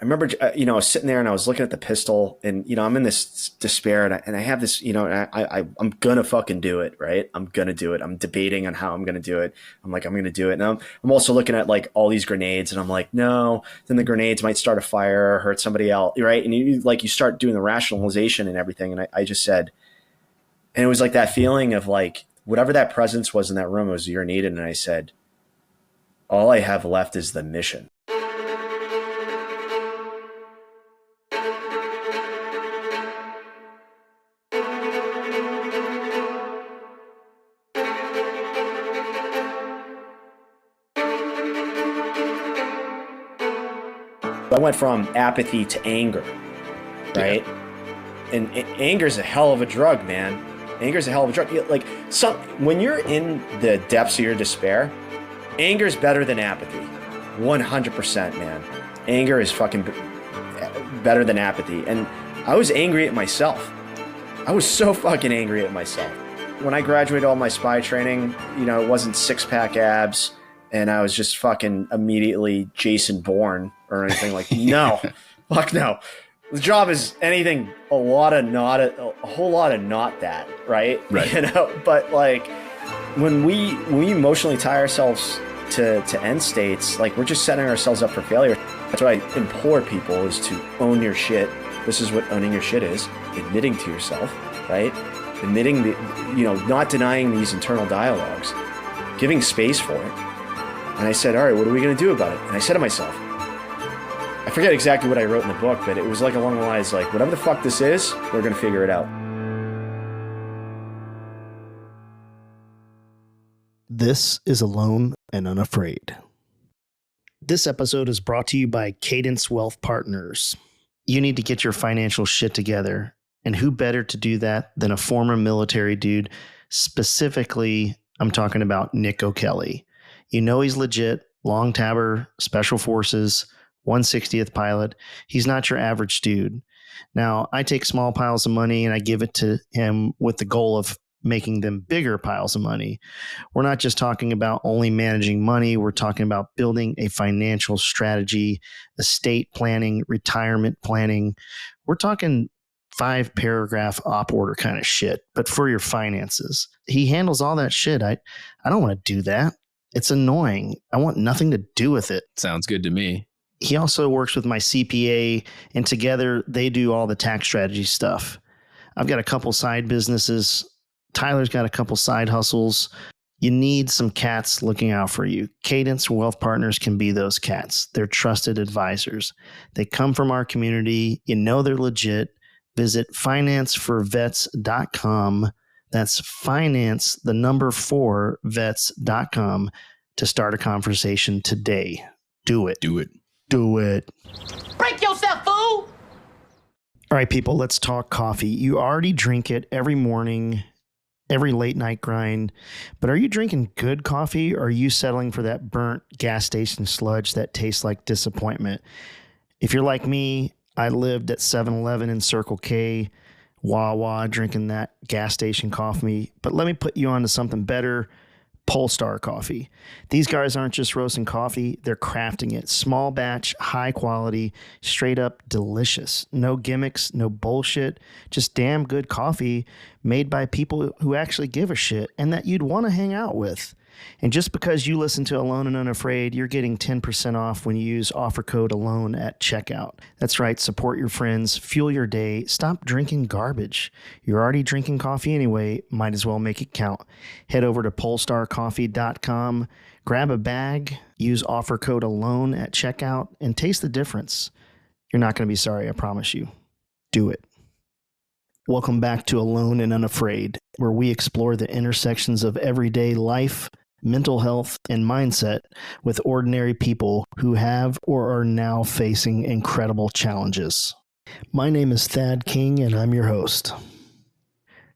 I remember, I was sitting there and I was looking at the pistol, and I'm in this despair, and I have this, I'm gonna fucking do it, right? I'm gonna do it. I'm debating on how I'm gonna do it. I'm like, I'm gonna do it. And I'm also looking at like all these grenades, and I'm like, no, then the grenades might start a fire or hurt somebody else, right? And you start doing the rationalization and everything. And I just said, and it was like that feeling of like whatever that presence was in that room was you're needed. And I said, all I have left is the mission. I went from apathy to anger, right? Yeah. And anger is a hell of a drug, man. Anger is a hell of a drug. Like when you're in the depths of your despair, anger is better than apathy. 100%, man. Anger is fucking better than apathy. And I was angry at myself. I was so fucking angry at myself. When I graduated all my spy training, it wasn't six-pack abs, and I was just fucking immediately Jason Bourne or anything like, no, fuck no. The job is anything, a whole lot of not that, right? Right. But like when we emotionally tie ourselves to end states, like we're just setting ourselves up for failure. That's what I implore people is to own your shit. This is what owning your shit is. Admitting to yourself, right? Admitting not denying these internal dialogues, giving space for it. And I said, all right, what are we going to do about it? And I said to myself, I forget exactly what I wrote in the book, but it was like along the lines like, whatever the fuck this is, we're going to figure it out. This is Alone and Unafraid. This episode is brought to you by Cadence Wealth Partners. You need to get your financial shit together. And who better to do that than a former military dude? Specifically, I'm talking about Nick O'Kelly. He's legit, long tabber, special forces, 160th pilot. He's not your average dude. Now, I take small piles of money and I give it to him with the goal of making them bigger piles of money. We're not just talking about only managing money. We're talking about building a financial strategy, estate planning, retirement planning. We're talking 5-paragraph op order kind of shit, but for your finances. He handles all that shit. I don't want to do that. It's annoying. I want nothing to do with it. Sounds good to me. He also works with my CPA, and together they do all the tax strategy stuff. I've got a couple side businesses. Tyler's got a couple side hustles. You need some cats looking out for you. Cadence Wealth Partners can be those cats. They're trusted advisors. They come from our community. They're legit. Visit financeforvets.com. That's finance, the number 4 vets.com to start a conversation today. Do it. Do it. Do it. Break yourself, fool! All right, people, let's talk coffee. You already drink it every morning, every late night grind, but are you drinking good coffee, or are you settling for that burnt gas station sludge that tastes like disappointment? If you're like me, I lived at 7-Eleven and Circle K, Wawa, drinking that gas station coffee. But let me put you on to something better. Polestar coffee. These guys aren't just roasting coffee, they're crafting it. Small batch, high quality, straight up delicious. No gimmicks, no bullshit, just damn good coffee made by people who actually give a shit and that you'd want to hang out with. And just because you listen to Alone and Unafraid, you're getting 10% off when you use offer code ALONE at checkout. That's right, support your friends, fuel your day, stop drinking garbage. You're already drinking coffee anyway, might as well make it count. Head over to polestarcoffee.com, grab a bag, use offer code ALONE at checkout, and taste the difference. You're not going to be sorry, I promise you. Do it. Welcome back to Alone and Unafraid, where we explore the intersections of everyday life, mental health, and mindset with ordinary people who have or are now facing incredible challenges. My name is Thad King, and I'm your host.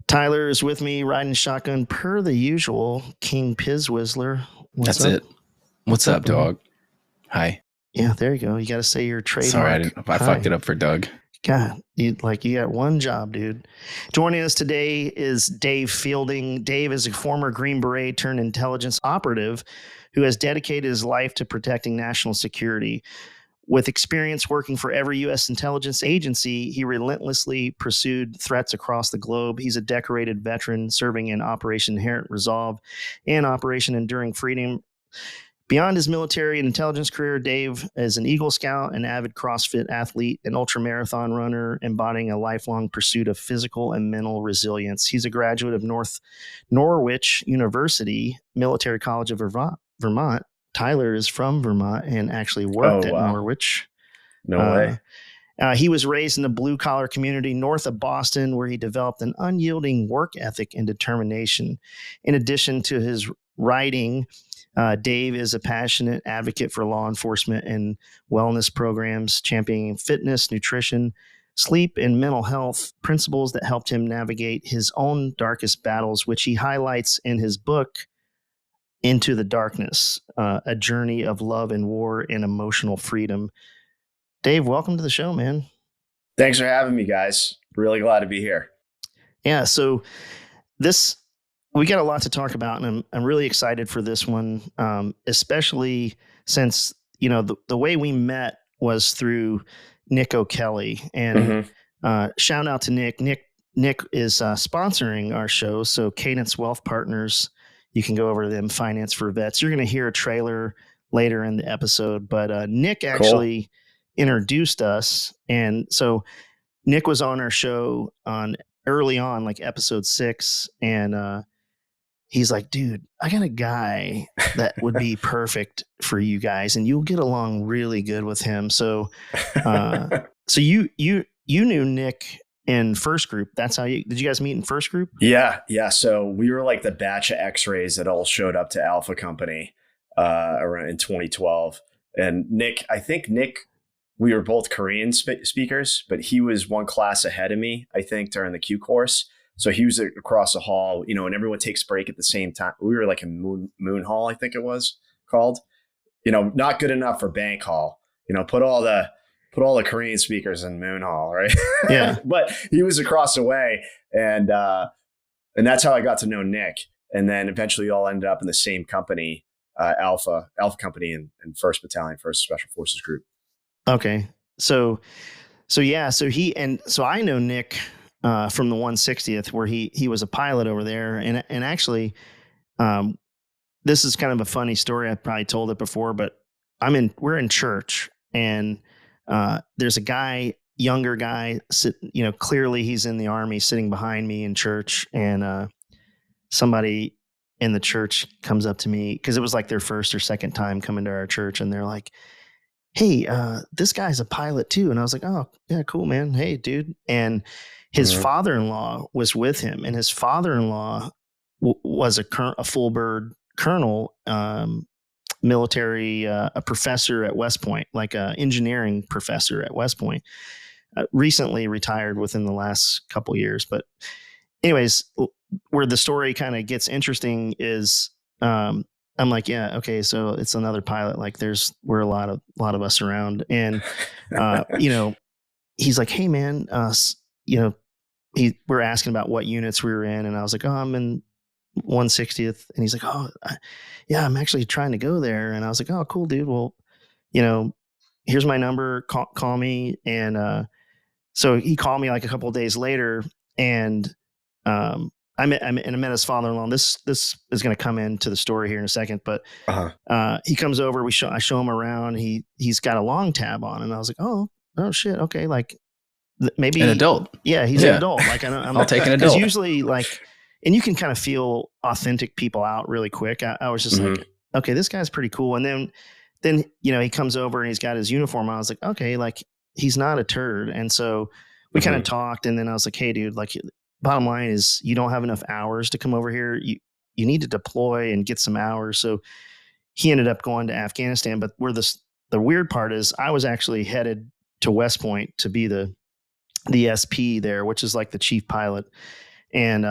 Tyler is with me riding shotgun per the usual. King Piz Whistler. That's it. What's up, dog? Hi. Yeah, there you go. You got to say your trademark. Sorry, I fucked it up for Doug. God, you got one job, dude. Joining us today is Dave Fielding. Dave is a former Green Beret turned intelligence operative who has dedicated his life to protecting national security. With experience working for every U.S. intelligence agency, he relentlessly pursued threats across the globe. He's a decorated veteran serving in Operation Inherent Resolve and Operation Enduring Freedom. Beyond his military and intelligence career, Dave is an Eagle Scout, an avid CrossFit athlete, an ultramarathon runner, embodying a lifelong pursuit of physical and mental resilience. He's a graduate of Norwich University, Military College of Vermont. Tyler is from Vermont and actually worked at Norwich. No way. He was raised in a blue-collar community north of Boston, where he developed an unyielding work ethic and determination. In addition to his writing, Dave is a passionate advocate for law enforcement and wellness programs, championing fitness, nutrition, sleep, and mental health principles that helped him navigate his own darkest battles, which he highlights in his book, Into the Darkness, a journey of love and war and emotional freedom. Dave, welcome to the show, man. Thanks for having me, guys. Really glad to be here. Yeah, so we got a lot to talk about, and I'm really excited for this one, especially since, the way we met was through Nick O'Kelly. And shout out to Nick. Nick is sponsoring our show, so Cadence Wealth Partners. You can go over to them, Finance for Vets. You're going to hear a trailer later in the episode, but Nick actually introduced us. And so Nick was on our show early on, like episode 6. And he's like, dude, I got a guy that would be perfect for you guys, and you'll get along really good with him. So, so you knew Nick in First Group. Did you guys meet in First Group? Yeah. So we were like the batch of X-rays that all showed up to Alpha Company around in 2012. And Nick, we were both Korean speakers, but he was one class ahead of me, I think, during the Q course. So he was across the hall, and everyone takes break at the same time. We were like in Moon Hall, I think it was called. Not good enough for Bank Hall. Put all the Korean speakers in Moon Hall, right? Yeah. But he was across the way, and that's how I got to know Nick. And then eventually, all ended up in the same company, Alpha Company, and 1st Battalion, 1st Special Forces Group. Okay, so I know Nick from the 160th, where he was a pilot over there, and actually, this is kind of a funny story. I probably told it before, but we're in church, and there's a younger guy, clearly he's in the Army, sitting behind me in church, and somebody in the church comes up to me, because it was like their first or second time coming to our church, and they're like, hey, this guy's a pilot too. And I was like, oh yeah, cool, man. Hey, dude. And his father-in-law was with him, and his father-in-law was a full bird colonel, military, a professor at West Point, like an engineering professor at West Point, recently retired within the last couple years. But anyways, where the story kind of gets interesting is, I'm like, yeah, okay, so it's another pilot. Like we're a lot of us around, and he's like, hey man, we're asking about what units we were in, and I was like, oh, I'm in 160th, and he's like, oh, yeah, I'm actually trying to go there, and I was like, oh, cool, dude. Well, here's my number. Call me, and so he called me like a couple of days later, and I met his father-in-law. This is going to come into the story here in a second, but he comes over. I show him around. He's got a long tab on, and I was like, oh shit, okay, like maybe an adult. Yeah, he's an adult. Like I'll take an adult. Because usually, like, and you can kind of feel authentic people out really quick. I was just like, okay, this guy's pretty cool. And then he comes over and he's got his uniform on. I was like, okay, like he's not a turd. And so we kind of talked, and then I was like, hey, dude, like, bottom line is you don't have enough hours to come over here. You need to deploy and get some hours. So he ended up going to Afghanistan. But where the weird part is, I was actually headed to West Point to be the SP there, which is like the chief pilot. And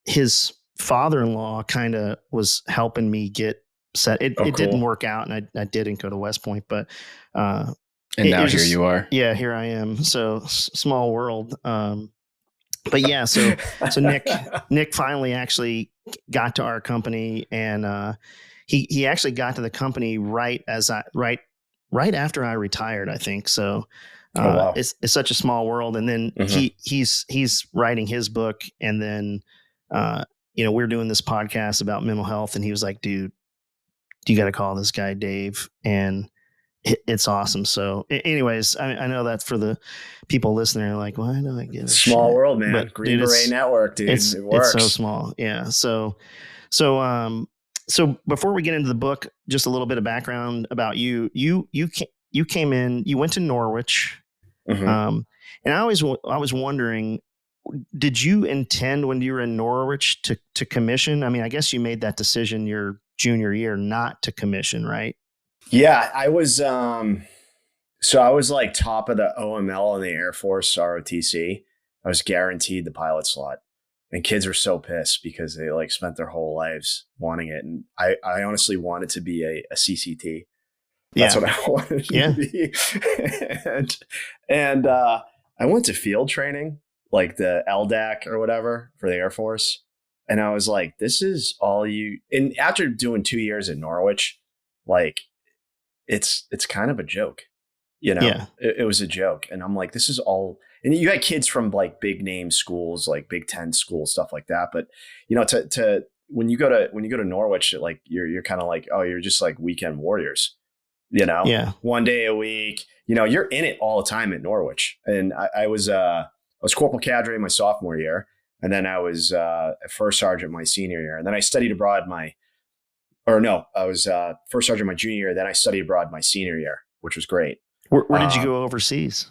his father-in-law kind of was helping me get set. It cool. didn't work out, and I didn't go to West Point, but and now here you are. Yeah, here I am. So small world. But yeah, so Nick finally actually got to our company, and he actually got to the company right right after I retired, I think. So Wow. it's such a small world. And then he's writing his book, and then we're doing this podcast about mental health, and he was like, dude, you got to call this guy Dave, and it's awesome. So anyways, I know that for the people listening are like, why do I give a small shit? world, man. But, Green dude, Beret Network, dude. It works. It's so small. Yeah. So before we get into the book, just a little bit of background about you. You came in, you went to Norwich. And I was wondering, did you intend when you were in Norwich to commission? I mean, I guess you made that decision your junior year not to commission, right? Yeah, I was. So I was like top of the OML in the Air Force ROTC. I was guaranteed the pilot slot, and kids were so pissed because they like spent their whole lives wanting it. And I honestly wanted to be a CCT. That's what I wanted to be. and I went to field training, like the LDAC or whatever for the Air Force. And I was like, this is all you. And after doing 2 years at Norwich, like it's kind of a joke, it was a joke. And I'm like, this is all. And you got kids from like big name schools, like Big Ten schools, stuff like that. But, to when you go to Norwich, like you're kind of like, oh, you're just like weekend warriors. 1 day a week, you're in it all the time at Norwich. And I was corporal cadre my sophomore year. And then I was a first sergeant my senior year. And then I studied abroad I was first sergeant my junior year. Then I studied abroad my senior year, which was great. Where did you go overseas?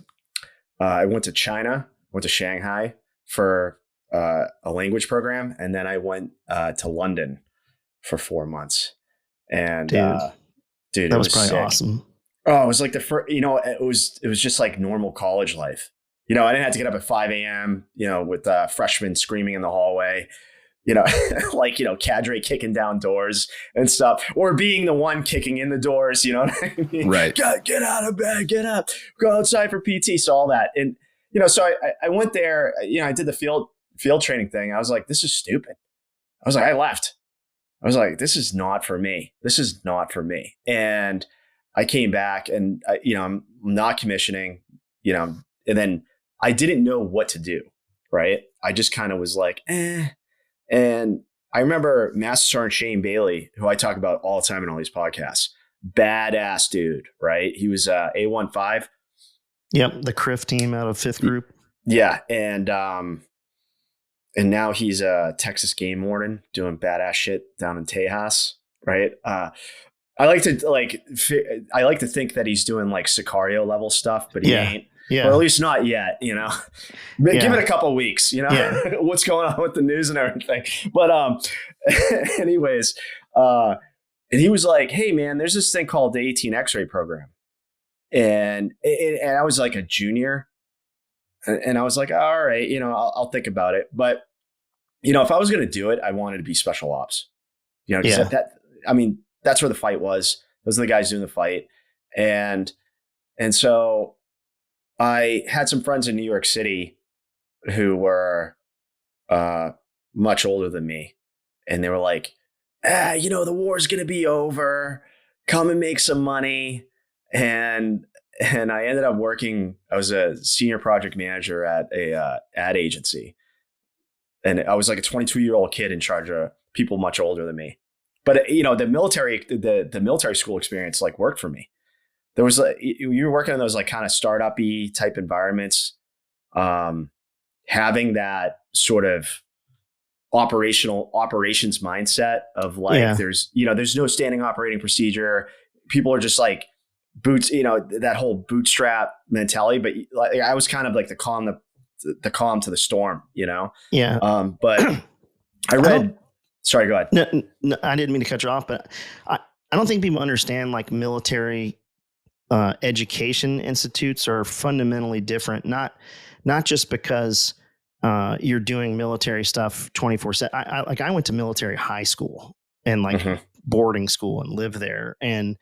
I went to China, went to Shanghai for a language program. And then I went to London for 4 months. And dude, that was was probably sick. awesome. Oh, it was like the first, it was just like normal college life. I didn't have to get up at 5 a.m., with freshmen screaming in the hallway, like, cadre kicking down doors and stuff, or being the one kicking in the doors, you know what I mean? Right. Get out of bed, get up, go outside for PT. So all that. And, so I went there, I did the field training thing. I was like, this is stupid. I was like, I left. I was like, this is not for me. This is not for me. And I came back and, I'm not commissioning, and then I didn't know what to do. Right. I just kind of was like, eh. And I remember Master Sergeant Shane Bailey, who I talk about all the time in all these podcasts, badass dude. Right. He was A15. Yep. The CRIF team out of 5th group. Yeah. And now he's a Texas game warden doing badass shit down in Tejas. Right. I like to think that he's doing like Sicario level stuff, but he ain't. Yeah. Or at least not yet, Give it a couple of weeks, what's going on with the news and everything. But anyways, and he was like, hey man, there's this thing called the 18 X-ray program. And I was like a junior. And I was like, all right, I'll think about it. But, if I was going to do it, I wanted to be special ops, that's where the fight was. Those are the guys doing the fight. And so I had some friends in New York City who were much older than me. And they were like, the war's going to be over. Come and make some money. And I ended up working. I was a senior project manager at a ad agency. And I was like a 22-year-old kid in charge of people much older than me. But, the military school experience like worked for me. There was you were working in those like kind of startup-y type environments, having that sort of operations mindset of like, there's no standing operating procedure. People are just like boots, that whole bootstrap mentality. But like, I was kind of like the calm to the storm, Yeah. But I read. Sorry, go ahead. No, I didn't mean to cut you off, but I don't think people understand like military education institutes are fundamentally different. Not just because you're doing military stuff 24/7. I went to military high school and like boarding school and lived there, and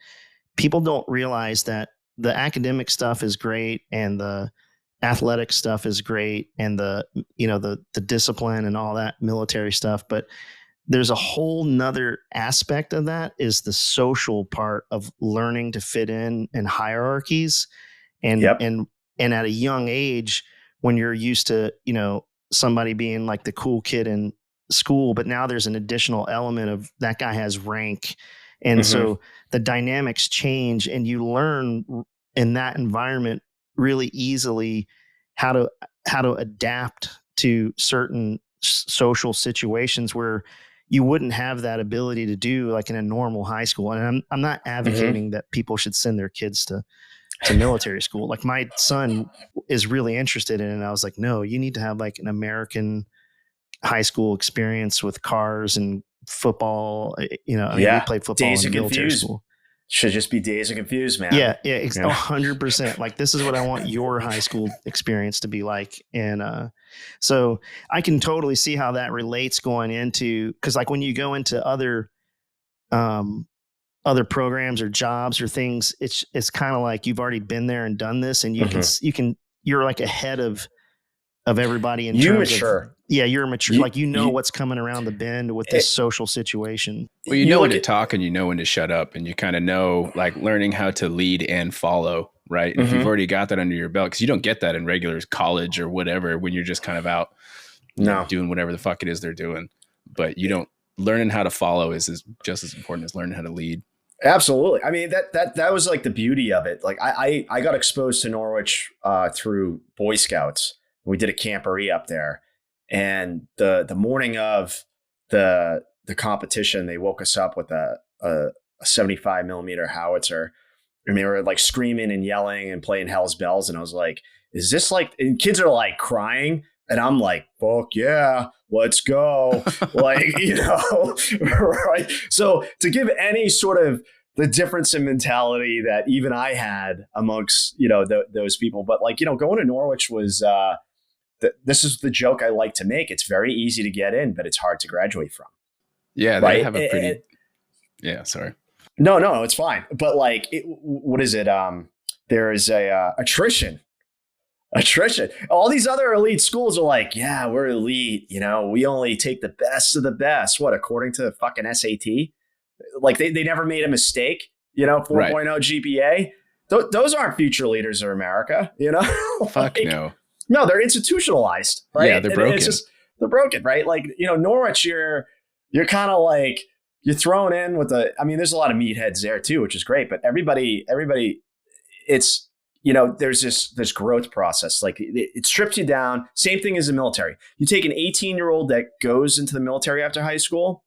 people don't realize that the academic stuff is great and the athletic stuff is great and the discipline and all that military stuff, but there's a whole nother aspect of that is the social part of learning to fit in hierarchies and Yep. and at a young age when you're used to, somebody being like the cool kid in school, but now there's an additional element of that guy has rank. And so the dynamics change and you learn in that environment really easily how to adapt to certain social situations where you wouldn't have that ability to do like in a normal high school. And I'm not advocating that people should send their kids to military school. Like my son is really interested in it. And I was like, no, you need to have like an American high school experience with cars and football. We played football Days in of military Confused. school. Should just be Days of Confused, man. Yeah, 100%. Like this is what I want your high school experience to be like. And so I can totally see how that relates going into, because like when you go into other programs or jobs or things, it's kind of like you've already been there and done this, and you're like ahead of everybody in terms mature. You're mature. Like what's coming around the bend with this social situation. Well, you know when to talk and you know when to shut up, and you kind of know like learning how to lead and follow, right? If you've already got that under your belt, because you don't get that in regular college or whatever when you're just kind of out doing whatever the fuck it is they're doing. But you don't learning how to follow is just as important as learning how to lead. Absolutely. I mean, that was like the beauty of it. Like I got exposed to Norwich through Boy Scouts. We did a camporee up there, and the morning of the competition, they woke us up with a 75 millimeter howitzer, and they were like screaming and yelling and playing Hell's Bells. And I was like, is this like, and kids are like crying. And I'm like, fuck yeah, let's go. Like, right. So to give any sort of the difference in mentality that even I had amongst, those people, but like, going to Norwich was, this is the joke I like to make. It's very easy to get in, but it's hard to graduate from. Yeah. They right? have a pretty, sorry. No, it's fine. But like, what is it? There is a attrition. All these other elite schools are like, yeah, we're elite. We only take the best of the best. What, according to fucking SAT? Like they never made a mistake, 4.0 right. GPA. Those aren't future leaders of America, Fuck no. No, they're institutionalized, right? Yeah, they're broken. They're broken, right? Like, Norwich, you're kind of like, you're thrown in with there's a lot of meatheads there too, which is great. But everybody, it's, there's this growth process. Like it strips you down. Same thing as the military. You take an 18-year-old that goes into the military after high school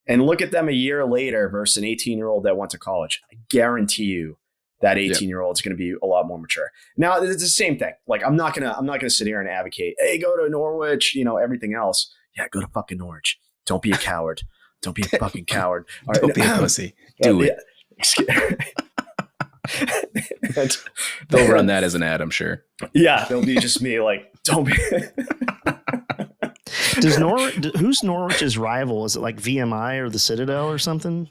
and look at them a year later versus an 18-year-old that went to college. I guarantee you that 18-year-old is going to be a lot more mature. Now it's the same thing. Like I'm not gonna sit here and advocate, hey, go to Norwich, everything else. Yeah, go to fucking Norwich. Don't be a coward. Don't be a fucking coward. Don't be a pussy. Do it. They'll run that as an ad, I'm sure. Yeah, they'll be just me like, don't be. Who's Norwich's rival? Is it like VMI or the Citadel or something?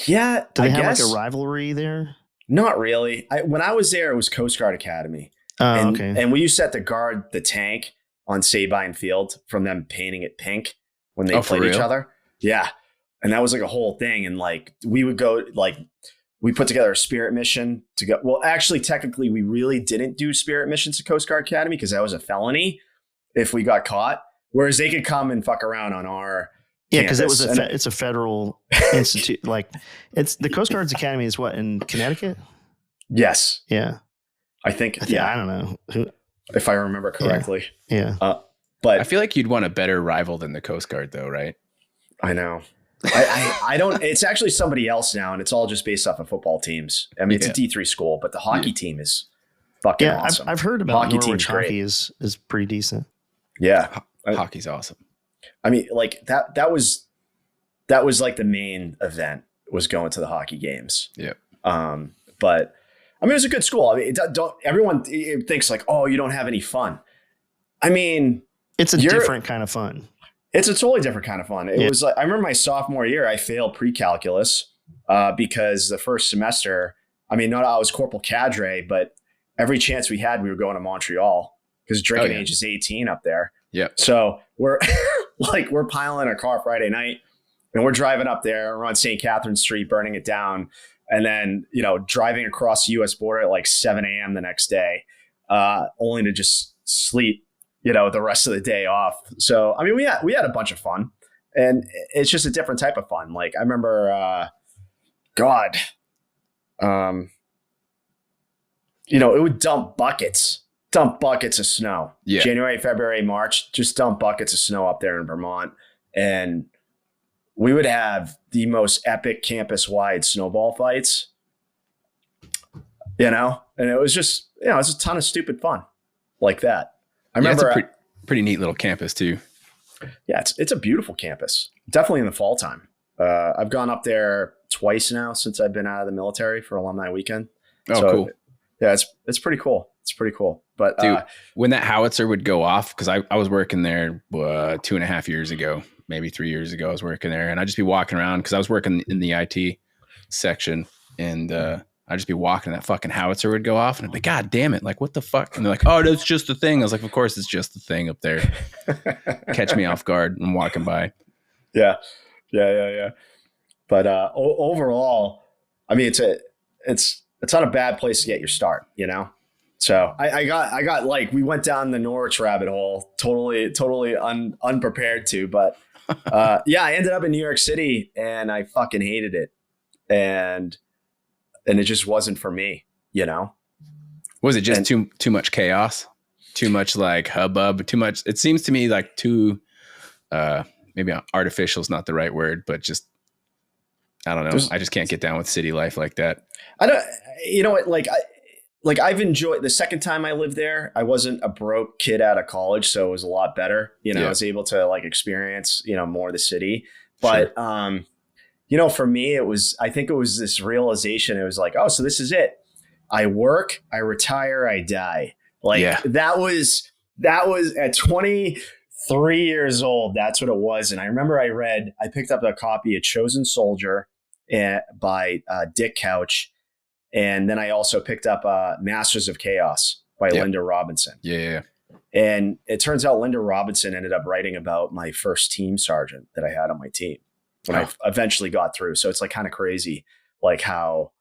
Yeah. Do they have like a rivalry there? Not really. When I was there, it was Coast Guard Academy. Okay. And we used to have to guard the tank on Sabine Field from them painting it pink when they played each other. Yeah. And that was like a whole thing. And like, we would go, like, we put together a spirit mission to go. Well, actually, technically, we really didn't do spirit missions to Coast Guard Academy because that was a felony if we got caught. Whereas they could come and fuck around on our because it's a federal institute. Like it's the Coast Guard's Academy is what, in Connecticut? Yes. Yeah. I think. I don't know if I remember correctly. Yeah. But I feel like you'd want a better rival than the Coast Guard, though, right? I know. I don't. It's actually somebody else now, and it's all just based off of football teams. I mean, it's a D3 school, but the hockey team is fucking awesome. I've heard about Norwich hockey is pretty decent. Yeah, hockey's awesome. I mean, like that was like the main event was going to the hockey games. Yeah. But I mean, it was a good school. I mean, everyone thinks like, oh, you don't have any fun. I mean, it's a different kind of fun. It's a totally different kind of fun. It was like, I remember my sophomore year, I failed pre-calculus because the first semester, I mean, I was corporal cadre, but every chance we had, we were going to Montreal because drinking age is 18 up there. Yeah. So we're piling in our car Friday night. And we're driving up there, we're on St. Catherine Street, burning it down. And then, driving across the U.S. border at like 7 a.m. the next day, only to just sleep, the rest of the day off. So, I mean, we had a bunch of fun, and it's just a different type of fun. Like I remember, it would dump buckets of snow. Yeah. January, February, March, just dump buckets of snow up there in Vermont. And we would have the most epic campus-wide snowball fights, and it was just, it was a ton of stupid fun like that. I remember it's a pretty neat little campus too. Yeah, it's a beautiful campus. Definitely in the fall time. I've gone up there twice now since I've been out of the military for alumni weekend. Oh, so, cool. Yeah, it's pretty cool. It's pretty cool. But dude, when that howitzer would go off, because I was working there 2.5 years ago, maybe 3 years ago, I was working there, and I'd just be walking around because I was working in the IT section, and I'd just be walking, and that fucking howitzer would go off, and I'd be, God damn it, like, what the fuck? And they're like, oh, that's just a thing. I was like, of course it's just a thing up there. Catch me off guard. I'm walking by. Yeah. But overall, I mean, it's not a bad place to get your start, So I got like, we went down the Norwich rabbit hole, totally unprepared to, but I ended up in New York City, and I fucking hated it, and it just wasn't for me, Was it just too much chaos, too much like hubbub, too much? It seems to me like too maybe artificial is not the right word, but just I don't know. I just can't get down with city life like that. I don't. I've enjoyed the second time I lived there. I wasn't a broke kid out of college, so it was a lot better. I was able to experience, more of the city. But, sure. For me, I think it was this realization. It was like, oh, so this is it. I work, I retire, I die. That was at 23 years old. That's what it was. And I remember I picked up a copy of Chosen Soldier by Dick Couch. And then I also picked up Masters of Chaos by Linda Robinson. Yeah. And it turns out Linda Robinson ended up writing about my first team sergeant that I had on my team when I eventually got through. So it's like kind of crazy, like how,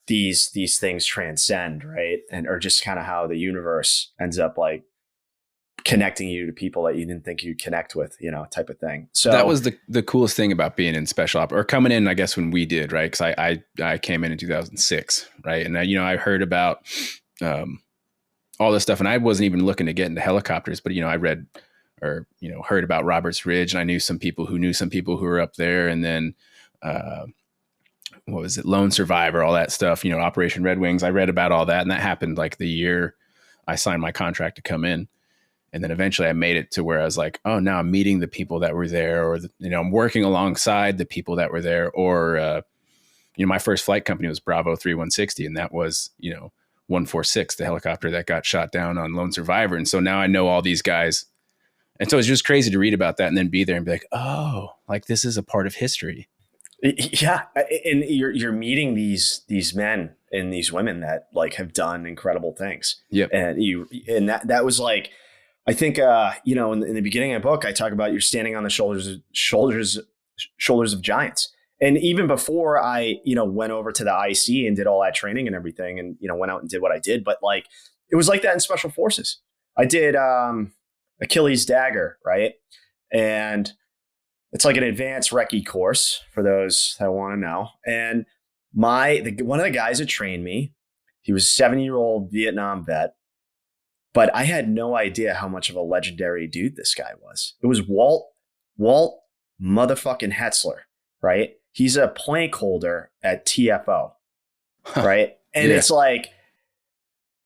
these things transcend, right? Or just kind of how the universe ends up like connecting you to people that you didn't think you'd connect with, type of thing. So that was the coolest thing about being in special op, or coming in, I guess, when we did, right? Because I came in 2006, right? And I heard about all this stuff, and I wasn't even looking to get into helicopters, but I read or heard about Roberts Ridge, and I knew some people who were up there, and then what was it, Lone Survivor, all that stuff, Operation Red Wings. I read about all that, and that happened like the year I signed my contract to come in. And then eventually I made it to where I was like, oh, now I'm meeting the people that were there, or, I'm working alongside the people that were there. Or, my first flight company was Bravo 3160. And that was, 146, the helicopter that got shot down on Lone Survivor. And so now I know all these guys. And so it's just crazy to read about that and then be there and be like, oh, like this is a part of history. Yeah. And you're meeting these men and these women that like have done incredible things. Yep. And that was like, I think, in the beginning of the book, I talk about you're standing on the shoulders of giants. And even before I, went over to the IC and did all that training and everything and, went out and did what I did. But like, it was like that in special forces. I did Achilles Dagger, right? And it's like an advanced recce course for those that want to know. And one of the guys that trained me, he was a 7-year-old Vietnam vet. But I had no idea how much of a legendary dude this guy was. It was Walt motherfucking Hetzler, right? He's a plank holder at TFO, right? And it's like,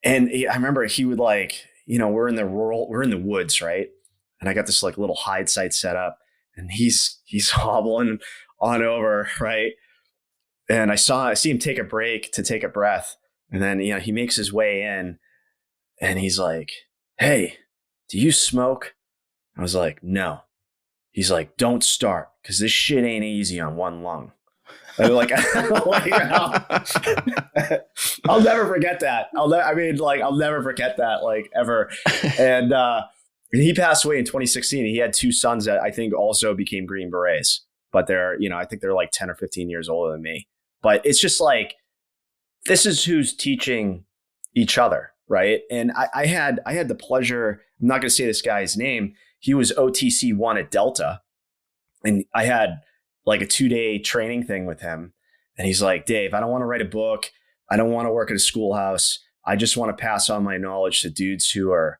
and I remember he would like, we're in the woods, right? And I got this like little hide site set up, and he's hobbling on over, right? And I see him take a break to take a breath, and then he makes his way in. And he's like, hey, do you smoke? I was like, no. He's like, don't start, because this shit ain't easy on one lung. And like, I'll never forget that. I'll never forget that, like, ever. And he passed away in 2016. He had 2 sons that I think also became Green Berets, but they're, I think they're like 10 or 15 years older than me. But it's just like, this is who's teaching each other, right? And I had the pleasure, I'm not going to say this guy's name. He was OTC1 at Delta. And I had like a 2-day training thing with him. And he's like, Dave, I don't want to write a book. I don't want to work at a schoolhouse. I just want to pass on my knowledge to dudes who are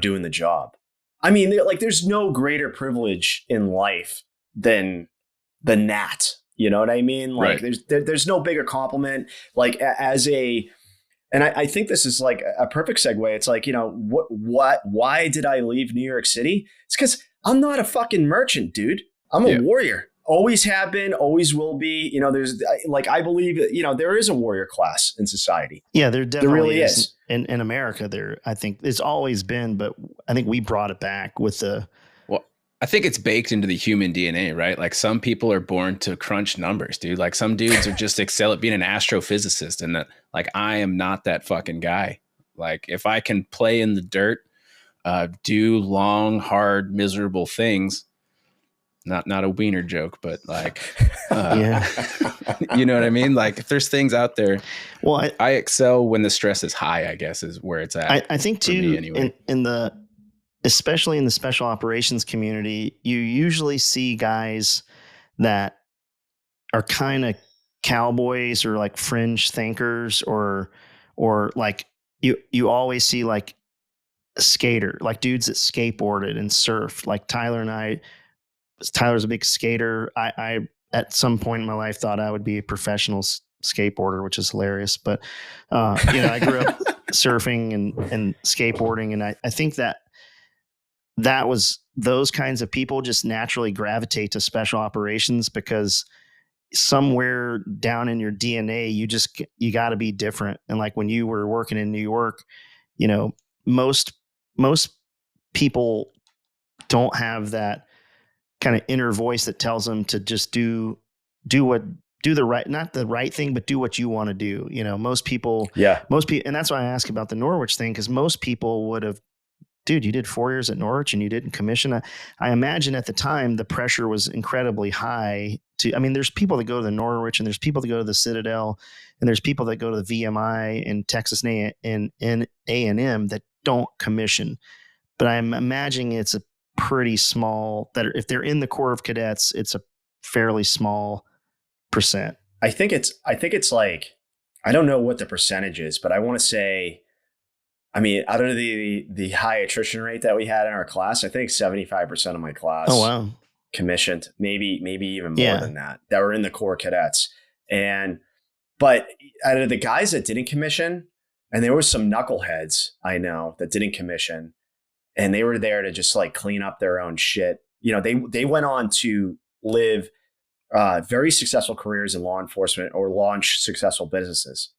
doing the job. I mean, there's no greater privilege in life than that. You know what I mean? Like, right. there's no bigger compliment. Like, and I think this is like a perfect segue. It's like, why did I leave New York City? It's because I'm not a fucking merchant, dude. I'm a warrior. Always have been, always will be. There's like, I believe, there is a warrior class in society. Yeah, there definitely really is. In America, I think it's always been, but I think we brought it back with the. Well, I think it's baked into the human DNA, right? Like, some people are born to crunch numbers, dude. Like, some dudes are just excel at being an astrophysicist, and that, like, I am not that fucking guy. Like, if I can play in the dirt, do long, hard, miserable things. Not a wiener joke, but like, yeah, you know what I mean? Like, if there's things out there, well, I excel when the stress is high, I guess, is where it's at. I think too, anyway. Especially in the special operations community, you usually see guys that are kind of cowboys or like fringe thinkers, or like you always see like a skater, like dudes that skateboarded and surfed. Like Tyler's a big skater. I at some point in my life thought I would be a professional skateboarder, which is hilarious. But I grew up surfing and skateboarding, and I think that was those kinds of people just naturally gravitate to special operations, because somewhere down in your DNA, you got to be different. And like when you were working in New York, most people don't have that kind of inner voice that tells them to just do the right, not the right thing, but do what you want to do. Most people, and that's why I ask about the Norwich thing, because most people would have, dude, you did 4 years at Norwich and you didn't commission. I imagine at the time the pressure was incredibly high. There's people that go to the Norwich, and there's people that go to the Citadel, and there's people that go to the VMI and Texas and A&M that don't commission. But I'm imagining it's a pretty small, that if they're in the Corps of Cadets, it's a fairly small percent. I think it's like, I don't know what the percentage is, but I want to say, out of the high attrition rate that we had in our class, I think 75% of my class commissioned, maybe even more than that were in the Corps Cadets. But out of the guys that didn't commission, and there were some knuckleheads I know that didn't commission, and they were there to just like clean up their own shit. They went on to live very successful careers in law enforcement or launch successful businesses.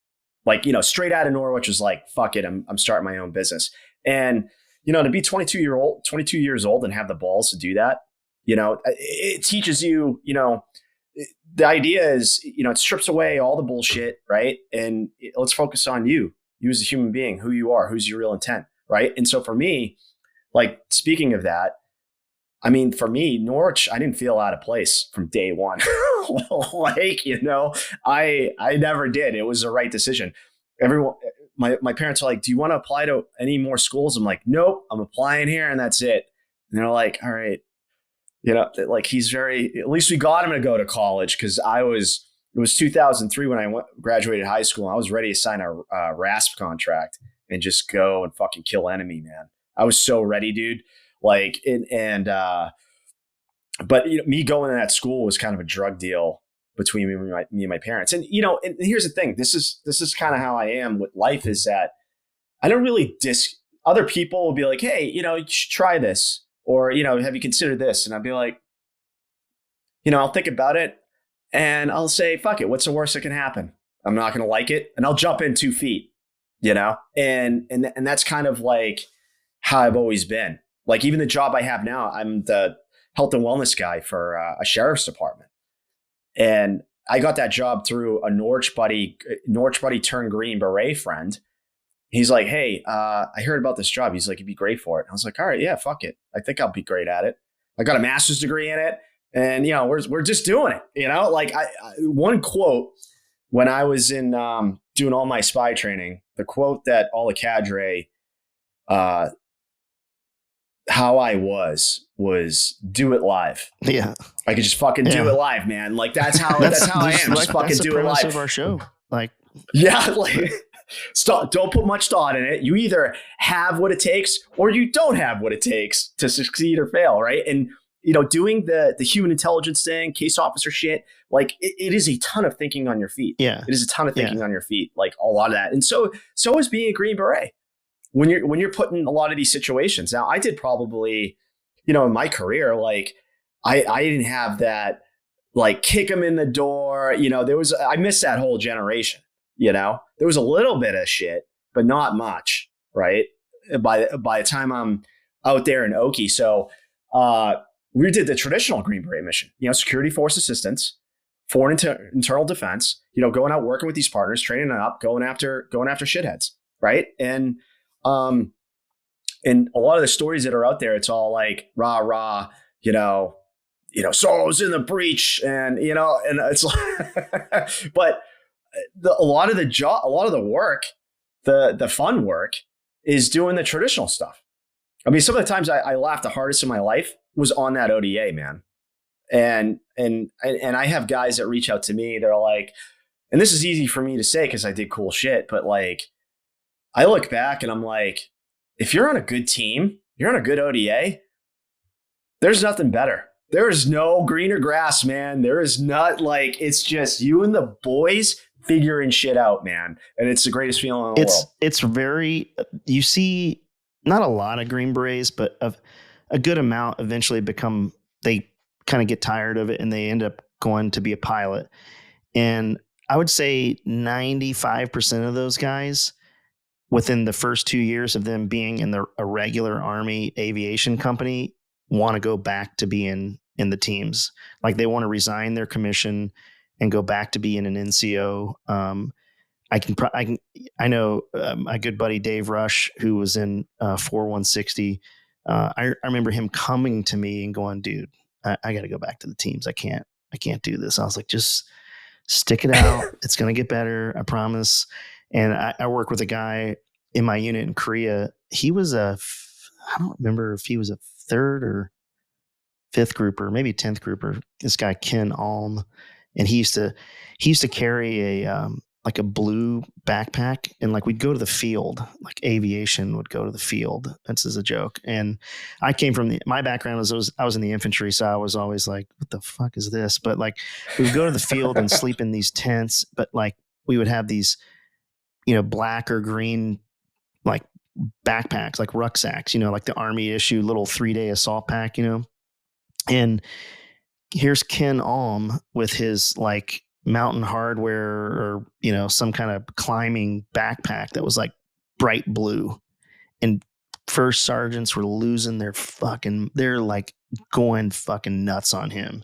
Like, straight out of Norwich was like, fuck it, I'm starting my own business. And, to be 22 years old and have the balls to do that, it teaches you, the idea is, it strips away all the bullshit, right? And let's focus on you as a human being, who you are, who's your real intent, right? And so for me, like, speaking of that, for me, Norwich, I didn't feel out of place from day one. I never did. It was the right decision. Everyone, my parents are like, do you want to apply to any more schools? I'm like, nope, I'm applying here and that's it. And they're like, all right. He's at least we got him to go to college, because it was 2003 when I graduated high school. And I was ready to sign a RASP contract and just go and fucking kill enemy, man. I was so ready, dude. But me going to that school was kind of a drug deal between me and my parents. And and here's the thing. This is kind of how I am with life, is that I don't really other people will be like, hey, you should try this, or have you considered this? And I'd be like, I'll think about it, and I'll say, fuck it. What's the worst that can happen? I'm not going to like it, and I'll jump in 2 feet. And that's kind of like how I've always been. Like, even the job I have now, I'm the health and wellness guy for a sheriff's department. And I got that job through a Norwich buddy turned Green Beret friend. He's like, hey, I heard about this job. He's like, you'd be great for it. And I was like, all right, yeah, fuck it. I think I'll be great at it. I got a master's degree in it. And, we're just doing it, like one quote when I was in doing all my spy training, the quote that all the cadre, how I was do it live. Yeah. I could just fucking do it live, man. Like that's how I am. Just fucking do it live. Of our show. Like, yeah, like don't put much thought in it. You either have what it takes or you don't have what it takes to succeed or fail, right? And doing the human intelligence thing, case officer shit, like it is a ton of thinking on your feet. Yeah, it is a ton of thinking on your feet, like a lot of that. And so is being a Green Beret when you're put in a lot of these situations. Now, I did probably, in my career, like I didn't have that, like kick them in the door. I missed that whole generation. There was a little bit of shit, but not much, right? By the time I'm out there in Okie. So we did the traditional Green Beret mission, security force assistance, foreign internal defense, going out working with these partners, training them up, going after shitheads, right? And a lot of the stories that are out there, it's all like rah rah, Sorrow's in the breach, and and it's like, but a lot of the work, the fun work, is doing the traditional stuff. I mean, some of the times I laughed the hardest in my life was on that ODA, man. And I have guys that reach out to me. They're like, and this is easy for me to say because I did cool shit, but like, I look back and I'm like, if you're on a good team, you're on a good ODA, there's nothing better. There is no greener grass, man. There is not, like, it's just you and the boys figuring shit out, man. And it's the greatest feeling in the world. It's very, you see not a lot of Green Berets, but a good amount eventually they kind of get tired of it and they end up going to be a pilot. And I would say 95% of those guys, within the first 2 years of them being in a regular Army aviation company, want to go back to being in the teams. Like they want to resign their commission and go back to being an NCO. I know my good buddy Dave Rush, who was in 4160. I remember him coming to me and going, dude, I got to go back to the teams. I can't do this. I was like, just stick it out. It's going to get better. I promise. And I work with a guy in my unit in Korea. He was I don't remember if he was a 3rd or 5th grouper, maybe 10th grouper. This guy, Ken Alm. And he used to carry a like a blue backpack, and like we'd go to the field, like aviation would go to the field. That's as a joke. And I came from my background I was in the infantry, so I was always like, what the fuck is this? But like we would go to the field and sleep in these tents, but like we would have these, black or green like backpacks, like rucksacks, like the Army issue little 3-day assault pack, and here's Ken Alm with his like Mountain Hardwear or, some kind of climbing backpack that was like bright blue, and first sergeants were losing they're like going fucking nuts on him.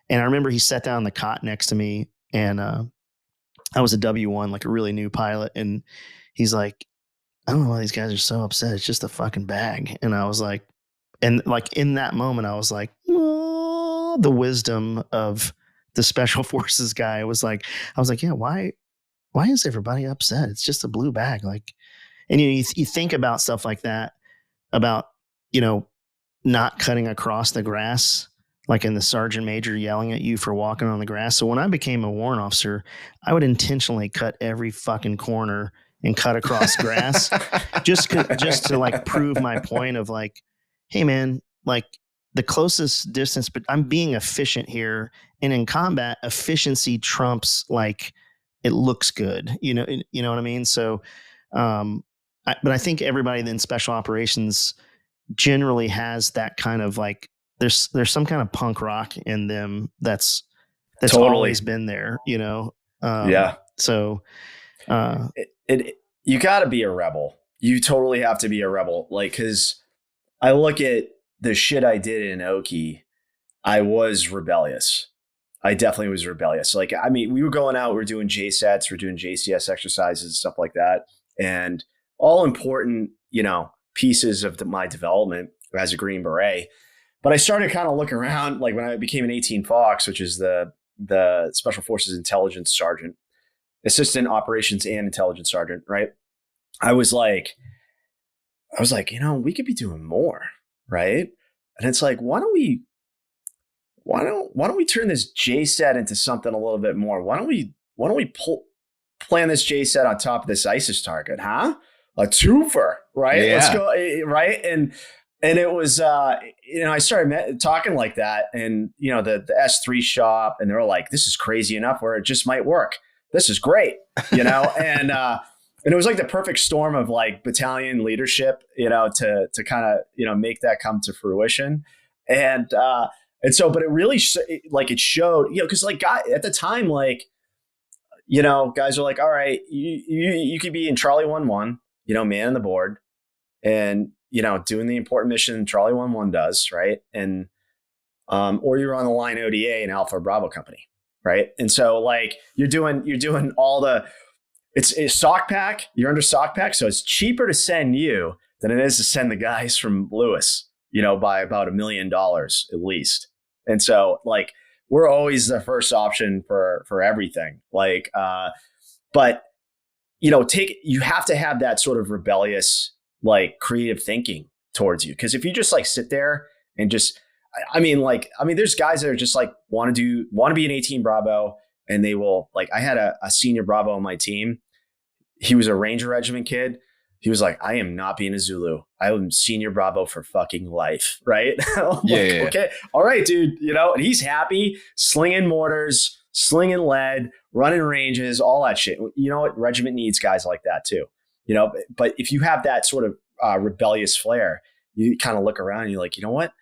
And I remember he sat down on the cot next to me, and I was a W1, like a really new pilot. And he's like, I don't know why these guys are so upset. It's just a fucking bag. And I was like, and like in that moment, I was like, oh, the wisdom of the special forces guy. I was like, yeah, why is everybody upset? It's just a blue bag. Like, and you think about stuff like that, about, not cutting across the grass, like in the sergeant major yelling at you for walking on the grass. So when I became a warrant officer, I would intentionally cut every fucking corner and cut across grass just to like prove my point of like, hey man, like the closest distance, but I'm being efficient here. And in combat, efficiency trumps like it looks good, you know what I mean? So, but I think everybody in special operations generally has that kind of like, there's some kind of punk rock in them that's totally always been there, Yeah. So, you got to be a rebel. You totally have to be a rebel. Like, because I look at the shit I did in Okie, I was rebellious. I definitely was rebellious. Like, I mean, we were going out, we were doing JSETs, we're doing JCS exercises and stuff like that. And all important, pieces of my development as a Green Beret. But I started kind of looking around, like when I became an 18 Fox, which is the Special Forces Intelligence Sergeant, Assistant Operations and Intelligence Sergeant, right? I was like, we could be doing more, right? And it's like, why don't we turn this J set into something a little bit more? Why don't we plan this J set on top of this ISIS target, huh? A twofer, right? Yeah. Let's go, right? And it was, I started talking like that, and the S3 shop, and they were like, "This is crazy enough where it just might work. This is great," and it was like the perfect storm of like battalion leadership, to kind of make that come to fruition, and so, but it really it showed, because like at the time, like guys are like, all right, you could be in Charlie 1-1, man the board, and doing the important mission Charlie 1-1 does, right? And or you're on the line ODA in Alpha Bravo Company, right? And so like you're doing all the it's sock pack, you're under sock pack, so it's cheaper to send you than it is to send the guys from Lewis, by about $1 million at least. And so like we're always the first option for everything. Like but you have to have that sort of rebellious, like creative thinking towards you. Because if you just like sit there and just, there's guys that are just like want to be an 18 Bravo, and they will, like, I had a senior Bravo on my team. He was a Ranger Regiment kid. He was like, I am not being a Zulu. I am senior Bravo for fucking life. Right. Yeah. Okay. All right, dude. And he's happy slinging mortars, slinging lead, running ranges, all that shit. You know what? Regiment needs guys like that too. But if you have that sort of rebellious flair, you kind of look around and you're like, you know what?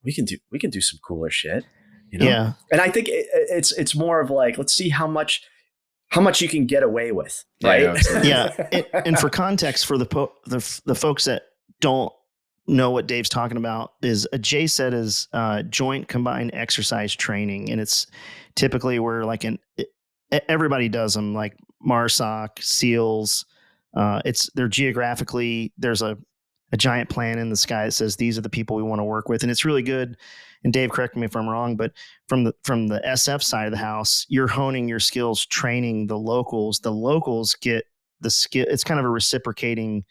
We can do some cooler shit. Yeah. And I think it's more of like, let's see how much you can get away with, right? Yeah. And for context, for the folks that don't know what Dave's talking about, is a JSET is Joint Combined Exercise Training, and it's typically where like everybody does them, like MARSOC, SEALs. They're geographically, there's a giant plan in the sky that says these are the people we want to work with, and it's really good. And Dave, correct me if I'm wrong, but from the SF side of the house, you're honing your skills, training the locals. The locals get the skill. It's kind of a reciprocating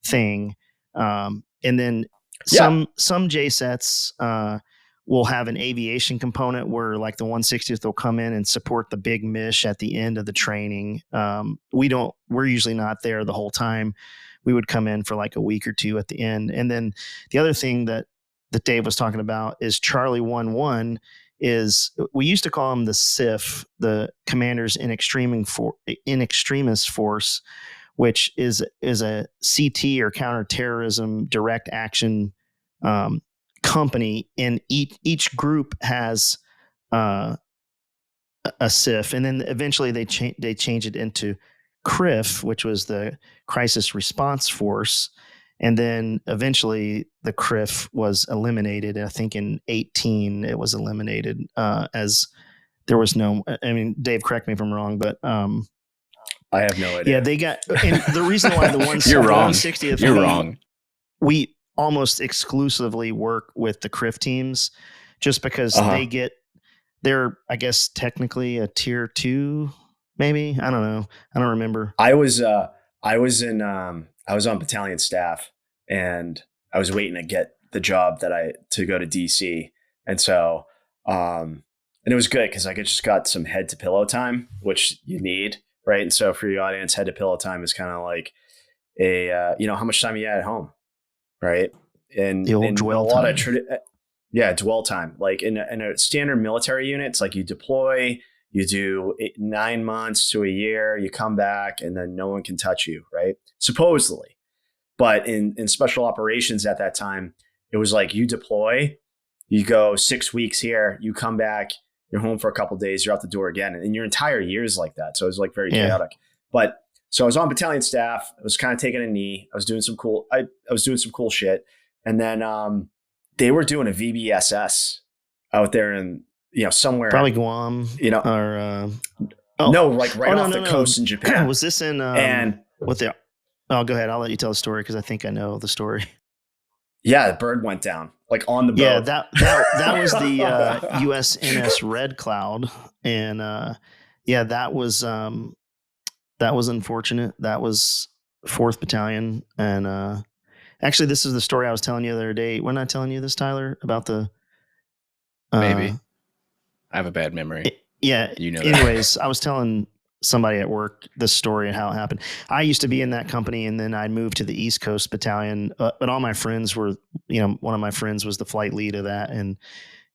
thing. And then some JSETs will have an aviation component where like the 160th will come in and support the big mish at the end of the training. We're usually not there the whole time. We would come in for like a week or two at the end. And then the other thing that Dave was talking about is Charlie 1-1 is, we used to call him the CIF, the Commanders in Extremis Force, which is a CT or counterterrorism direct action company. And each group has a CIF, and then eventually they change it into CRIF, which was the Crisis Response Force. And then eventually the CRIF was eliminated. I think in 2018 it was eliminated as there was no, Dave, correct me if I'm wrong, but I have no idea. Yeah, they got, and the reason why the You're wrong. 160th, You're wrong. We almost exclusively work with the CRIF teams just because they're, I guess, technically a tier 2, maybe. I don't know. I don't remember. I was on battalion staff, and I was waiting to get the job to go to DC. And so, and it was good because I just got some head to pillow time, which you need, right? And so for your audience, head to pillow time is kind of like how much time you had at home, right? And the old dwell time. Dwell time. Like in a standard military unit, it's like you deploy, you do 9 months to a year, you come back, and then no one can touch you, right? Supposedly. But in special operations at that time, it was like you deploy, you go 6 weeks here, you come back, you're home for a couple of days, you're out the door again. And your entire year is like that. So it was like very chaotic. But so I was on battalion staff. I was kind of taking a knee. I was doing some cool shit. And then they were doing a VBSS out there in, somewhere. Probably Guam. Or off the coast in Japan. Was this in go ahead. I'll let you tell the story because I think I know the story. Yeah, the bird went down like on the boat. Yeah, that was the USNS Red Cloud, and that was unfortunate. That was 4th Battalion, and actually, this is the story I was telling you the other day. Wasn't I telling you this, Tyler, about the? Maybe. I have a bad memory. Yeah. You know. Anyways, I was telling somebody at work this story and how it happened. I used to be in that company, and then I moved to the East Coast Battalion. But all my friends were, one of my friends was the flight lead of that, and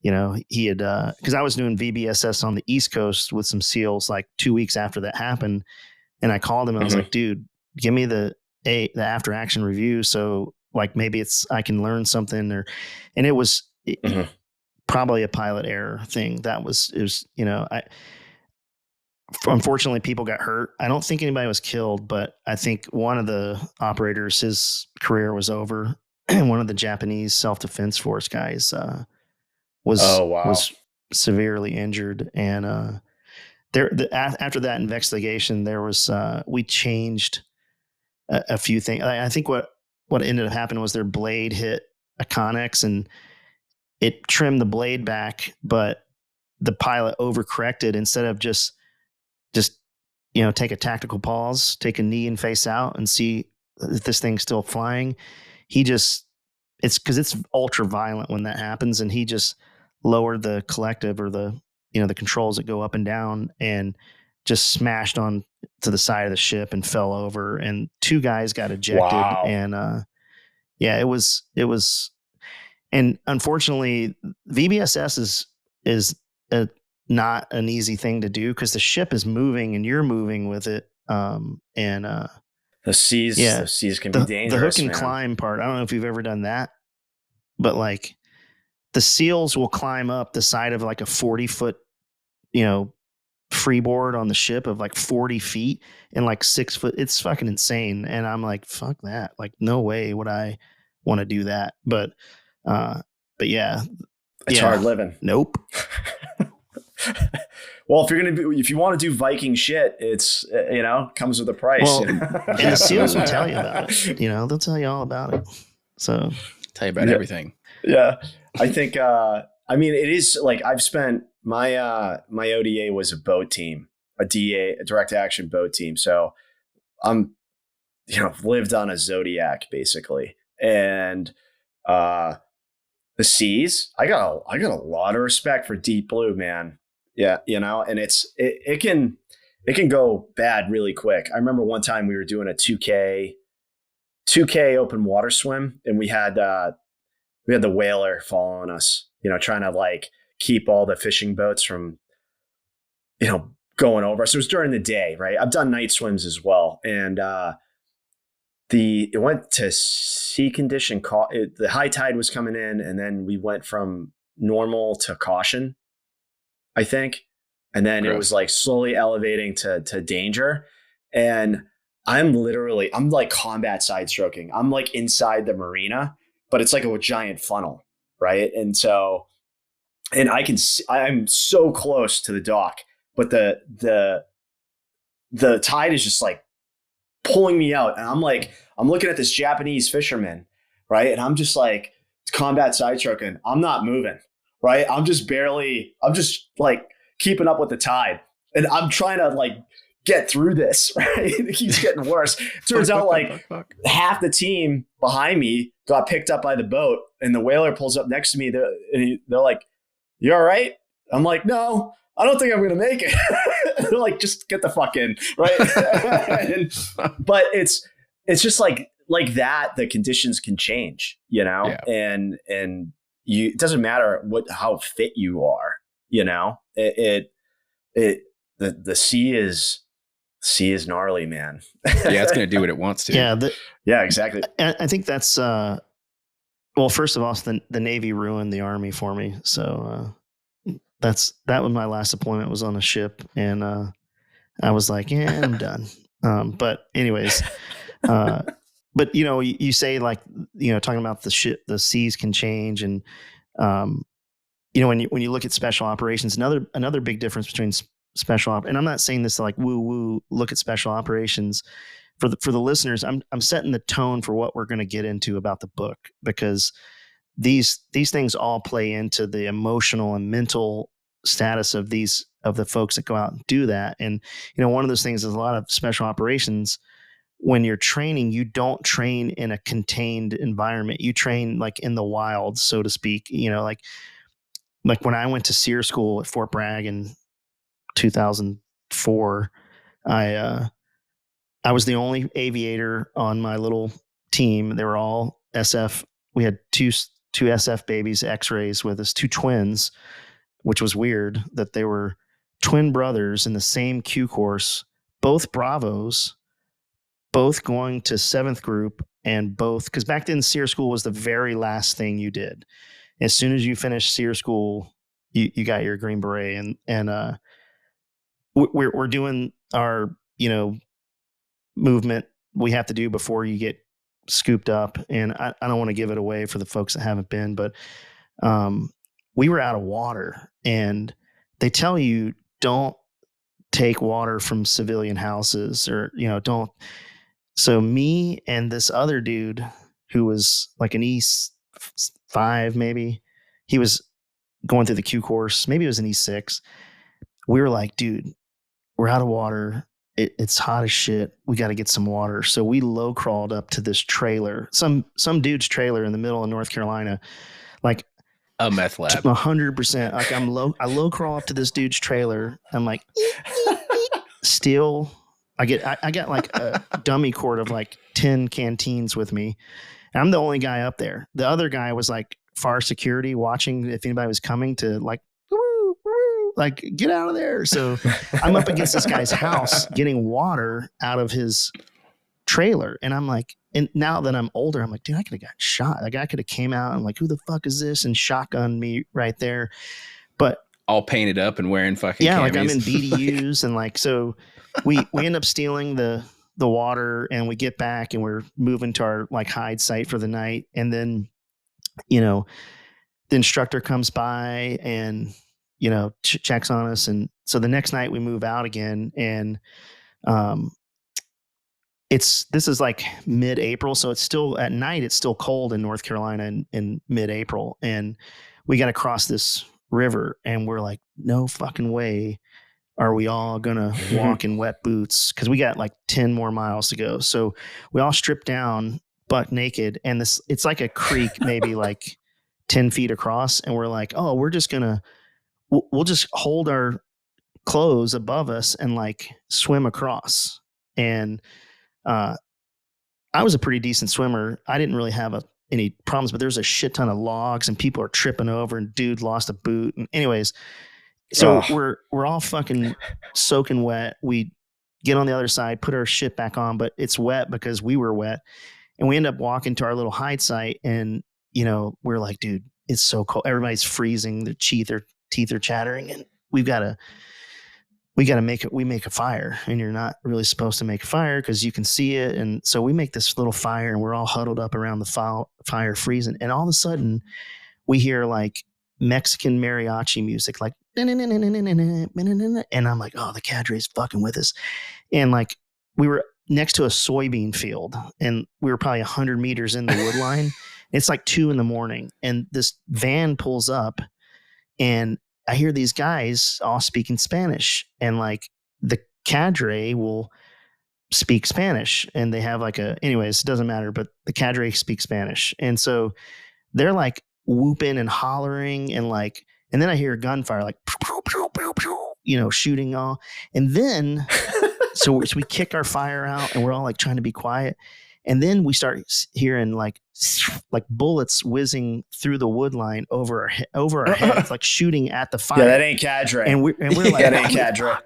he had because I was doing VBSS on the East Coast with some SEALs like 2 weeks after that happened, and I called him. And I was like, dude, give me the after action review, so like maybe I can learn something, and it was. Probably a pilot error thing. It was, unfortunately people got hurt. I don't think anybody was killed, but I think one of the operators, his career was over. And one of the Japanese self-defense force guys, was severely injured. And, after that investigation, there was, we changed a few things. I think what ended up happening was their blade hit a Connex and it trimmed the blade back, but the pilot overcorrected. Instead of just take a tactical pause, take a knee and face out and see if this thing's still flying. It's because it's ultra violent when that happens, and he just lowered the collective or the controls that go up and down and just smashed on to the side of the ship and fell over, and 2 guys got ejected. Wow. And it was. And unfortunately, VBSS is not an easy thing to do because the ship is moving and you're moving with it. The seas can be dangerous. The hook and climb part. I don't know if you've ever done that, but like the SEALs will climb up the side of like a 40-foot, freeboard on the ship of like 40 feet and like 6 foot. It's fucking insane. And I'm like, fuck that. Like, no way would I want to do that. But yeah, it's hard living. Nope. Well, if you want to do Viking shit, it's comes with a price. Well, and the SEALs will tell you about it. They'll tell you all about it. So tell you about everything. Yeah, I think. It is like I've spent my ODA was a boat team, a direct action boat team. So I'm lived on a Zodiac basically, and the seas, I got a lot of respect for Deep Blue, man. Yeah, and it can go bad really quick. I remember one time we were doing a 2K open water swim, and we had the whaler following us, trying to like keep all the fishing boats from going over. So it was during the day, right? I've done night swims as well, and it went to sea condition. The high tide was coming in, and then we went from normal to caution, I think. And then It was like slowly elevating to danger. And I'm like combat side stroking. I'm like inside the marina, but it's like a giant funnel, right? And so, and I'm so close to the dock, but the tide is just like pulling me out, and I'm looking at this Japanese fisherman, right? And I'm just like combat side stroking. I'm not moving, right? I'm just like keeping up with the tide, and I'm trying to like get through this, right? It keeps getting worse. Turns out like half the team behind me got picked up by the boat, and the whaler pulls up next to me. They're like, "You all right?" I'm like, "No, I don't think I'm going to make it." They're like, "Just get the fuck in." Right. But it's just like that, the conditions can change, Yeah. and it doesn't matter how fit you are, the sea is gnarly, man. Yeah. It's going to do what it wants to. Yeah. Yeah, exactly. I think that's, well, first of all, the Navy ruined the Army for me. So, that was my last deployment, was on a ship, and I was like, yeah, I'm done. But anyways, but you say like, talking about the seas can change, and when you look at special operations, another big difference between special and I'm not saying this to like woo woo look at special operations, for the listeners, I'm setting the tone for what we're going to get into about the book, because these things all play into the emotional and mental status of the folks that go out and do that. And one of those things is a lot of special operations. When you're training, you don't train in a contained environment. You train like in the wild, so to speak. Like when I went to SEER school at Fort Bragg in 2004, I was the only aviator on my little team. They were all SF. We had two SF babies, X-rays with us, two twins, which was weird that they were twin brothers in the same Q course, both Bravos, both going to 7th group, and both, because back then SEER school was the very last thing you did. As soon as you finished SEER school, you got your Green Beret, and we're doing our movement we have to do before you get scooped up. And I don't want to give it away for the folks that haven't been, but we were out of water, and they tell you don't take water from civilian houses, or don't. So me and this other dude who was like an E5, maybe he was going through the Q course, maybe it was an E6. We were like, dude, we're out of water. It's hot as shit. We got to get some water. So we low crawled up to this trailer, some dude's trailer in the middle of North Carolina, like a meth lab. 100%. Like I low crawl up to this dude's trailer. I'm like, still, I got like a dummy quart of like 10 canteens with me. And I'm the only guy up there. The other guy was like far security, watching if anybody was coming to like get out of there. So I'm up against this guy's house getting water out of his trailer. And I'm like, and now that I'm older, I'm like, dude, I could have got shot. That guy could have came out and like, who the fuck is this? And shotgunned me right there. But all painted up and wearing fucking camis. Like I'm in BDUs. And like, so we end up stealing the water, and we get back and we're moving to our like hide site for the night. And then, the instructor comes by and, checks on us. And so the next night we move out again, and this is like mid-April. So it's still at night. It's still cold in North Carolina in mid-April. And we got to cross this river, and we're like, no fucking way are we all going to walk in wet boots, because we got like 10 more miles to go. So we all strip down buck naked, and it's like a creek, maybe like 10 feet across. And we're like, oh, we're just going to, we'll just hold our clothes above us and like swim across. And I was a pretty decent swimmer. I didn't really have any problems, but there's a shit ton of logs and people are tripping over, and dude lost a boot. And anyways, so we're all fucking soaking wet. We get on the other side, put our shit back on, but it's wet because we were wet. And we end up walking to our little hide site, and we're like, dude, it's so cold. Everybody's freezing. Their teeth are chattering, and we make a fire. And you're not really supposed to make a fire because you can see it. And so we make this little fire, and we're all huddled up around the fire freezing. And all of a sudden we hear like Mexican mariachi music, like, and I'm like, oh, the cadre's fucking with us. And like, we were next to a soybean field, and we were probably 100 meters in the wood line. It's like 2 a.m, and this van pulls up, and I hear these guys all speaking Spanish, and like the cadre will speak Spanish, and they have like anyways, it doesn't matter, but the cadre speaks Spanish. And so they're like whooping and hollering, and like, and then I hear gunfire, like, shooting all. And then, so we kick our fire out, and we're all like trying to be quiet. And then we start hearing like bullets whizzing through the wood line over our heads, like shooting at the fire. Yeah, that ain't cadre. And we're like, that ain't cadre.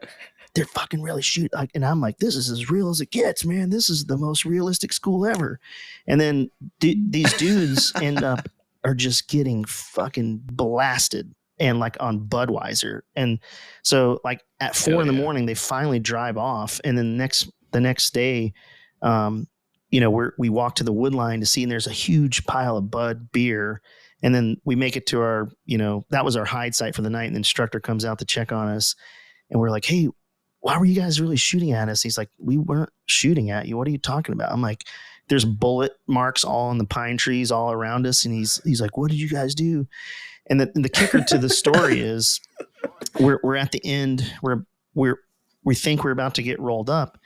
They're fucking really shooting. Like, and I'm like, this is as real as it gets, man. This is the most realistic school ever. And then these dudes are just getting fucking blasted, and like on Budweiser. And so like at 4 a.m, they finally drive off. And then the next day, we walk to the wood line to see, and there's a huge pile of Bud beer. And then we make it to our, that was our hide site for the night. And the instructor comes out to check on us, and we're like, hey, why were you guys really shooting at us? He's like, we weren't shooting at you. What are you talking about? I'm like, there's bullet marks all in the pine trees all around us. And he's like, what did you guys do? And the kicker to the story is we're at the end where we think we're about to get rolled up,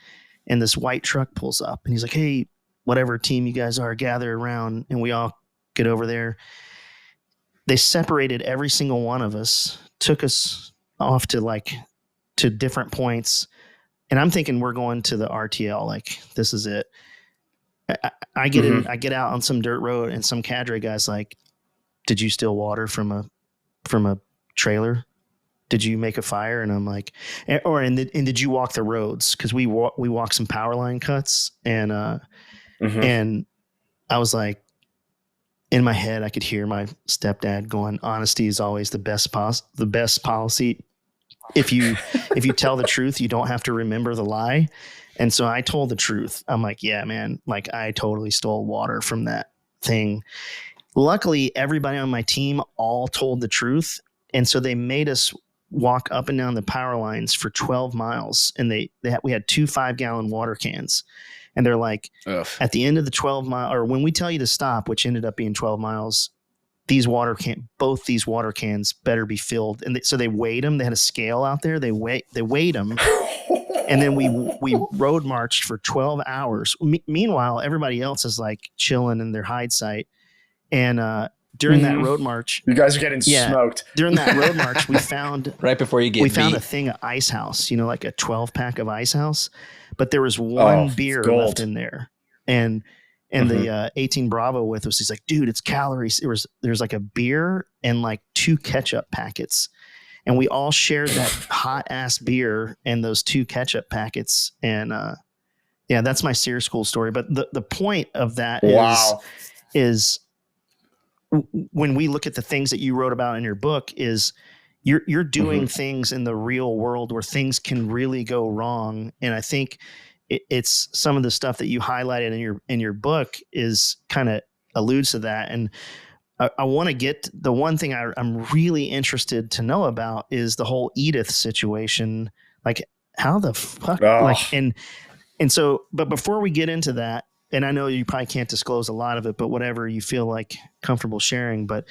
and this white truck pulls up, and he's like, hey, whatever team you guys are, gather around. And we all get over there. They separated every single one of us, took us off to different points. And I'm thinking we're going to the RTL. Like, this is it. I get in, I get out on some dirt road, and some cadre guy's like, did you steal water from a trailer? Did you make a fire? And I'm like, and did you walk the roads? Cause we walked some power line cuts, and and I was like, in my head, I could hear my stepdad going, honesty is always the best policy. If you tell the truth, you don't have to remember the lie. And so I told the truth. I'm like, yeah, man, like I totally stole water from that thing. Luckily, everybody on my team all told the truth. And so they made us walk up and down the power lines for 12 miles. And we had 2 5-gallon water cans. And they're like, ugh. At the end of the 12 mile, or when we tell you to stop, which ended up being 12 miles, both these water cans better be filled. And so they weighed them. They had a scale out there. They weighed them. And then we road marched for 12 hours. Meanwhile, everybody else is like chilling in their hide site. And during that road march, you guys are getting smoked. During that road march, we found right before you get found a thing of Ice House, like a 12-pack of Ice House, but there was one beer left in there, and the 18 Bravo with us, he's like, dude, it's calories. There's like a beer and like 2 ketchup packets, and we all shared that hot ass beer and those 2 ketchup packets, and that's my SEER school story. But the point of that is when we look at the things that you wrote about in your book, is you're doing things in the real world where things can really go wrong. And I think it's some of the stuff that you highlighted in your book is kind of alludes to that. And I want to get the one thing I'm really interested to know about is the whole Edith situation. Like, how the fuck, and so, but before we get into that, and I know you probably can't disclose a lot of it, but whatever you feel like comfortable sharing. But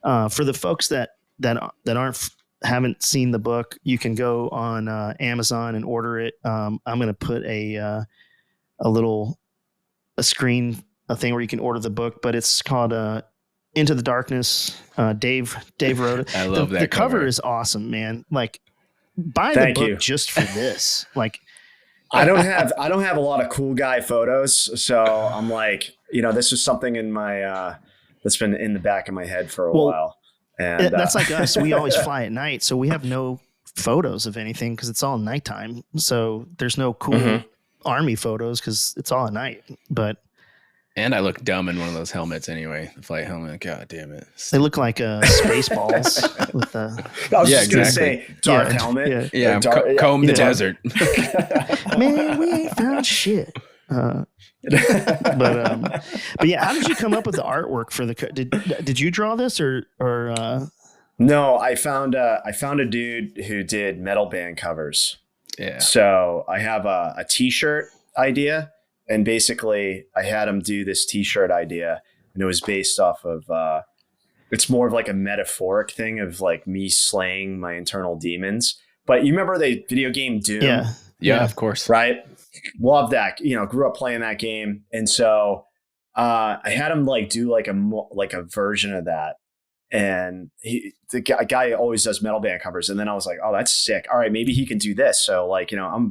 for the folks that haven't seen the book, you can go on Amazon and order it. I'm going to put a thing where you can order the book, but it's called Into the Darkness. Dave wrote it. I love that. The cover is awesome, man. Like, buy the book just for this. Like, I don't have a lot of cool guy photos, so I'm like, this is something in my that's been in the back of my head for a while. And that's like us. We always fly at night, so we have no photos of anything because it's all nighttime. So there's no cool Army photos because it's all at night. And I look dumb in one of those helmets anyway. The flight helmet. God damn it. They look like space balls with I was just going to say dark helmet. Yeah. Comb the desert. Man, we ain't found shit. But yeah, how did you come up with the artwork for the? Did you draw this or? No, I found a dude who did metal band covers. Yeah. So I have a T-shirt idea. And basically, I had him do this T-shirt idea, and it was based off of. It's more of like a metaphoric thing of like me slaying my internal demons. But you remember the video game Doom? Yeah, of course. Right, love that. Grew up playing that game, and so I had him like do like a version of that. And the guy always does metal band covers, and then I was like, oh, that's sick. All right, maybe he can do this. So like, I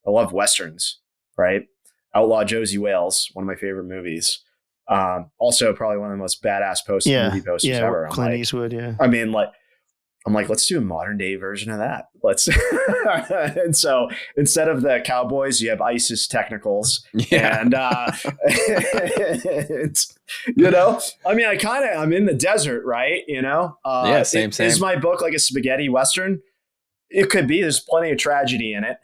love Westerns, right? Outlaw Josie Wales, one of my favorite movies. Also, probably one of the most badass movie posters ever. Clint Eastwood, yeah. I mean, I'm like, let's do a modern day version of that. Let's. And so instead of the cowboys, you have ISIS technicals. Yeah. And, it's, I mean, I'm in the desert, right? Yeah, same. Is my book like a spaghetti Western? It could be. There's plenty of tragedy in it,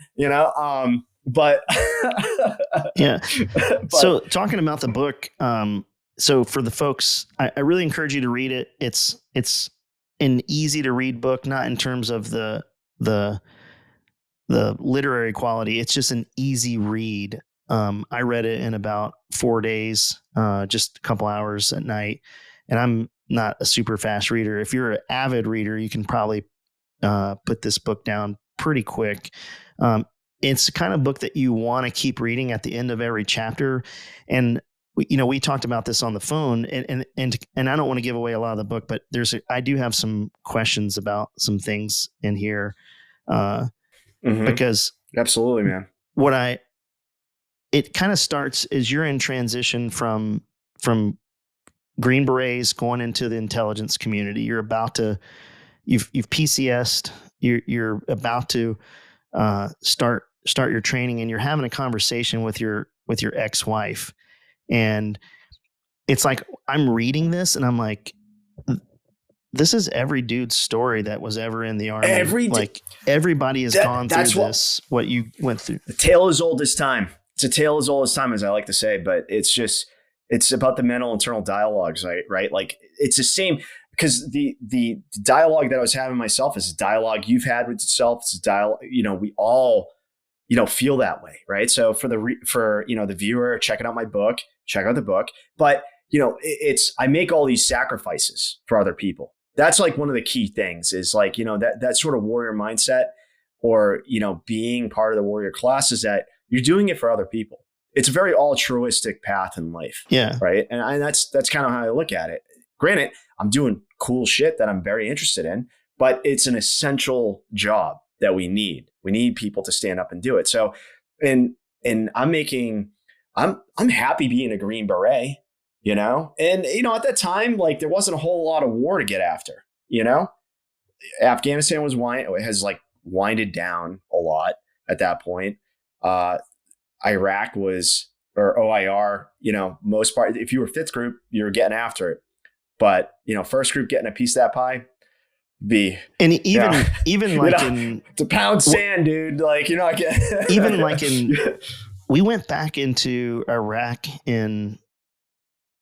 but yeah. So talking about the book, so for the folks, I really encourage you to read it. It's an easy to read book, not in terms of the literary quality. It's just an easy read. I read it in about 4 days, just a couple hours at night. And I'm not a super fast reader. If you're an avid reader, you can probably put this book down pretty quick. It's the kind of book that you want to keep reading at the end of every chapter. And we talked about this on the phone, and I don't want to give away a lot of the book, but I do have some questions about some things in here, because absolutely, man. It kind of starts as you're in transition from Green Berets going into the intelligence community. You're about to, you've PCS'd, you're about to start your training, and you're having a conversation with your ex-wife. And it's like, I'm reading this and I'm like, this is every dude's story that was ever in the army. Everybody has gone through this, what you went through. The tale as old as time. It's a tale as old as time, as I like to say, but it's about the mental internal dialogues, right? Like, it's the same, because the dialogue that I was having myself is a dialogue you've had with yourself. It's a dialogue, we all, feel that way, right? So for the viewer checking out my book, check out the book. But, I make all these sacrifices for other people. That's like one of the key things is like, that sort of warrior mindset, or, being part of the warrior class, is that you're doing it for other people. It's a very altruistic path in life. Yeah. Right. And that's kind of how I look at it. Granted, I'm doing cool shit that I'm very interested in, but it's an essential job that we need. We need people to stand up and do it. So, and I'm happy being a Green Beret, and, at that time, like, there wasn't a whole lot of war to get after, Afghanistan has winded down a lot at that point. Iraq was, or OIR, most part, if you were fifth group, you're getting after it. But, first group getting a piece of that pie, and even like it's a pound sand, dude. Like, you're not getting even like we went back into Iraq in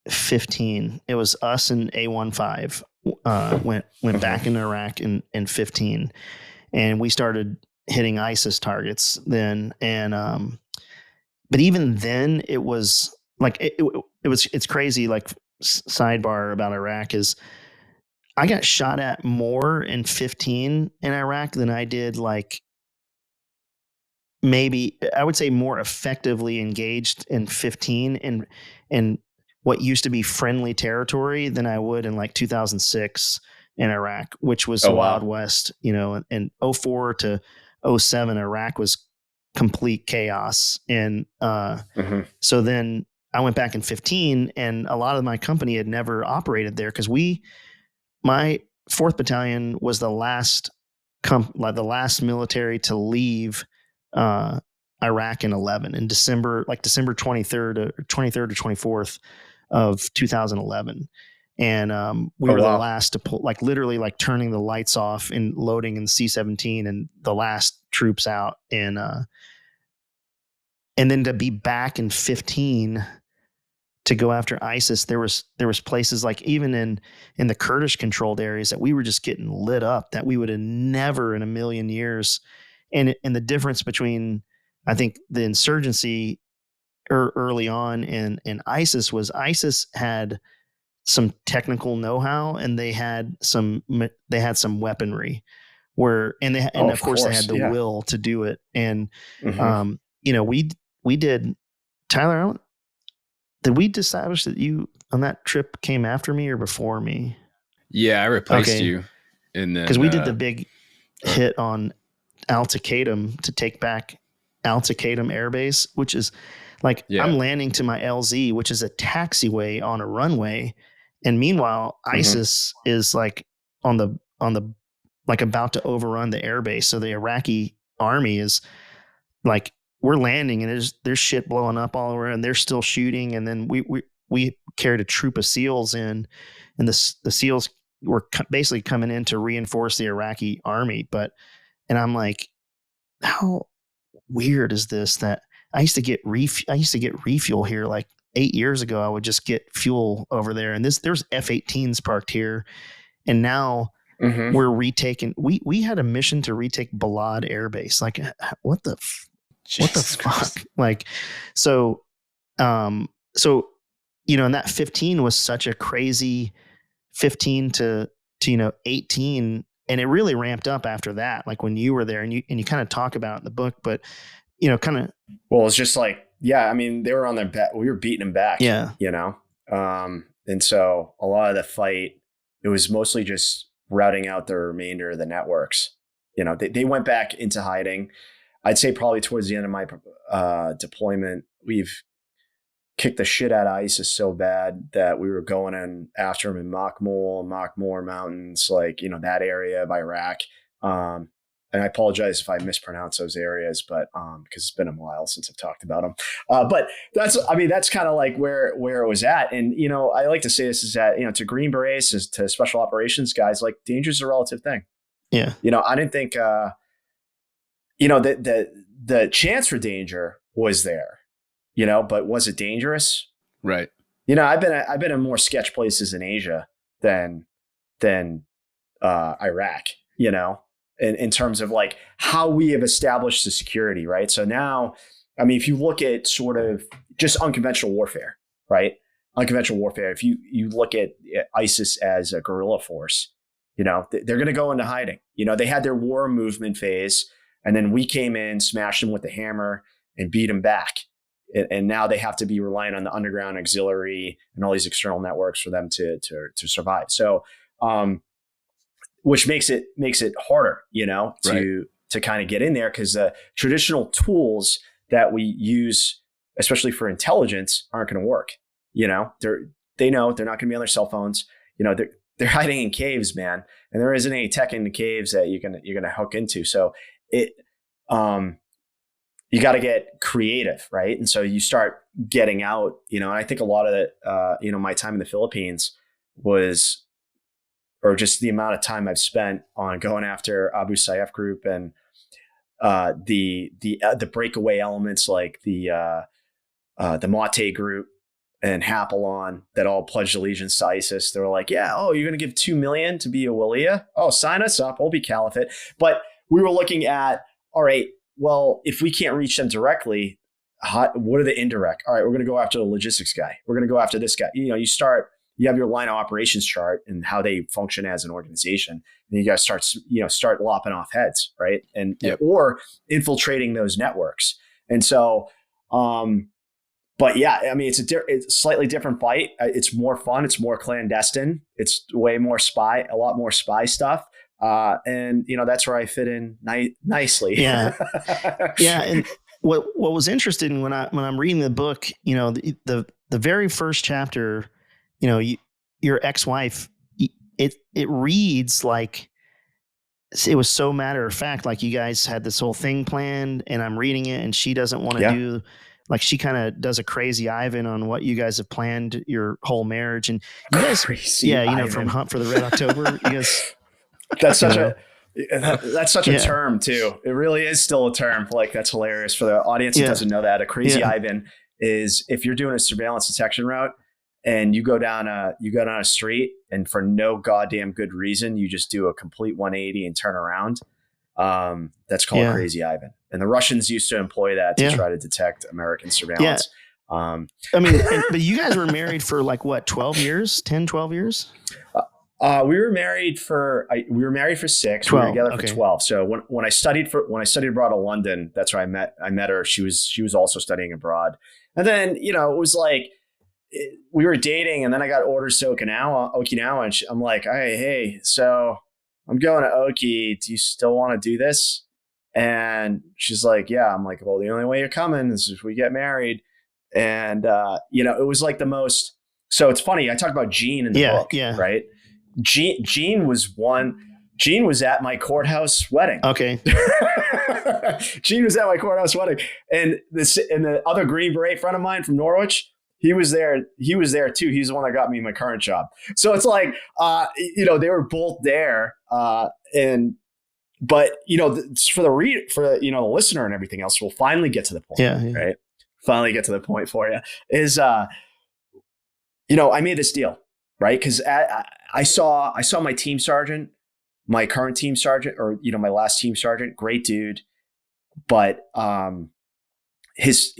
15. It was us and A15 went back into Iraq in 15, and we started hitting ISIS targets then. And but even then, it was like it's crazy. Like, sidebar about Iraq is, I got shot at more in 15 in Iraq than I did, like, maybe I would say more effectively engaged in 15 and what used to be friendly territory than I would in like 2006 in Iraq, which was Wild West, and 04 to 07, Iraq was complete chaos. And so then I went back in 15, and a lot of my company had never operated there, because my 4th Battalion was the last military to leave Iraq in 11 in December 23rd or 24th of 2011. And we were the last to pull, like, literally, like, turning the lights off and loading in the C-17 and the last troops out. And then to be back in 15 to go after ISIS, there was places, like, even in the Kurdish controlled areas, that we were just getting lit up, that we would have never in a million years. And the difference between, I think, the insurgency early on and ISIS was, ISIS had some technical know-how, and they had some weaponry, and of course they had the will to do it. And we did, Tyler, did we establish that you on that trip came after me or before me? Yeah, I replaced you. Because we did the big hit on Al Taqaddum to take back Al Taqaddum Air Base, which is like, I'm landing to my LZ, which is a taxiway on a runway. And meanwhile, ISIS is like on the like about to overrun the airbase. So the Iraqi army is like, we're landing and there's shit blowing up all over, and they're still shooting. And then we carried a troop of SEALs in, and the SEALs were basically coming in to reinforce the Iraqi army. And I'm like, how weird is this? That I used to get refuel here like 8 years ago. I would just get fuel over there, and there's F-18s parked here, and now Mm-hmm. we're retaking. We had a mission to retake Balad Air Base. Like, what the Jesus fuck? Christ. Like, so and that 15 was such a crazy 15 to 18, and it really ramped up after that. Like when you were there, and you kind of talk about it in the book, but kind of. Well, it's just like, yeah, I mean, they were on their back. We were beating them back. Yeah. And so a lot of the fight, it was mostly just routing out the remainder of the networks. They went back into hiding. I'd say probably towards the end of my deployment, we've kicked the shit out of ISIS so bad that we were going in after them in Makhmur Mountains, like, that area of Iraq. And I apologize if I mispronounce those areas, but because it's been a while since I've talked about them. But that's kind of like where it was at. And, I like to say this is that, to Green Berets, to special operations guys, like, danger is a relative thing. Yeah. I didn't think, the chance for danger was there, but was it dangerous? Right. I've been in more sketch places in Asia than Iraq, in terms of like how we have established the security, right? So now, I mean, if you look at sort of just unconventional warfare, right? Unconventional warfare, if you look at ISIS as a guerrilla force, they're going to go into hiding. They had their war movement phase, and then we came in, smashed them with the hammer, and beat them back. And now they have to be relying on the underground auxiliary and all these external networks for them to survive. So, which makes it harder, to kind of get in there, because the traditional tools that we use, especially for intelligence, aren't going to work. They know they're not going to be on their cell phones. They're hiding in caves, man, and there isn't any tech in the caves that you're gonna hook into. So you got to get creative, right? And so you start getting out, and I think a lot of it, my time in the Philippines was, or just the amount of time I've spent on going after Abu Sayyaf group and the breakaway elements like the Mate group and Hapalon that all pledged allegiance to ISIS. They were like, yeah, oh, you're going to give $2 million to be a Waliya? Oh, sign us up. We'll be caliphate. But we were looking at, all right, well, if we can't reach them directly, what are the indirect? All right, we're going to go after the logistics guy. We're going to go after this guy. You have your line of operations chart and how they function as an organization. And you got to start lopping off heads, right? And or infiltrating those networks. And so, but yeah, I mean, it's a slightly different fight. It's more fun. It's more clandestine. It's way more a lot more spy stuff. And that's where I fit in nicely. Yeah. Yeah. And what was interesting when I'm reading the book, the very first chapter, your ex-wife, it reads like it was so matter of fact, like you guys had this whole thing planned, and I'm reading it, and she doesn't want to do, like, she kind of does a crazy Ivan on what you guys have planned your whole marriage. And you guys, Ivan. From Hunt for the Red October, you guys. That's such a term too. It really is still a term. Like, that's hilarious for the audience that doesn't know that. A crazy Ivan is if you're doing a surveillance detection route and you go down a street and for no goddamn good reason, you just do a complete 180 and turn around. That's called crazy Ivan. And the Russians used to employ that to try to detect American surveillance. I mean, but you guys were married for like what, 12 years, 10, 12 years? We were married for 6. 12, we were together for 12. So when I studied abroad in London, that's where I met her. She was also studying abroad. And then, it was like, we were dating, and then I got orders to Okinawa, and I'm like, hey, so I'm going to Oki. Do you still want to do this? And she's like, yeah. I'm like, well, the only way you're coming is if we get married. And, it was like the most, so it's funny. I talk about Gene in the book, right? Gene was at my courthouse wedding. Okay. Gene was at my courthouse wedding. And the other Green Beret friend of mine from Norwich, he was there too. He's the one that got me my current job. So it's like, they were both there. But for the listener and everything else, we'll finally get to the point, right? Finally get to the point for you is, I made this deal, right? Cause I saw my team sergeant my current team sergeant, or my last team sergeant, great dude, but his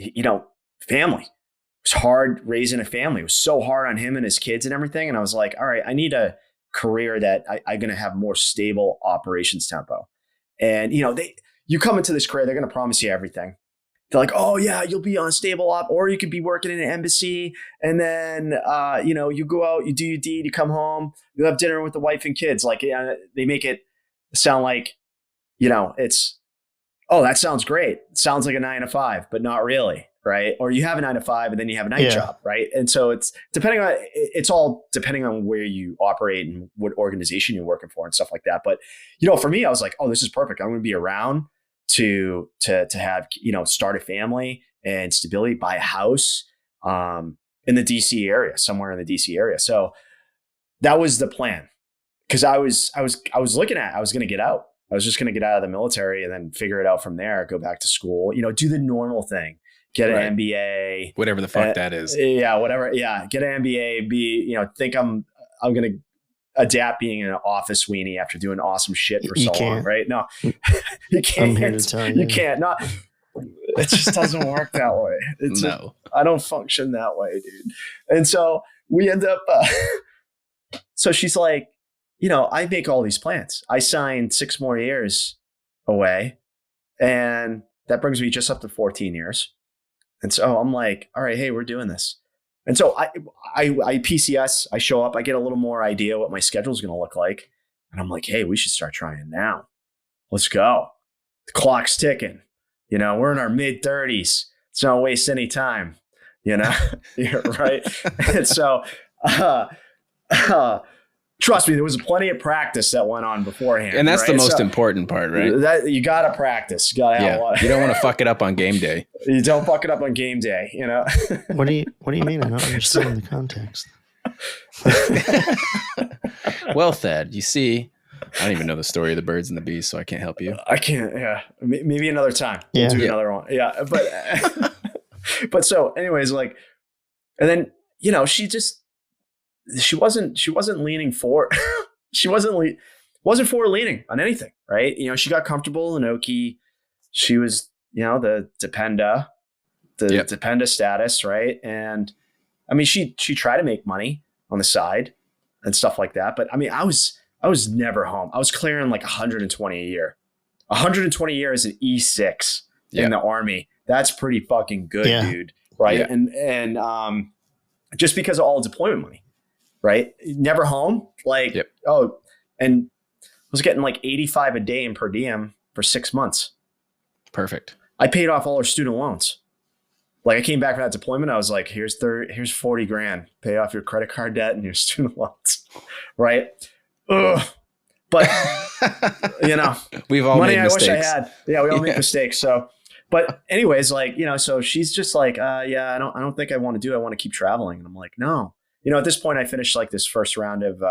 family, it was hard raising a family. It was so hard on him and his kids and everything. And I was like, all right, I need a career that I'm going to have more stable operations tempo. And you come into this career, they're going to promise you everything. They're like, oh yeah, you'll be on a stable op, or you could be working in an embassy, and then you go out, you do your deed, you come home, you have dinner with the wife and kids. Like they make it sound like it's, oh, that sounds great. It sounds like a 9 to 5, but not really, right? Or you have a 9 to 5 and then you have a night job, right? And so it's all depending on where you operate and what organization you're working for and stuff like that. But for me, I was like, oh, this is perfect. I'm going to be around to have start a family and stability, buy a house in the DC area, somewhere in the DC area. So that was the plan, because I was looking at, I was going to get out. I was just going to get out of the military and then figure it out from there, go back to school, do the normal thing, get an MBA, whatever the fuck that is. Yeah. Whatever. Yeah. Get an MBA, think I'm going to adapt being an office weenie after doing awesome shit for so long, right? No, you can't. I'm here to tell you. You can't. Not. It just doesn't work that way. I don't function that way, dude. And so we end up. So she's like, I make all these plans. I signed 6 more years away, and that brings me just up to 14 years. And so I'm like, all right, hey, we're doing this. And so I PCS, I show up, I get a little more idea what my schedule is going to look like. And I'm like, hey, we should start trying now. Let's go. The clock's ticking. We're in our mid 30s. Let's not waste any time, Yeah, right. And so, trust me, there was plenty of practice that went on beforehand. And that's the most important part, right? That you got to practice. You got to have a lot. You don't want to fuck it up on game day. You don't fuck it up on game day, What do you mean? I don't understand the context. Well, Thad, you see, I don't even know the story of the birds and the bees, so I can't help you. I can't. Yeah. Maybe another time. Yeah. We'll do another one. Yeah. But, but so anyways, like, and then, she wasn't leaning for, she wasn't for leaning on anything. Right. She got comfortable in Oki. She was, the dependa status. Right. And I mean, she tried to make money on the side and stuff like that. But I mean, I was never home. I was clearing like 120 a year. 120 a year as an E6 in the Army. That's pretty fucking good, dude. Right. Yeah. And just because of all the deployment money. Right. Never home. Like, and I was getting like 85 a day in per diem for 6 months. Perfect. I paid off all our student loans. Like I came back from that deployment. I was like, here's 40 grand, pay off your credit card debt and your student loans. Right. Ugh. But we've all money made mistakes. I wish I had. Yeah. We all make mistakes. So, but anyways, like, so she's just like, I don't think I want to do it. I want to keep traveling. And I'm like, no. At this point, I finished like this first round of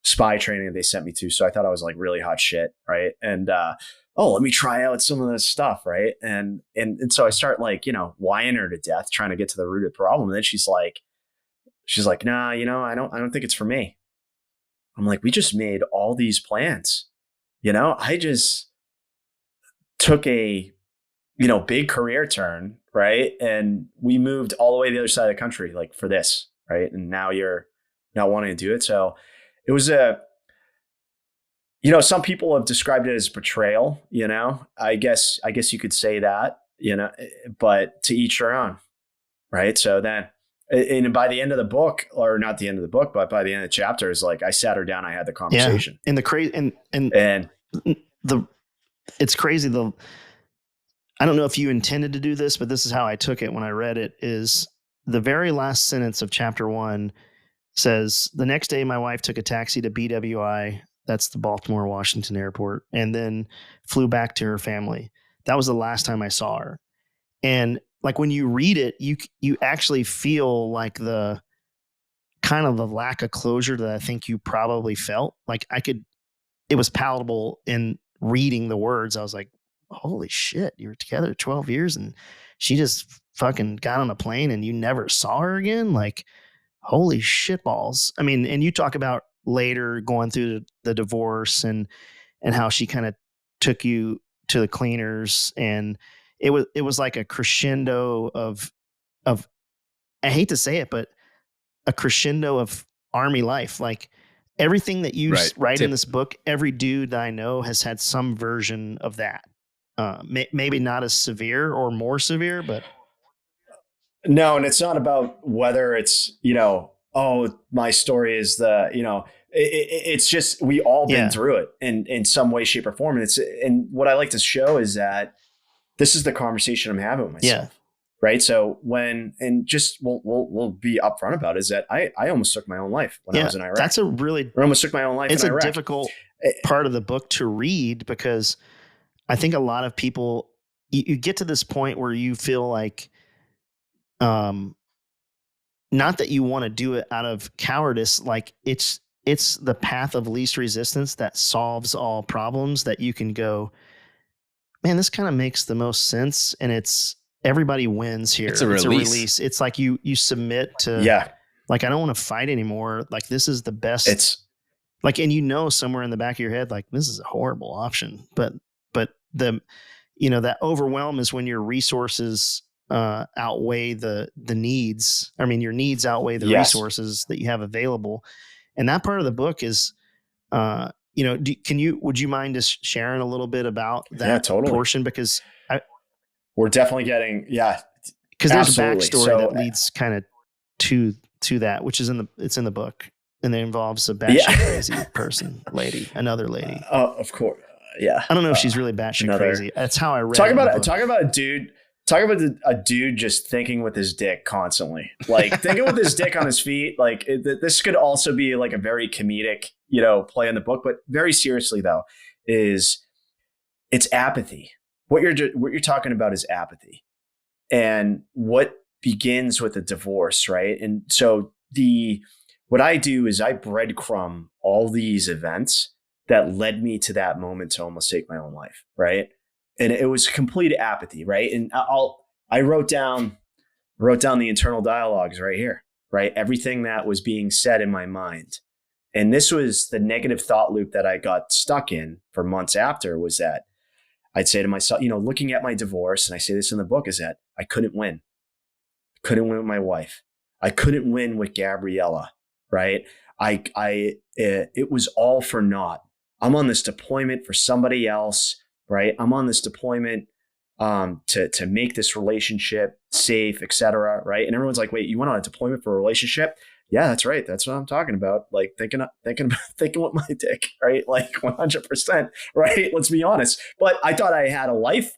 spy training that they sent me to. So I thought I was like really hot shit. Right. And, let me try out some of this stuff. Right. And so I start like, whining her to death, trying to get to the root of the problem. And then she's like, nah, I don't think it's for me. I'm like, we just made all these plans. I just took a, big career turn. Right. And we moved all the way to the other side of the country, like for this. Right. And now you're not wanting to do it. So it was some people have described it as betrayal, I guess you could say that, but to each their own. Right. So then, and by the end of the book, or not the end of the book, but by the end of the chapter is like, I sat her down, I had the conversation. Yeah. And the crazy, and it's crazy. I don't know if you intended to do this, but this is how I took it when I read it. Is the very last sentence of chapter 1 says, the next day my wife took a taxi to BWI, that's the Baltimore Washington airport, and then flew back to her family. That was the last time I saw her. And like when you read it, you actually feel like the kind of the lack of closure that I think you probably felt. Like it was palatable in reading the words. I was like, holy shit, you were together 12 years and she just fucking got on a plane and you never saw her again. Like holy shitballs. I mean, and you talk about later going through the divorce and how she kind of took you to the cleaners, and it was like a crescendo of I hate to say it, but a crescendo of army life. Like everything that you write in this book, every dude that I know has had some version of that. Maybe not as severe or more severe, but no. And it's not about whether it's, oh, my story is it's just, we all been through it in some way, shape or form. And what I like to show is that this is the conversation I'm having with myself. Yeah. Right. So we'll be upfront about it, is that I almost took my own life when I was in Iraq. That's I almost took my own life in Iraq. It's a difficult part of the book to read, because I think a lot of people, you get to this point where you feel like, not that you want to do it out of cowardice, like it's the path of least resistance that solves all problems, that you can go, man, this kind of makes the most sense. And everybody wins here. It's a release. It's like you submit to, like, I don't want to fight anymore. Like, this is the best. It's like, and somewhere in the back of your head, like, this is a horrible option, but that overwhelm is when your resources outweigh the needs. I mean, your needs outweigh the resources that you have available. And that part of the book is, would you mind just sharing a little bit about that portion? Because we're definitely getting, because there's a backstory that leads kind of to that, which is it's in the book, and it involves a batshit crazy another lady. Of course. Yeah. I don't know if she's really batshit crazy. That's how I read Talk it. about a dude just thinking with his dick constantly, like thinking with his dick on his feet. Like this could also be like a very comedic, play in the book, but very seriously though, it's apathy. What you're talking about is apathy, and what begins with a divorce, right? And so what I do is I breadcrumb all these events that led me to that moment to almost take my own life, right? And it was complete apathy, right? And I wrote down the internal dialogues right here, right? Everything that was being said in my mind. And this was the negative thought loop that I got stuck in for months after, was that I'd say to myself, looking at my divorce, and I say this in the book, is that I couldn't win. Couldn't win with my wife. I couldn't win with Gabriella, right? It was all for naught. I'm on this deployment for somebody else, right? I'm on this deployment to make this relationship safe, et cetera, right? And everyone's like, wait, you went on a deployment for a relationship? Yeah, that's right. That's what I'm talking about. Like thinking with my dick, right? Like 100%, right? Let's be honest. But I thought I had a life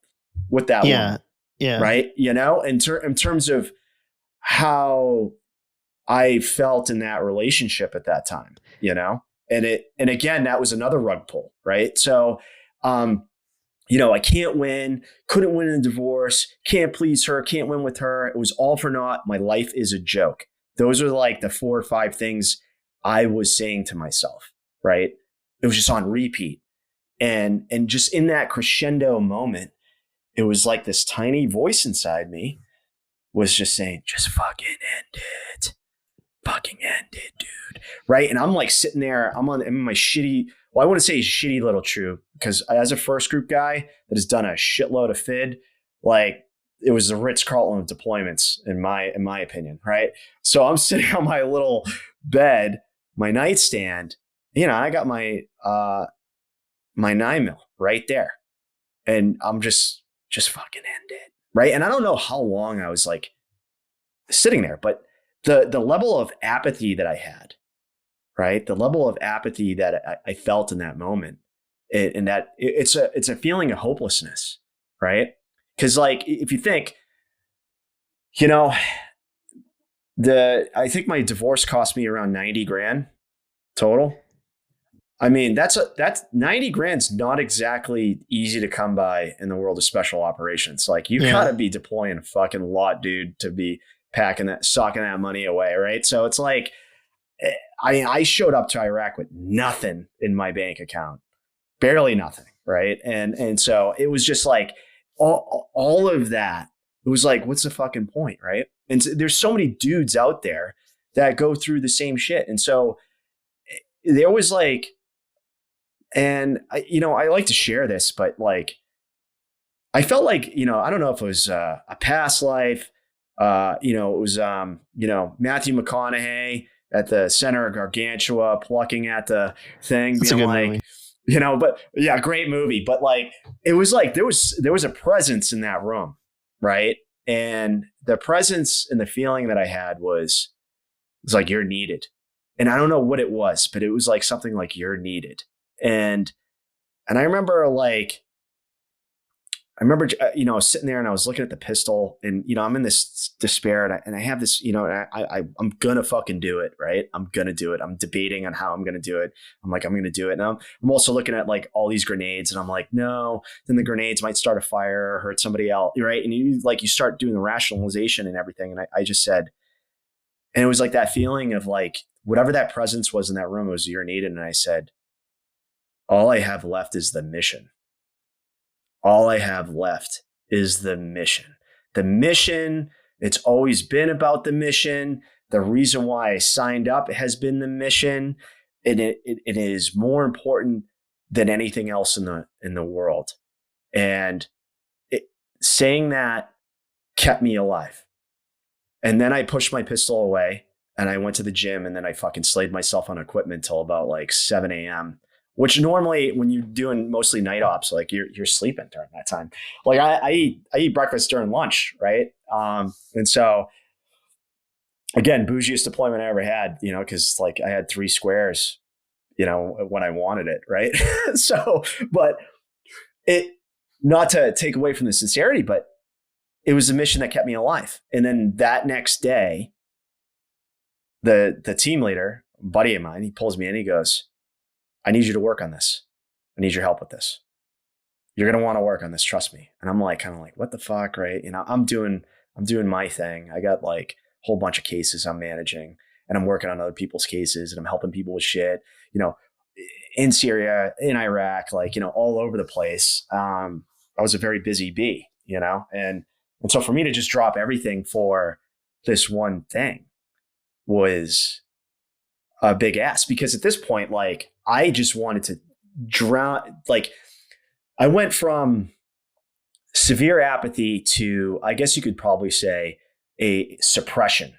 with that woman, right? In terms of how I felt in that relationship at that time, and again, that was another rug pull, right? So, I can't win, couldn't win in a divorce, can't please her, can't win with her. It was all for naught. My life is a joke. Those are like the 4 or 5 things I was saying to myself, right? It was just on repeat. And just in that crescendo moment, it was like this tiny voice inside me was just saying, just fucking end it. Fucking end it, dude. Right? And I'm like sitting there, I'm in my shitty, well, I wouldn't say shitty little troop, because as a first group guy that has done a shitload of FID, like it was the Ritz-Carlton of deployments in my opinion, right? So I'm sitting on my little bed, my nightstand, I got my 9mm right there, and I'm just fucking end it, right? And I don't know how long I was like sitting there, but the level of apathy that I had, right? The level of apathy that I felt in that moment, and that it's a feeling of hopelessness, right? Because like, if you think, I think my divorce cost me around 90 grand total. I mean, that's 90 grand's not exactly easy to come by in the world of special operations. Like, you gotta be deploying a fucking lot, dude, to be socking that money away, right? So it's like, I showed up to Iraq with nothing in my bank account, barely nothing, right? And so it was just like all of that. It was like, what's the fucking point, right? And so there's so many dudes out there that go through the same shit. And so there was like, and I like to share this, but like, I felt like, I don't know if it was a past life, it was, Matthew McConaughey at the center of Gargantua plucking at the thing, That's being a good like, movie. but yeah, great movie. But like, it was like, there was a presence in that room. Right. And the presence and the feeling that I had was like, you're needed. And I don't know what it was, but it was like something like you're needed. And I remember sitting there and I was looking at the pistol and, I'm in this despair and I have this, I'm going to fucking do it. Right. I'm going to do it. I'm debating on how I'm going to do it. I'm like, I'm going to do it. And I'm also looking at like all these grenades and I'm like, no, then the grenades might start a fire or hurt somebody else. Right. And you start doing the rationalization and everything. And I just said, and it was like that feeling of like, whatever that presence was in that room was you're needed. And I said, all I have left is the mission. All I have left is the mission. The mission, it's always been about the mission. The reason why I signed up has been the mission. And it is more important than anything else in the world. And saying that kept me alive. And then I pushed my pistol away and I went to the gym and then I fucking slayed myself on equipment till about like 7 a.m. Which normally when you're doing mostly night ops, like you're sleeping during that time. Like I eat breakfast during lunch, right? And so again, bougiest deployment I ever had, because like I had 3 squares, when I wanted it, right? So, but it, not to take away from the sincerity, but it was a mission that kept me alive. And then that next day, the team leader, a buddy of mine, he pulls me in, he goes, I need you to work on this. I need your help with this. You're going to want to work on this. Trust me. And I'm like, kind of like, what the fuck? Right. I'm doing my thing. I got like a whole bunch of cases I'm managing and I'm working on other people's cases and I'm helping people with shit, in Syria, in Iraq, like, all over the place. I was a very busy bee, and so for me to just drop everything for this one thing was a big ask, because at this point, like, I just wanted to drown. Like, I went from severe apathy to, I guess you could probably say, a suppression.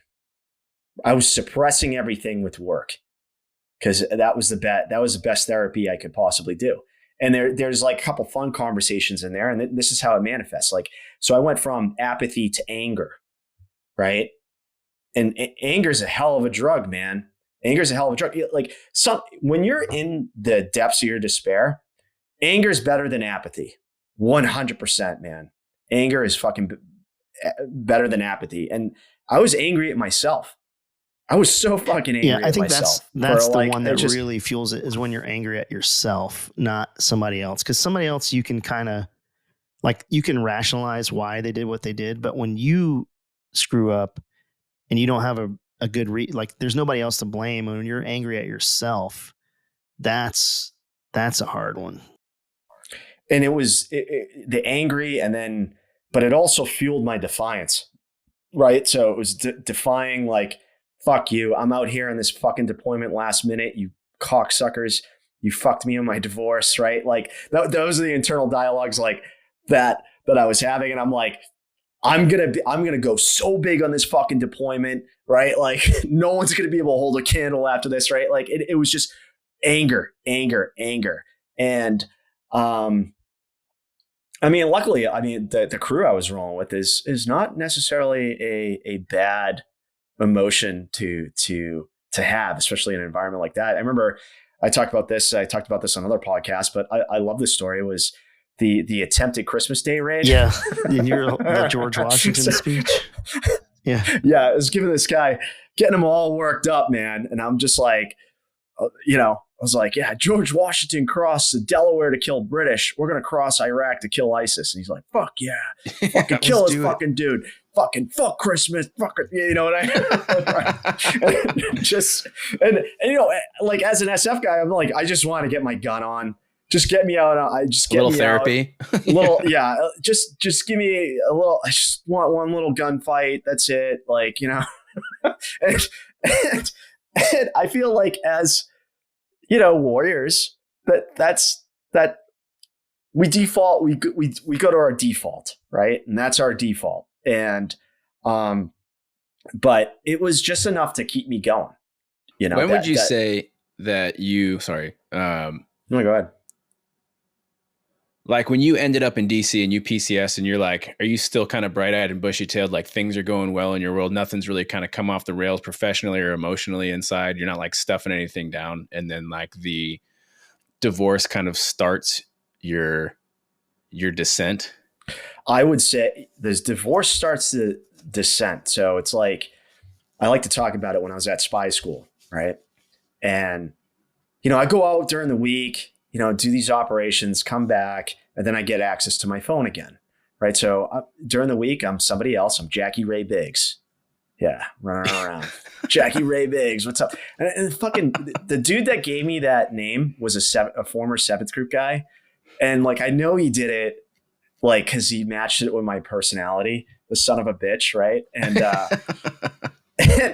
I was suppressing everything with work because that was the best therapy I could possibly do. And there's like a couple fun conversations in there, and this is how it manifests. Like, so I went from apathy to anger, right? And anger is a hell of a drug, man. Anger is a hell of a drug. Like, when you're in the depths of your despair, anger is better than apathy. 100%, man. Anger is fucking better than apathy. And I was angry at myself. I was so fucking angry at myself. That's the one that really fuels it, is when you're angry at yourself, not somebody else. Because somebody else, you can kind of, like, you can rationalize why they did what they did. But when you screw up and you don't have a good like, there's nobody else to blame. When you're angry at yourself, that's a hard one. And it was the angry, and then, but it also fueled my defiance, right? So it was defying, like, fuck you. I'm out here in this fucking deployment last minute. You cocksuckers. You fucked me in my divorce, right? Like, those are the internal dialogues like that I was having. And I'm like, I'm going to go so big on this fucking deployment, right? Like, no one's going to be able to hold a candle after this, right? Like, it was just anger. And, I mean, luckily, the crew I was rolling with is not necessarily a bad emotion to have, especially in an environment like that. I remember I talked about this on other podcasts, but I love this story. It was the attempted Christmas Day raid. Yeah. The George Washington speech. Yeah. Yeah. I was giving this guy, getting him all worked up, man. And I'm just like, I was like, yeah, George Washington crossed the Delaware to kill British. We're going to cross Iraq to kill ISIS. And he's like, fuck yeah. Fucking kill this fucking dude. Fucking fuck Christmas. Fuck it. You know what I mean? Like, as an SF guy, I'm like, I just want to get my gun on. Just get me out. I just get a little me therapy. Out. Yeah. Just give me a little. I just want one little gunfight. That's it. Like, and And I feel like as, lawyers, that we default, we go to our default, right? And that's our default. And, but it was just enough to keep me going. When would you say that no, go ahead. Like when you ended up in DC and you PCS and you're like, are you still kind of bright eyed and bushy tailed? Like things are going well in your world. Nothing's really kind of come off the rails professionally or emotionally inside. You're not like stuffing anything down. And then like the divorce kind of starts your descent. I would say this divorce starts the descent. So it's like, I like to talk about it when I was at spy school. Right. And, I go out during the week, do these operations, come back, and then I get access to my phone again. Right. So during the week, I'm somebody else. I'm Jackie Ray Biggs. Yeah. Running around. Jackie Ray Biggs. What's up? And fucking the dude that gave me that name was a former 7th group guy. And like, I know he did it like, cause he matched it with my personality, the son of a bitch. Right. And,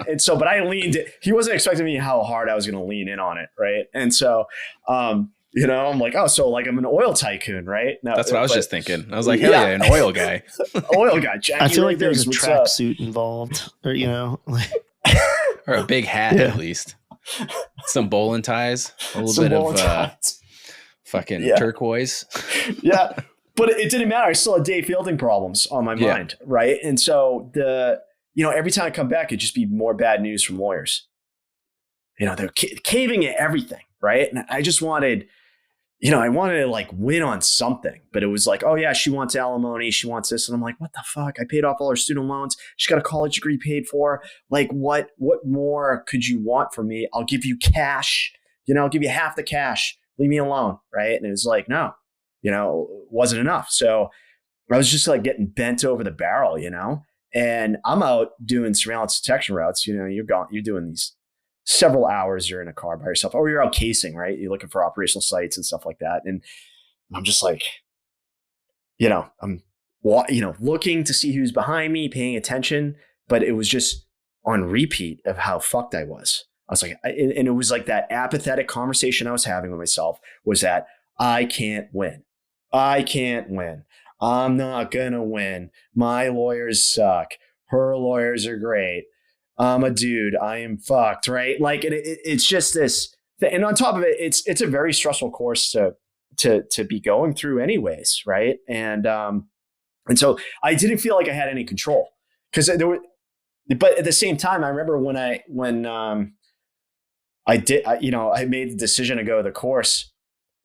and so, but I leaned it. He wasn't expecting me how hard I was going to lean in on it. Right. And so, I'm like, oh, so like I'm an oil tycoon, right? No, that's what I was just thinking. I was like, hell yeah, an oil guy. Oil guy. Jackie I feel Ray like there's Biggs, a tracksuit involved, or or a big hat at least. Some bowling ties, a little bit of fucking turquoise. Yeah, but it didn't matter. I still had Dave Fielding problems on my mind, right? And so every time I come back, it'd just be more bad news from lawyers. They're caving at everything, right? And I just wanted. I wanted to like win on something, but it was like, oh yeah, she wants alimony. She wants this. And I'm like, what the fuck? I paid off all her student loans. She got a college degree paid for. Like what more could you want from me? I'll give you cash, I'll give you half the cash. Leave me alone. Right. And it was like, no, wasn't enough. So I was just like getting bent over the barrel, and I'm out doing surveillance detection routes. You're doing these several hours, you're in a car by yourself, or you're out casing, right? You're looking for operational sites and stuff like that. And I'm just like, I'm, looking to see who's behind me, paying attention, but it was just on repeat of how fucked I was. I was like, and it was like that apathetic conversation I was having with myself was that I can't win. I can't win. I'm not going to win. My lawyers suck. Her lawyers are great. I'm a dude. I am fucked, right? Like it's just this, and on top of it, it's a very stressful course to be going through, anyways, right? And so I didn't feel like I had any control because there were, but at the same time, I remember when I made the decision to go to the course,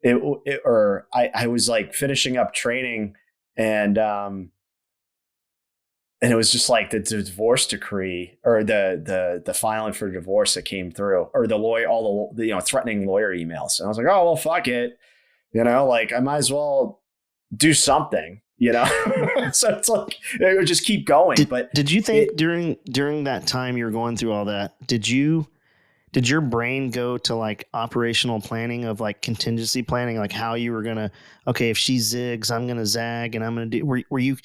I was like finishing up training and it was just like the divorce decree or the filing for divorce that came through, or the lawyer, all the threatening lawyer emails. And I was like, oh, well, fuck it. Like I might as well do something, so it's like, it would just keep going. Did you think during that time you were going through all that, did your brain go to like operational planning of like contingency planning, like how you were going to, okay, if she zigs, I'm going to zag and I'm going to do, were you,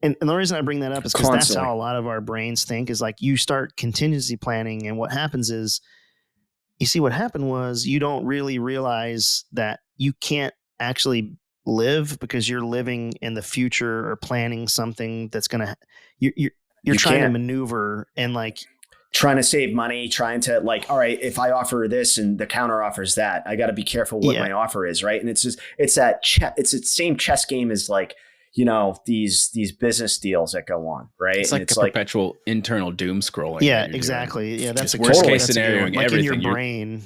and the reason I bring that up is because that's how a lot of our brains think, is like you start contingency planning. And what happens is, you see, what happened was you don't really realize that you can't actually live because you're living in the future or planning something that's going to, you're trying to maneuver and like trying to save money, trying to like, all right, if I offer this and the counter offers that, I got to be careful what my offer is. Right. And it's just, it's the same chess game as like, these business deals that go on, right? It's like perpetual internal doom scrolling. Yeah, exactly. Yeah, that's a worst case scenario. Like everything in your brain.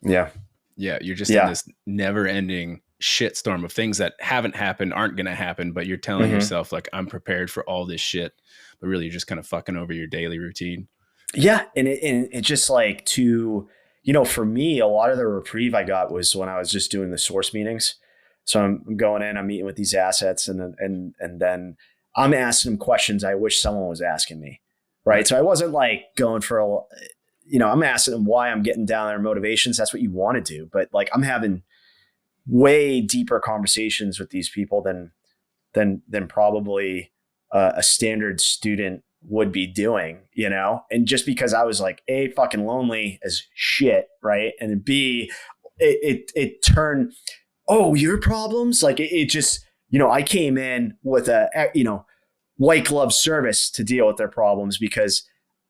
Yeah. You're just in this never-ending shitstorm of things that haven't happened, aren't going to happen, but you're telling yourself like, I'm prepared for all this shit, but really you're just kind of fucking over your daily routine. Yeah, and it just like for me, a lot of the reprieve I got was when I was just doing the source meetings. So I'm going in, I'm meeting with these assets, and then I'm asking them questions I wish someone was asking me, right? So I wasn't like going for I'm asking them why I'm getting down there, motivations. That's what you want to do, but like I'm having way deeper conversations with these people than probably a standard student would be doing, you know? And just because I was like, A, fucking lonely as shit, right? And B, it turned, oh, your problems? Like it just, you know, I came in with a, you know, white glove service to deal with their problems because,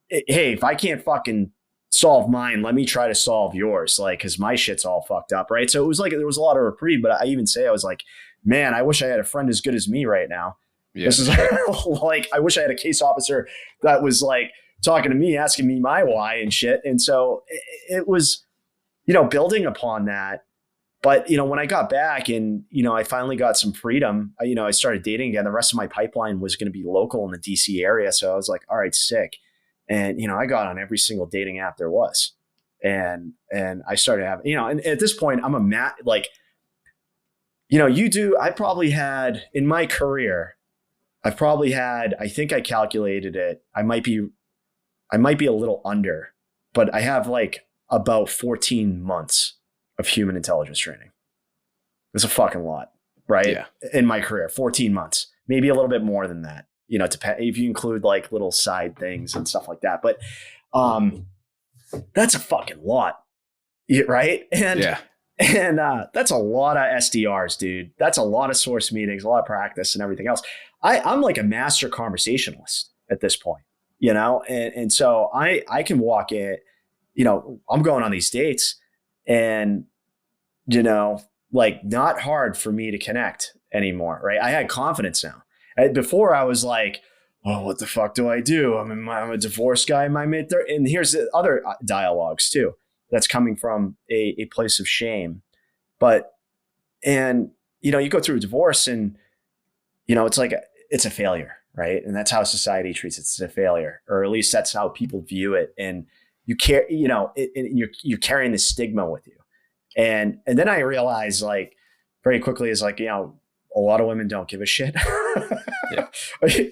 hey, if I can't fucking solve mine, let me try to solve yours. Like, cause my shit's all fucked up. Right. So it was like, there was a lot of reprieve, but I even say, I was like, man, I wish I had a friend as good as me right now. Yeah. This is like, I wish I had a case officer that was like talking to me, asking me my why and shit. And so it was, you know, building upon that. But, you know, when I got back and, you know, I finally got some freedom, you know, I started dating again. The rest of my pipeline was going to be local in the DC area. So I was like, all right, sick. And, you know, I got on every single dating app there was. And I started having, you know, and at this point, I'm a like, you know, I probably had in my career, I've probably had, I think I calculated it. I might be a little under, but I have like about 14 months of human intelligence training. It's a fucking lot, right? Yeah. In my career, 14 months, maybe a little bit more than that, you know, if you include like little side things and stuff like that. But that's a fucking lot, right? And that's a lot of SDRs, dude. That's a lot of source meetings, a lot of practice and everything else. I'm like a master conversationalist at this point, you know? And so I can walk in, you know, I'm going on these dates and, you know, like not hard for me to connect anymore, right? I had confidence now. Before I was like, oh, what the fuck do I do? I'm a divorced guy in my mid-30s. And here's the other dialogues too. That's coming from a place of shame. And, you know, you go through a divorce and, you know, it's like, it's a failure, right? And that's how society treats it. It's a failure, or at least that's how people view it. And you care, you know, you're carrying this stigma with you. And then I realized like very quickly is like, you know, a lot of women don't give a shit. Yeah.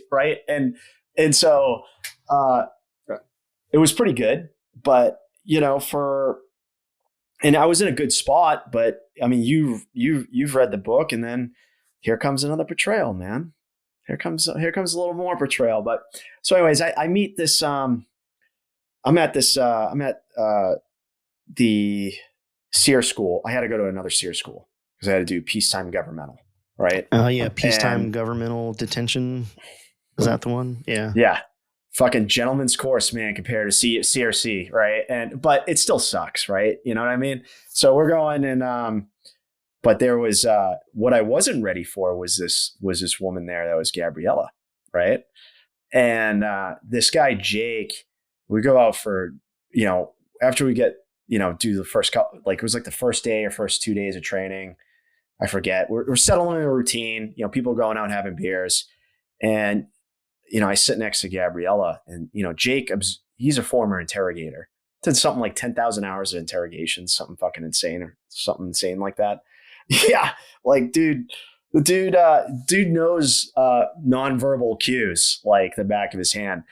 Right. And so it was pretty good, but you know, and I was in a good spot, but I mean, you've read the book and then here comes another betrayal, man. Here comes a little more betrayal. But so anyways, I meet this, I'm at the SEER school. I had to go to another SEER school because I had to do peacetime governmental, right? Oh yeah. Peacetime governmental detention. Is that the one? Yeah. Yeah. Fucking gentleman's course, man, compared to CRC, right? But it still sucks, right? You know what I mean? So we're going and, but there was, what I wasn't ready for was this woman there that was Gabriella, right? And this guy, Jake, we go out for, you know, after we get, you know, do the first couple, like it was like the first day or first 2 days of training. I forget. We're settling in a routine, you know, people going out and having beers. And, you know, I sit next to Gabriella and, you know, Jake, he's a former interrogator. Did something like 10,000 hours of interrogation, something fucking insane or something insane like that. Yeah. Like, dude knows nonverbal cues like the back of his hand.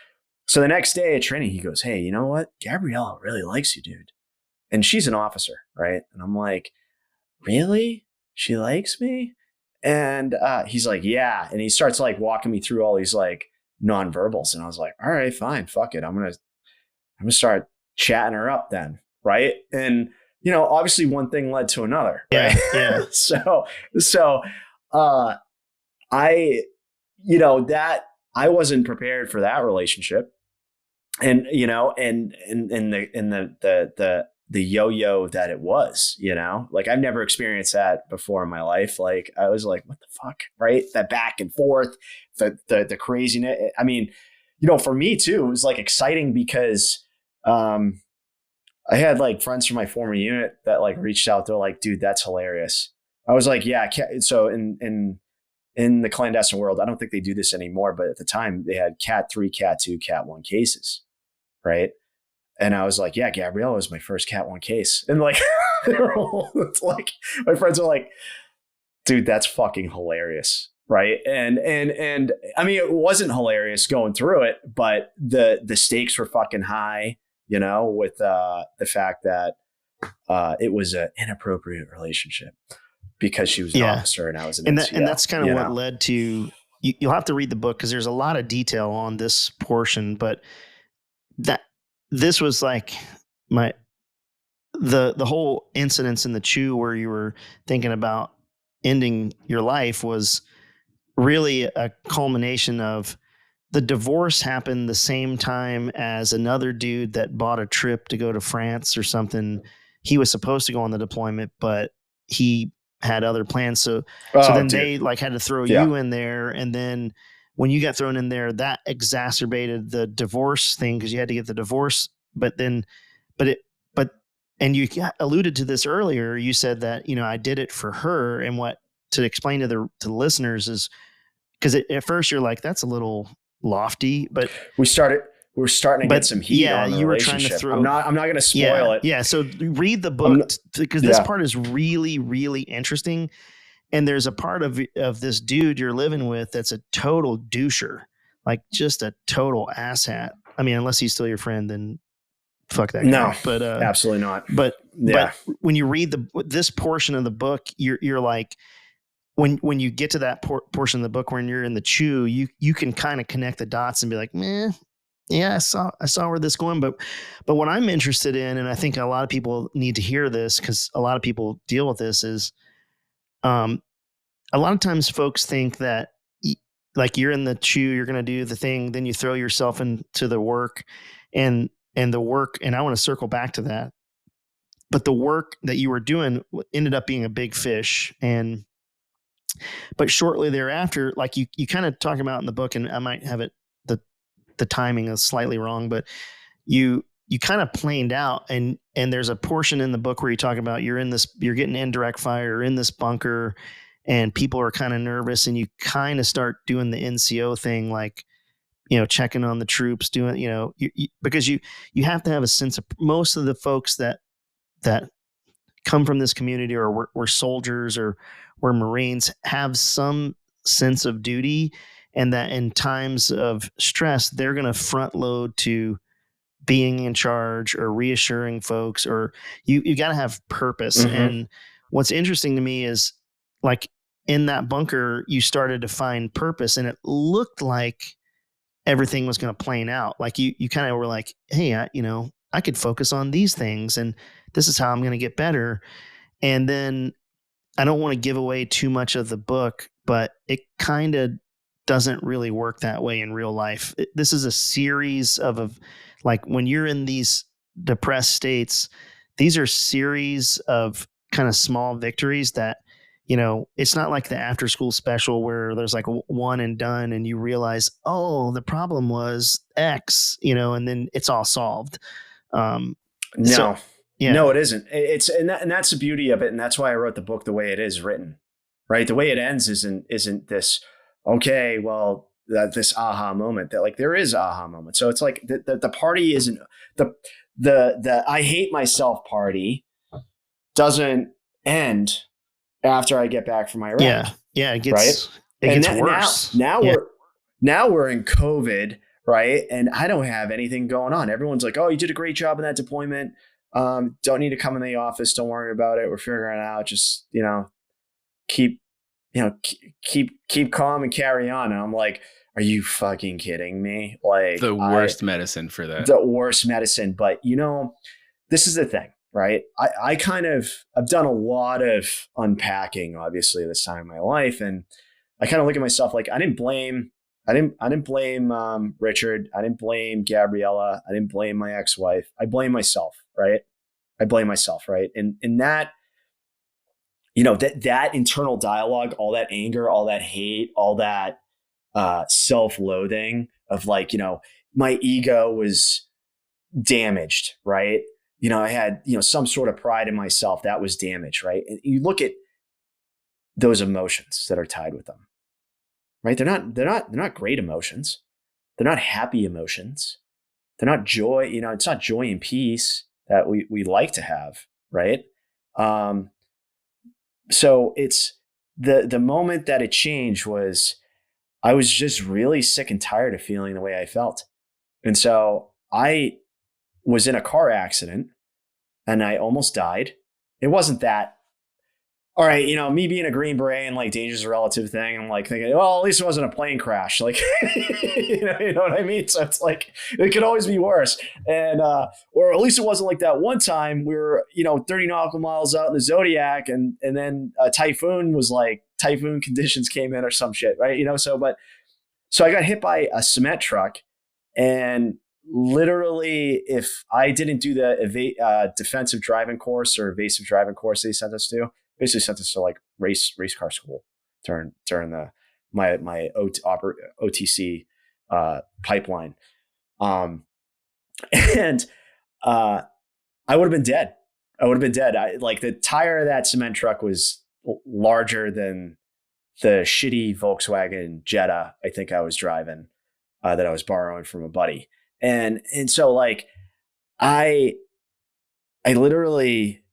So the next day at training, he goes, hey, you know what? Gabriella really likes you, dude. And she's an officer, right? And I'm like, really? She likes me? And he's like, yeah. And he starts like walking me through all these like nonverbals. And I was like, all right, fine, fuck it. I'm gonna start chatting her up then, right? And you know, obviously one thing led to another. Right? Yeah. So I, you know, that I wasn't prepared for that relationship. And, you know, and the yo-yo that it was, you know, like I've never experienced that before in my life. Like I was like, what the fuck? Right. That back and forth, the craziness. I mean, you know, for me too, it was like exciting because, I had like friends from my former unit that like reached out. They're like, dude, that's hilarious. I was like, yeah. So in the clandestine world, I don't think they do this anymore, but at the time they had Cat 3, Cat 2, Cat 1 cases. Right. And I was like, yeah, Gabriella was my first Cat 1 case. And like, it's like my friends are like, dude, that's fucking hilarious. Right. And I mean, it wasn't hilarious going through it, but the stakes were fucking high, you know, with the fact that it was an inappropriate relationship because she was an officer and I was an NCO, and that's kind of what led to you'll have to read the book because there's a lot of detail on this portion, but this was like the whole incidents in the chew where you were thinking about ending your life was really a culmination of the divorce happened the same time as another dude that bought a trip to go to France or something. He was supposed to go on the deployment, but he had other plans. So then they like had to throw you in there. And then when you got thrown in there, that exacerbated the divorce thing because you had to get the divorce. But you alluded to this earlier. You said that, I did it for her. And what to explain to the listeners is because at first you're like, that's a little lofty, but we're starting to get some heat on the you were relationship. Trying to I'm not going to spoil it. Yeah. So read the book because this part is really, really interesting. And there's a part of this dude you're living with that's a total doucher, like just a total asshat. I mean, unless he's still your friend, then fuck that guy. No, but absolutely not. But when you read this portion of the book, you're like, when you get to that portion of the book when you're in the chew, you can kind of connect the dots and be like, yeah, I saw where this is going. But what I'm interested in, and I think a lot of people need to hear this because a lot of people deal with this, is a lot of times folks think that like you're in the chew, you're going to do the thing, then you throw yourself into the work and the work. And I want to circle back to that. But the work that you were doing ended up being a big fish. But shortly thereafter, like you kind of talk about in the book, and I might have it, the timing is slightly wrong, but you kind of planed out and there's a portion in the book where you talk about you're getting indirect fire in this bunker and people are kind of nervous and you kind of start doing the NCO thing, like, checking on the troops, doing, because you have to have a sense of most of the folks that come from this community or were soldiers or were Marines have some sense of duty, and that in times of stress, they're going to front load to being in charge or reassuring folks, or you got to have purpose. Mm-hmm. And what's interesting to me is like in that bunker, you started to find purpose and it looked like everything was going to plane out. Like you kind of were like, hey, I could focus on these things and this is how I'm going to get better. And then I don't want to give away too much of the book, but it kind of doesn't really work that way in real life. This is a series of like when you're in these depressed states, these are series of kind of small victories that, it's not like the after school special where there's like one and done and you realize, oh, the problem was X, and then it's all solved. No, it isn't. And that's the beauty of it. And that's why I wrote the book the way it is written, right? The way it ends isn't this, okay, well, this aha moment that like there is aha moment. So it's like the party isn't the I hate myself party doesn't end after I get back from Iraq. Yeah. It gets worse. Now we're in COVID, right? And I don't have anything going on. Everyone's like, oh, you did a great job in that deployment. Don't need to come in the office. Don't worry about it. We're figuring it out. Just, keep calm and carry on. And I'm like, are you fucking kidding me? Like the worst medicine for that. The worst medicine. But this is the thing, right? I've done a lot of unpacking, obviously, this time in my life. And I kind of look at myself like I didn't blame Richard. I didn't blame Gabriella. I didn't blame my ex-wife. I blame myself, right? And that, that internal dialogue, all that anger, all that hate, all that self-loathing of like, my ego was damaged, right? I had, some sort of pride in myself that was damaged, right? And you look at those emotions that are tied with them, right? They're not great emotions. They're not happy emotions. They're not joy. It's not joy and peace that we like to have, right? So it's the moment that it changed was I was just really sick and tired of feeling the way I felt. And so I was in a car accident and I almost died. It wasn't that all right, me being a Green Beret and like danger's a relative thing, I'm like thinking, well, at least it wasn't a plane crash. Like, you know what I mean? So it's like, it could always be worse. And, or at least it wasn't like that one time we were, 30 nautical miles out in the Zodiac and then a typhoon conditions came in or some shit. Right. So I got hit by a cement truck, and literally, if I didn't do the defensive driving course or evasive driving course they sent us to, basically sent us to like race car school during my OTC pipeline, and I would have been dead. Like the tire of that cement truck was larger than the shitty Volkswagen Jetta I think I was driving, that I was borrowing from a buddy. And so like I literally,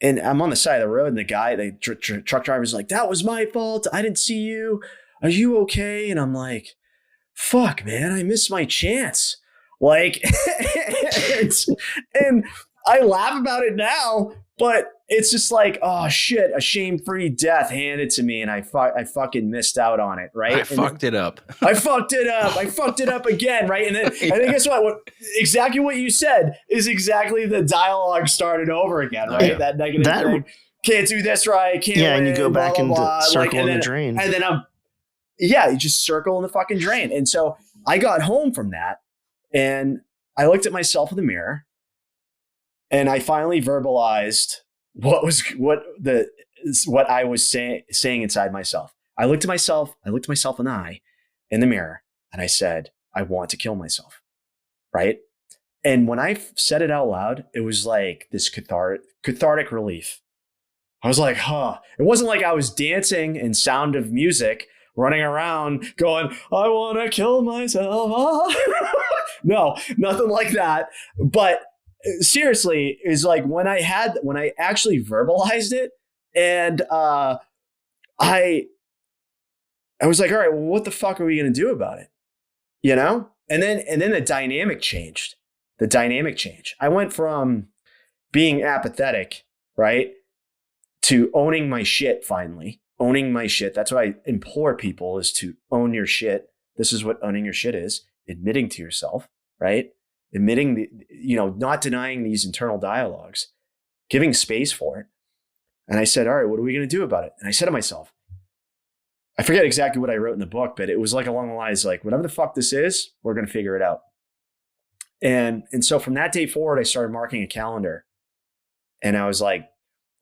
and I'm on the side of the road, and the truck driver is like, that was my fault. I didn't see you. Are you okay? And I'm like, fuck, man, I missed my chance. Like, and I laugh about it now, but it's just like, oh shit, a shame-free death handed to me, and I fucking missed out on it, right? I fucked it up again, right? And then guess what? Exactly what you said is exactly the dialogue started over again, right? Yeah. That negative thing. Can't do this right. Can't win, and you go back blah, blah, blah. and circle in the drain. And then you just circle in the fucking drain. And so I got home from that, and I looked at myself in the mirror, and I finally verbalized what I was saying inside myself. I looked myself in the mirror, and I said, I want to kill myself. Right. And when I said it out loud, it was like this cathartic relief. I was like, huh. It wasn't like I was dancing in Sound of Music, running around going, I want to kill myself. No, nothing like that. But seriously, is like when I actually verbalized it, and I was like, all right, well, what the fuck are we going to do about it? And then the dynamic changed. I went from being apathetic, right, to owning my shit. Finally owning my shit. That's what I implore people, is to own your shit. This is what owning your shit is: admitting to yourself, right? Admitting not denying these internal dialogues, giving space for it. And I said, all right, what are we going to do about it? And I said to myself, I forget exactly what I wrote in the book, but it was like along the lines like, whatever the fuck this is, we're going to figure it out. And so from that day forward, I started marking a calendar, and I was like,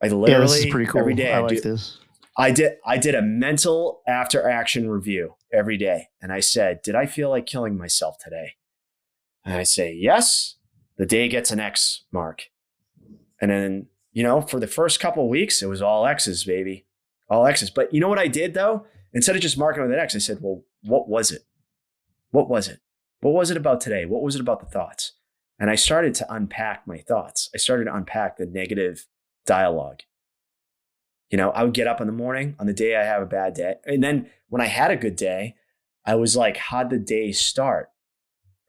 I literally, this is pretty cool. Every day I like this. I did a mental after action review every day. And I said, did I feel like killing myself today? And I say, yes. The day gets an X mark. And then, for the first couple of weeks, it was all X's, baby. All X's. But you know what I did, though? Instead of just marking with an X, I said, well, what was it? What was it? What was it about today? What was it about the thoughts? And I started to unpack my thoughts. I started to unpack the negative dialogue. I would get up in the morning on the day I have a bad day. And then when I had a good day, I was like, how'd the day start?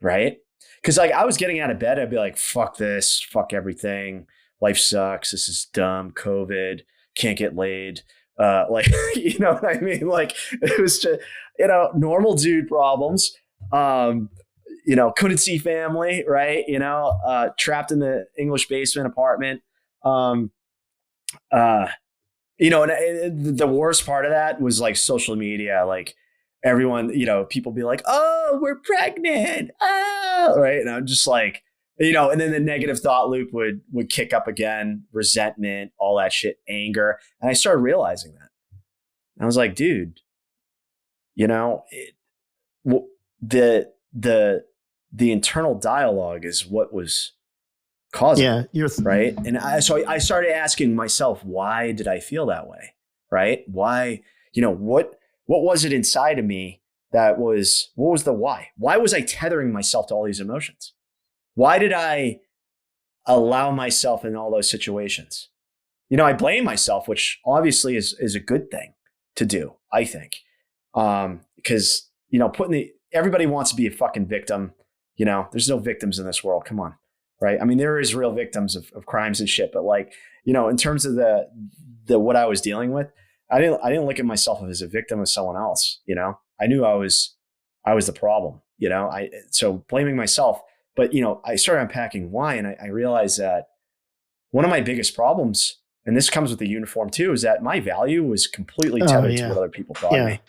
Right? Because like I was getting out of bed, I'd be like, fuck this, fuck everything. Life sucks. This is dumb. COVID. Can't get laid. You know what I mean? Like it was just, normal dude problems. Couldn't see family, right? Trapped in the English basement apartment. And the worst part of that was like social media, like everyone, people be like, oh, we're pregnant. Oh, right. And I'm just like, and then the negative thought loop would kick up again, resentment, all that shit, anger. And I started realizing that. I was like, dude, the internal dialogue is what was causing right. And I started asking myself, why did I feel that way? Right. Why, what was it inside of me what was the why? Why was I tethering myself to all these emotions? Why did I allow myself in all those situations? I blame myself, which obviously is a good thing to do, I think. Because, everybody wants to be a fucking victim. There's no victims in this world. Come on. Right. I mean, there is real victims of crimes and shit, but like, in terms of what I was dealing with, I didn't look at myself as a victim of someone else. You know, I knew I was the problem. You know, so blaming myself. But you know, I started unpacking why, and I realized that one of my biggest problems, and this comes with the uniform too, is that my value was completely tethered to what other people thought of me.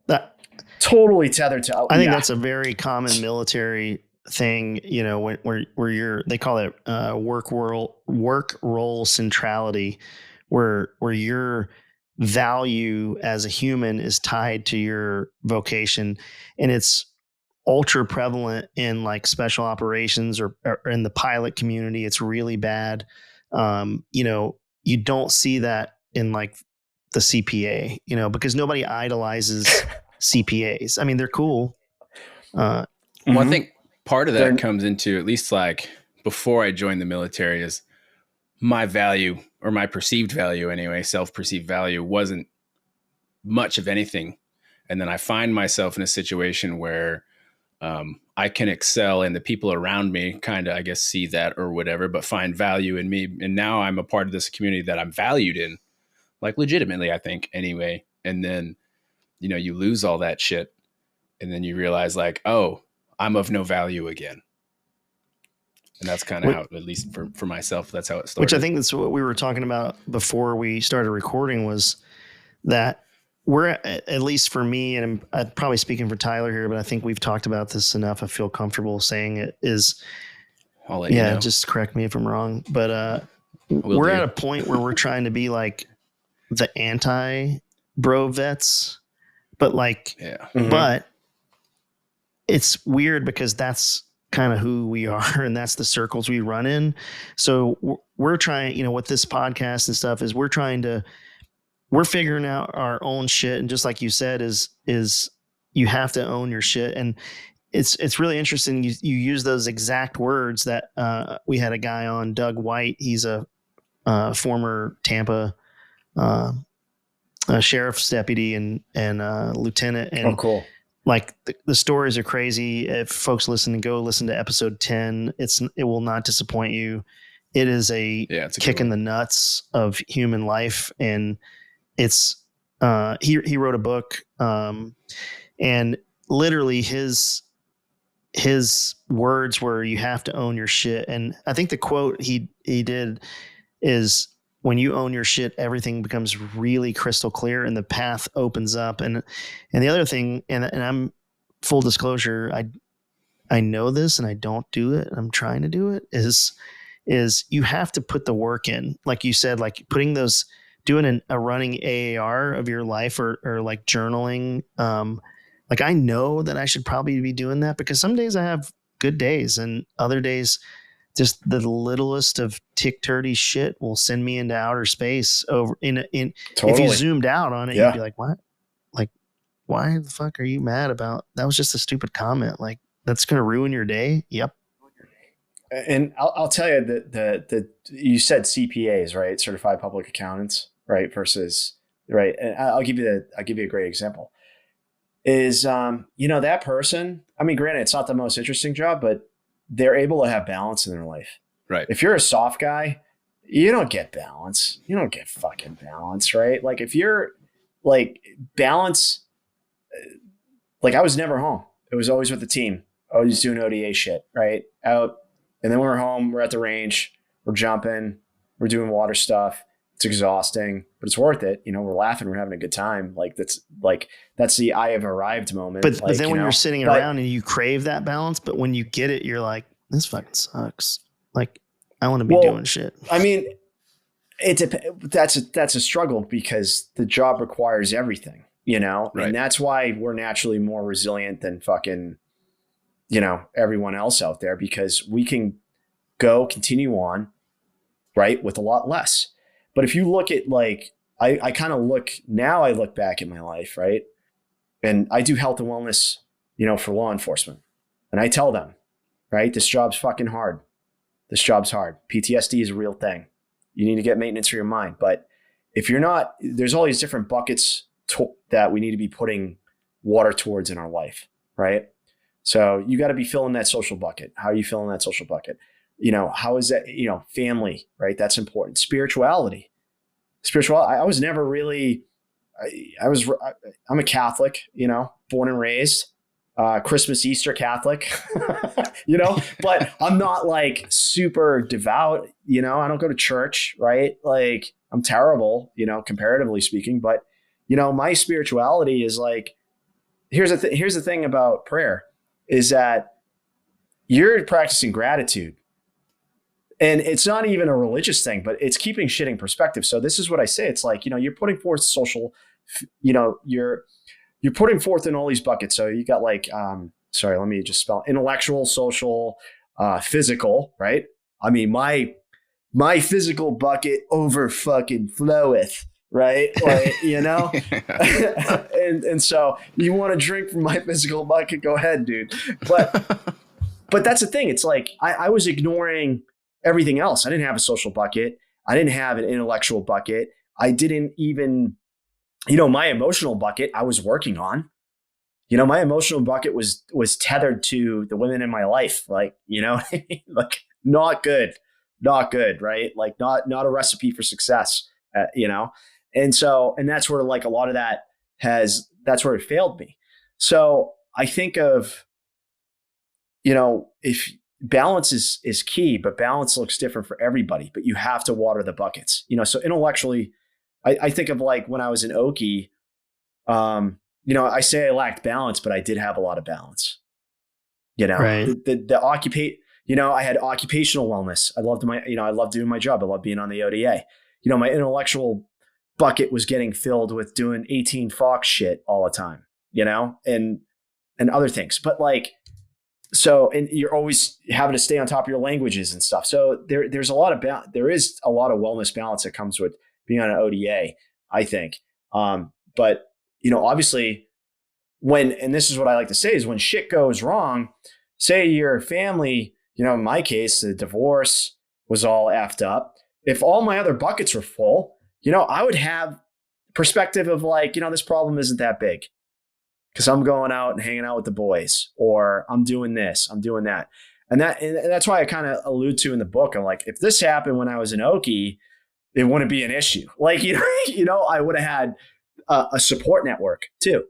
That totally tethered to. I think that's a very common military thing. You know, where they call it work role centrality, where your value as a human is tied to your vocation, and it's ultra prevalent in like special operations or in the pilot community. It's really bad. You know, you don't see that in like the CPA, you know, because nobody idolizes CPAs. I mean, they're cool. Well, I think part of that comes into, at least like before I joined the military, is my value, or my perceived value anyway, self-perceived value, wasn't much of anything. And then I find myself in a situation where I can excel, and the people around me kind of, I guess, see that or whatever, but find value in me. And now I'm a part of this community that I'm valued in, like legitimately, I think, anyway. And then, you know, you lose all that shit, and then you realize like, oh, I'm of no value again. And that's kind of how, at least for myself, that's how it started. Which I think that's what we were talking about before we started recording, was that we're, at least for me, and I'm probably speaking for Tyler here, but I think we've talked about this enough. I feel comfortable saying it, is, I'll let you know. Just correct me if I'm wrong. But we're at a point where we're trying to be like the anti-bro vets, but like, but it's weird because that's kind of who we are, and that's the circles we run in. So we're trying, you know, with this podcast and stuff, is we're figuring out our own shit. And just like you said, is you have to own your shit. And it's really interesting. You use those exact words that we had a guy on, Doug White. He's a former Tampa sheriff's deputy and lieutenant. And cool. Like the stories are crazy. If folks go listen to episode 10. It will not disappoint you. It is a kick in the nuts of human life. And it's he wrote a book, and literally his words were, you have to own your shit. And I think the quote he did is, when you own your shit, everything becomes really crystal clear and the path opens up. And the other thing, and I'm full disclosure, I know this and I don't do it, and I'm trying to do it, is you have to put the work in. Like you said, like doing a running AAR of your life, or like journaling. Like I know that I should probably be doing that, because some days I have good days, and other days just the littlest of tick-turdy shit will send me into outer space over totally. If you zoomed out on it, you'd be like, what? Like, why the fuck are you mad about? That was just a stupid comment. Like, that's going to ruin your day. Yep. And I'll tell you that you said CPAs, right? Certified public accountants, right? Versus, right. And I'll give you a great example is, you know, that person, I mean, granted, it's not the most interesting job, but they're able to have balance in their life. Right. If you're a soft guy, you don't get balance. You don't get fucking balance, right? Like if you're like balance, like I was never home. It was always with the team. Always doing ODA shit, right? Out. And then when we're home, we're at the range, we're jumping, we're doing water stuff. It's exhausting, but it's worth it. You know, we're laughing, we're having a good time. Like that's the I have arrived moment. But then when you're sitting around and you crave that balance, but when you get it, you're like, this fucking sucks. Like I want to be doing shit. I mean, that's a struggle, because the job requires everything, you know, right. And that's why we're naturally more resilient than fucking, you know, everyone else out there, because we can continue on, right, with a lot less. But if you look at like, I kind of look back at my life, right? And I do health and wellness, you know, for law enforcement. And I tell them, right, this job's fucking hard. This job's hard. PTSD is a real thing. You need to get maintenance for your mind. But if you're not, there's all these different buckets that we need to be putting water towards in our life, right? So you got to be filling that social bucket. How are you filling that social bucket? You know, how is that, you know, family, right? That's important. Spirituality, spiritual. I was never really, I'm a Catholic, born and raised, Christmas, Easter Catholic, but I'm not like super devout, I don't go to church, right? Like I'm terrible, comparatively speaking, but my spirituality is like, here's the thing about prayer is that you're practicing gratitude. And it's not even a religious thing, but it's keeping shit in perspective. So this is what I say. It's like, you're putting forth social, you're putting forth in all these buckets. So you got like, sorry, let me just spell intellectual, social, physical, right? I mean, my physical bucket over fucking floweth, right? Like, and so you want to drink from my physical bucket, go ahead, dude. But that's the thing. It's like, I was ignoring everything else. I didn't have a social bucket. I didn't have an intellectual bucket. I didn't even, my emotional bucket I was working on. My emotional bucket was tethered to the women in my life. Like, like not good, right? Like not a recipe for success, And so, and that's where like a lot of that that's where it failed me. So I think of, if balance is key, but balance looks different for everybody, but you have to water the buckets, so intellectually, I think of like when I was in Okie, I say I lacked balance, but I did have a lot of balance, Right. the occupate, I had occupational wellness. I loved I loved doing my job. I loved being on the ODA, my intellectual bucket was getting filled with doing 18 Fox shit all the time, and other things, but like, so, and you're always having to stay on top of your languages and stuff. So there is a lot of wellness balance that comes with being on an ODA, I think. But obviously and this is what I like to say is when shit goes wrong, say your family, in my case, the divorce was all effed up. If all my other buckets were full, I would have perspective of like, this problem isn't that big. Because I'm going out and hanging out with the boys, or I'm doing this, I'm doing that. And that's why I kind of allude to in the book. I'm like, if this happened when I was in Okie, it wouldn't be an issue. Like, I would have had a support network too,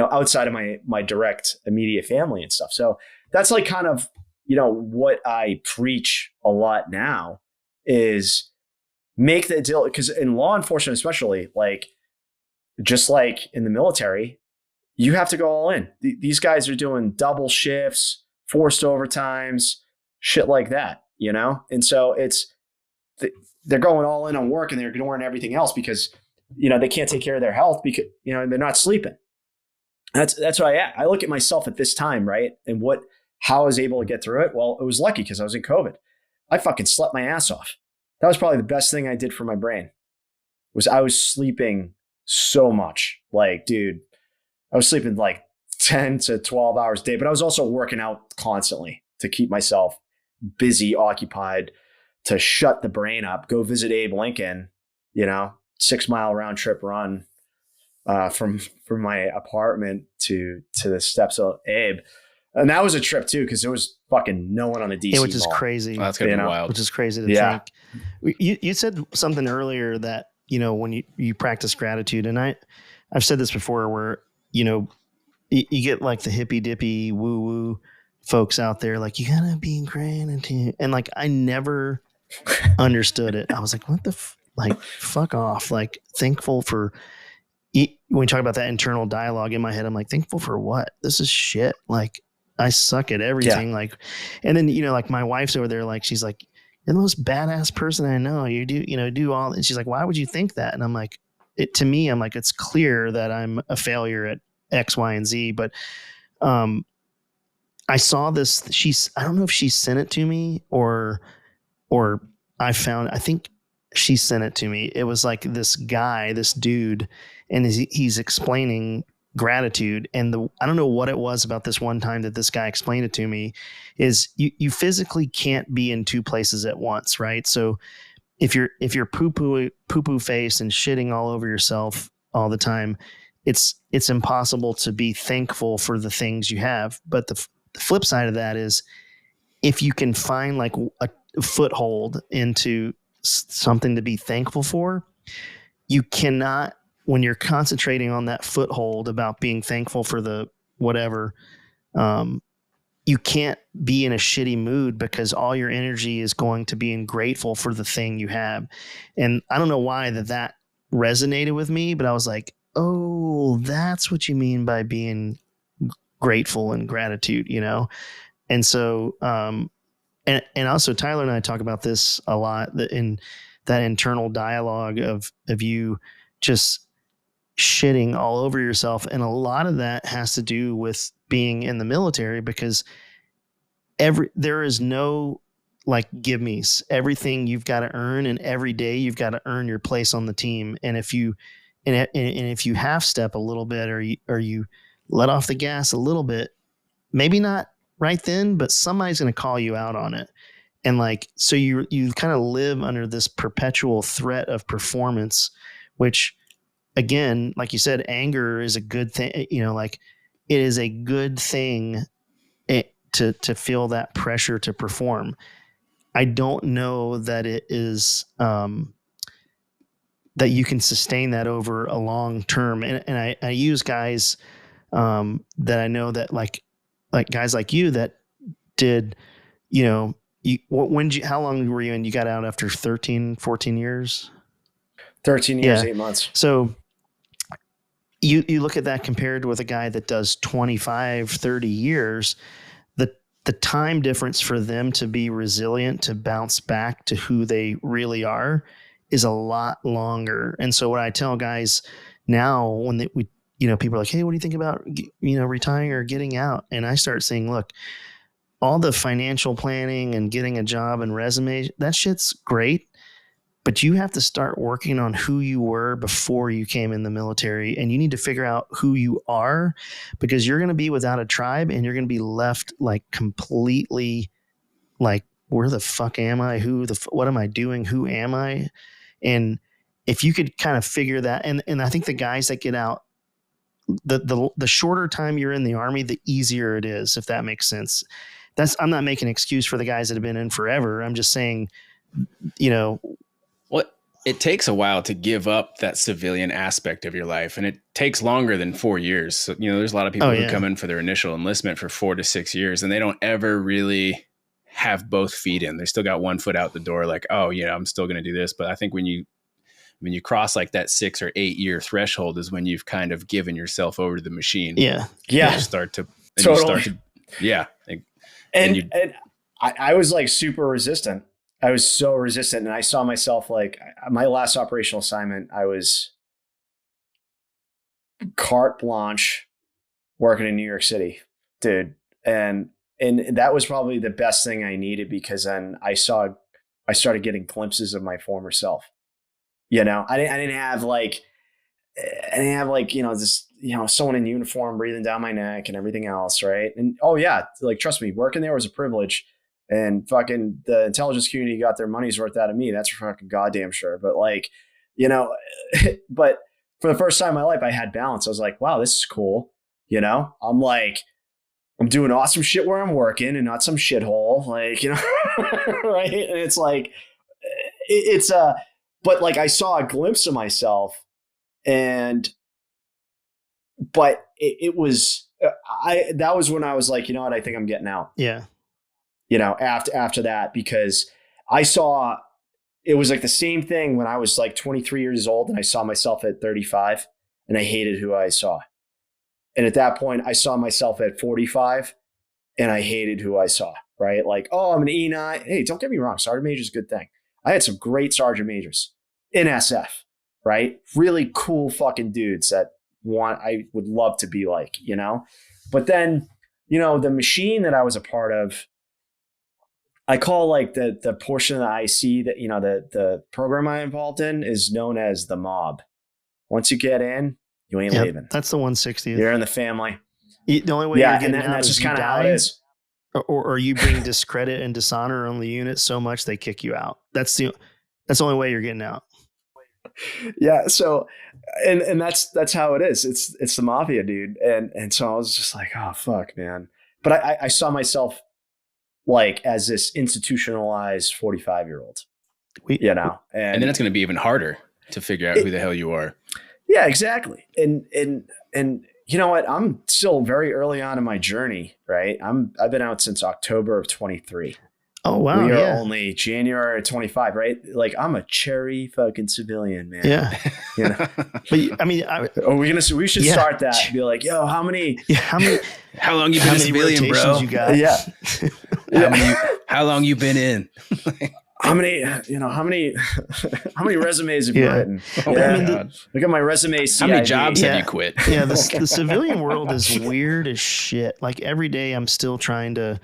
outside of my direct immediate family and stuff. So that's like kind of, what I preach a lot now is make the deal. Because in law enforcement, especially, like, just like in the military, you have to go all in. These guys are doing double shifts, forced overtimes, shit like that, And so they're going all in on work and they're ignoring everything else because, they can't take care of their health because, they're not sleeping. That's what I look at myself at this time, right? And how I was able to get through it. Well, it was lucky because I was in COVID. I fucking slept my ass off. That was probably the best thing I did for my brain was I was sleeping so much. Like, dude, I was sleeping like 10 to 12 hours a day, but I was also working out constantly to keep myself busy, occupied, to shut the brain up, go visit Abe Lincoln, 6-mile round trip run from my apartment to the steps of Abe. And that was a trip too, because there was fucking no one on the DC which is mall. crazy. Oh, that's going to be wild. Which is crazy to think. You said something earlier that, when you practice gratitude, and I've said this before where, you get like the hippy dippy woo woo folks out there, like, you gotta be gratitude. And like, I never understood it. I was like, what the, fuck off. Like, thankful for, when you talk about that internal dialogue in my head, I'm like, thankful for what? This is shit. Like, I suck at everything. Yeah. Like, and then, like my wife's over there, like, she's like, you're the most badass person I know. You do all, and she's like, why would you think that? And I'm like, to me, I'm like, it's clear that I'm a failure at X, Y, and Z. But I saw this. I don't know if she sent it to me or I think she sent it to me. It was like this dude, and he's explaining gratitude. And I don't know what it was about this one time that this guy explained it to me, is you physically can't be in two places at once, right? So if you're poo-poo face and shitting all over yourself all the time, it's impossible to be thankful for the things you have. But the flip side of that is, if you can find like a foothold into something to be thankful for, you cannot, when you're concentrating on that foothold about being thankful for the whatever, you can't be in a shitty mood because all your energy is going to being grateful for the thing you have. And I don't know why that resonated with me, but I was like, oh, that's what you mean by being grateful and gratitude, you know? And so, and also Tyler and I talk about this a lot, that in that internal dialogue of you just shitting all over yourself. And a lot of that has to do with being in the military, because there is no like give me's. Everything you've got to earn, and every day you've got to earn your place on the team. And if you if you half step a little bit, or you let off the gas a little bit, maybe not right then, but somebody's going to call you out on it. And like, so you kind of live under this perpetual threat of performance, which again, like you said, anger is a good thing. You know, like it is a good thing to feel that pressure to perform. I don't know that it is, that you can sustain that over a long term. And I use guys that I know that like guys like you that did, you know, how long were you in? You got out after 13, 14 years? 13 years, 8 months. So you look at that compared with a guy that does 25, 30 years, the time difference for them to be resilient, to bounce back to who they really are, is a lot longer. And so what I tell guys now, when people are like, hey, what do you think about, retiring or getting out? And I start saying, look, all the financial planning and getting a job and resume, that shit's great. But you have to start working on who you were before you came in the military. And you need to figure out who you are, because you're going to be without a tribe, and you're going to be left like completely like, where the fuck am I? What am I doing? Who am I? And if you could kind of figure that, and I think the guys that get out, the shorter time you're in the Army, the easier it is, if that makes sense. I'm not making an excuse for the guys that have been in forever. I'm just saying, well, it takes a while to give up that civilian aspect of your life, and it takes longer than 4 years. So, there's a lot of people who come in for their initial enlistment for 4 to 6 years, and they don't ever really have both feet in. They still got one foot out the door, like, oh, I'm still going to do this. But I think when you cross like that 6 or 8 year threshold is when you've kind of given yourself over to the machine. Yeah. Yeah. You start to, yeah. And I was like super resistant. I was so resistant. And I saw myself like my last operational assignment, I was carte blanche working in New York City, dude. And that was probably the best thing I needed, because then I started getting glimpses of my former self. I didn't have like, this, someone in uniform breathing down my neck and everything else. Right. And oh yeah, like, trust me, working there was a privilege, and fucking the intelligence community got their money's worth out of me. That's for fucking goddamn sure. But like, but for the first time in my life, I had balance. I was like, wow, this is cool. I'm like, I'm doing awesome shit where I'm working and not some shithole. Like, right. And it's like, but like, I saw a glimpse of myself, but it was, that was when I was like, you know what, I think I'm getting out. Yeah. After that, because I saw, it was like the same thing when I was like 23 years old and I saw myself at 35 and I hated who I saw. And at that point I saw myself at 45 and I hated who I saw, right? Like, oh, I'm an E9. Hey, don't get me wrong. Sergeant major is a good thing. I had some great sergeant majors in SF, right? Really cool fucking dudes that I would love to be like, but then, the machine that I was a part of, I call like the portion of the IC that, the program I'm involved in is known as the mob. Once you get in, you ain't leaving. That's the 160th. You're in the family. The only way you're getting out that's is just kind of how it is. Or you bring discredit and dishonor on the unit so much they kick you out. That's the only way you're getting out. Yeah. So, and that's how it is. It's the mafia, dude. And so I was just like, oh fuck, man. But I saw myself like as this institutionalized 45-year-old, and then it's going to be even harder. to figure out who the hell you are. Yeah, exactly. And you know what? I'm still very early on in my journey, right? I've been out since October of 23. Oh, wow. We are only January 25, right? Like, I'm a cherry fucking civilian, man. Yeah. You know? But I mean, we should start that and be like, yo, how long you been a civilian, bro? You got? Yeah. How long you been in? How many resumes have you written? Oh, yeah. Look at my resume. CID. How many jobs have you quit? Yeah. The civilian world is weird as shit. Like, every day I'm still trying to,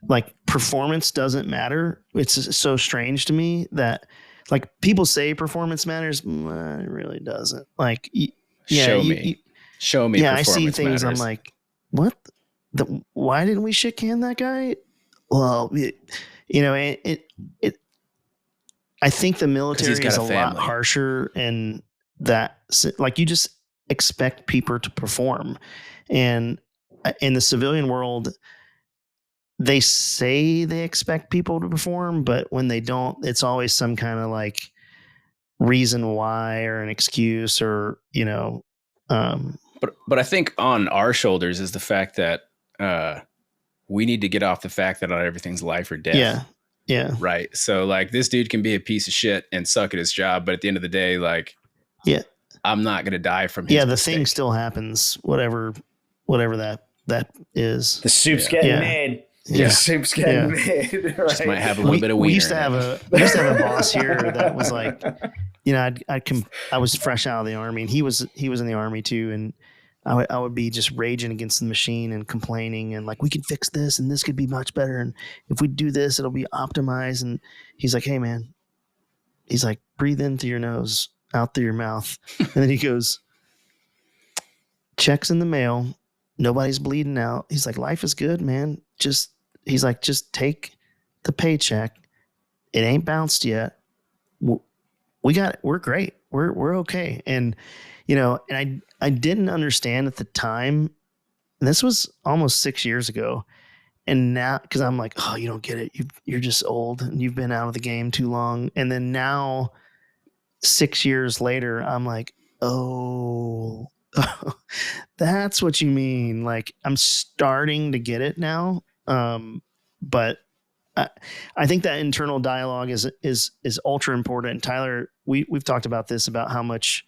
like, performance doesn't matter. It's so strange to me that, like, people say performance matters. It really doesn't. Like, show me. Yeah. I see things. Matters. I'm like, what? Why didn't we shit can that guy? Well, I think the military is a lot harsher, and that, like, you just expect people to perform. And in the civilian world, they say they expect people to perform, but when they don't, it's always some kind of, like, reason why or an excuse, or, But I think on our shoulders is the fact that we need to get off the fact that not everything's life or death. Yeah. Yeah. Right. So, like, this dude can be a piece of shit and suck at his job, but at the end of the day, like, I'm not going to die from his mistake. Thing still happens, whatever that is. The soup's getting made. Yeah. The soup's getting made. Right? Just might have a little bit of wiener. We used to have a boss here that was like, I was fresh out of the Army, and he was in the Army too, and I would be just raging against the machine and complaining, and like, we could fix this, and this could be much better, and if we do this, it'll be optimized. And he's like, hey man, he's like, breathe in through your nose, out through your mouth. And then he goes, checks in the mail, nobody's bleeding out. He's like, life is good, man. Just take the paycheck. It ain't bounced yet. We got it. We're great. We're okay. And and I didn't understand at the time, and this was almost 6 years ago. And now, because I'm like, oh, you don't get it. You're just old, and you've been out of the game too long. And then now, 6 years later, I'm like, oh, that's what you mean. Like, I'm starting to get it now. But I think that internal dialogue is ultra important. And Tyler, we've talked about this, about how much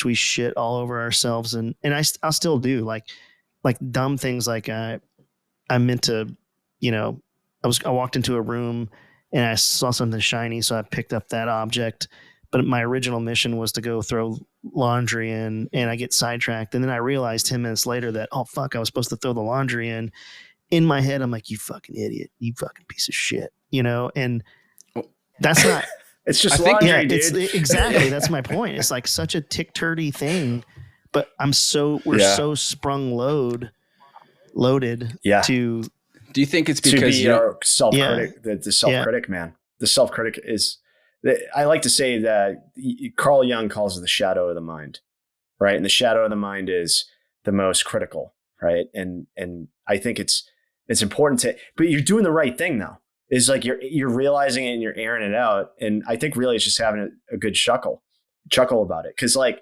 we shit all over ourselves, and I'll still do like dumb things. Like I meant to, I walked into a room and I saw something shiny, so I picked up that object. But my original mission was to go throw laundry in, and I get sidetracked. And then I realized 10 minutes later that, oh fuck, I was supposed to throw the laundry in. In my head, I'm like, you fucking idiot, you fucking piece of shit, and that's not. It's just laundry, dude. Exactly. That's my point. It's like such a tick-turdy thing, but we're so sprung loaded to. Do you think it's because to be our self-critic, the self-critic, man? The self-critic is, I like to say that Carl Jung calls it the shadow of the mind, right? And the shadow of the mind is the most critical, right? And I think it's important but you're doing the right thing though. Is like you're realizing it and you're airing it out. And I think really it's just having a good chuckle about it. Cause like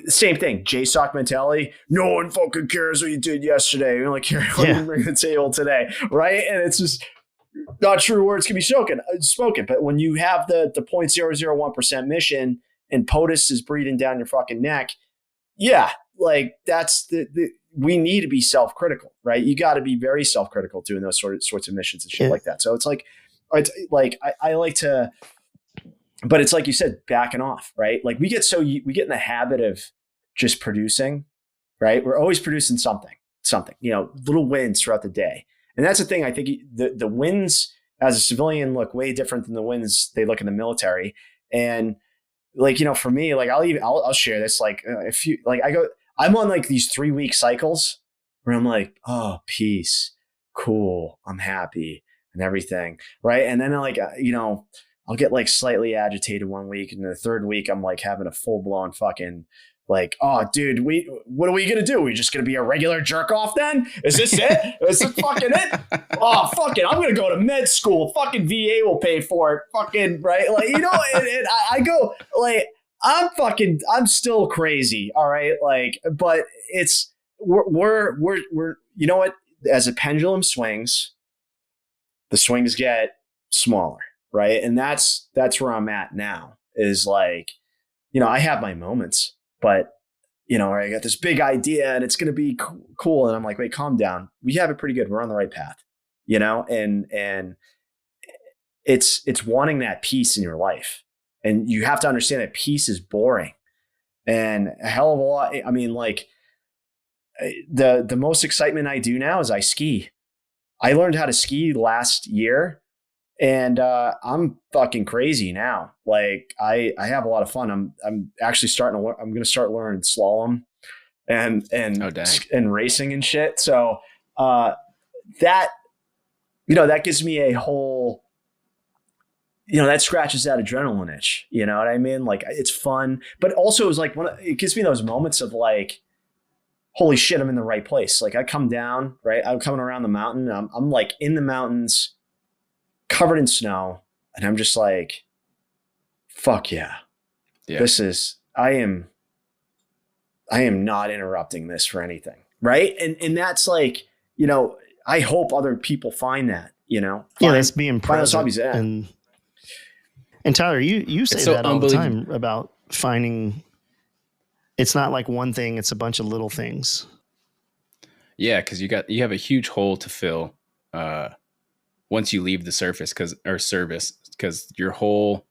same thing, JSOC mentality. No one fucking cares what you did yesterday. You're like, here, let me bring the table today. Right. And it's just not true words can be spoken. But when you have the 0.001% mission and POTUS is breathing down your fucking neck. Yeah. Like that's we need to be self-critical, right? You got to be very self-critical doing those sorts of missions and shit like that. So it's like I like to, but it's like you said, backing off, right? Like we get in the habit of just producing, right? We're always producing something, little wins throughout the day. And that's the thing. I think the wins as a civilian look way different than the wins they look in the military. And like, for me, like I'll share this. Like if you like, I'm on like these 3-week cycles where I'm like, oh, peace, cool, I'm happy and everything, right? And then like, I'll get like slightly agitated 1 week, and the third week I'm like having a full blown fucking like, oh, dude, what are we gonna do? We just gonna be a regular jerk off then? Is this it? Is this fucking it? Oh, fuck it, I'm gonna go to med school. Fucking VA will pay for it. Fucking right, like and I go like. I'm still crazy. All right. Like, but we're, you know what? As a pendulum swings, the swings get smaller. Right. And that's where I'm at now is like, I have my moments, but I got this big idea and it's going to be cool. And I'm like, wait, calm down. We have it pretty good. We're on the right path, and it's wanting that peace in your life. And you have to understand that peace is boring and a hell of a lot. I mean, like the most excitement I do now is I ski. I learned how to ski last year and I'm fucking crazy now. Like I have a lot of fun. I'm actually I'm going to start learning slalom and racing and shit. So that that gives me a whole, that scratches that adrenaline itch. You know what I mean? Like it's fun, but also it's like it gives me those moments of like, holy shit, I'm in the right place. Like I come down, right? I'm coming around the mountain. I'm like in the mountains, covered in snow, and I'm just like, fuck yeah. I am not interrupting this for anything. Right. And that's like, I hope other people find that, that's being present. And Tyler, you say that all the time about finding, it's not like one thing, it's a bunch of little things. Yeah. Cause you have a huge hole to fill, once you leave the service, because your whole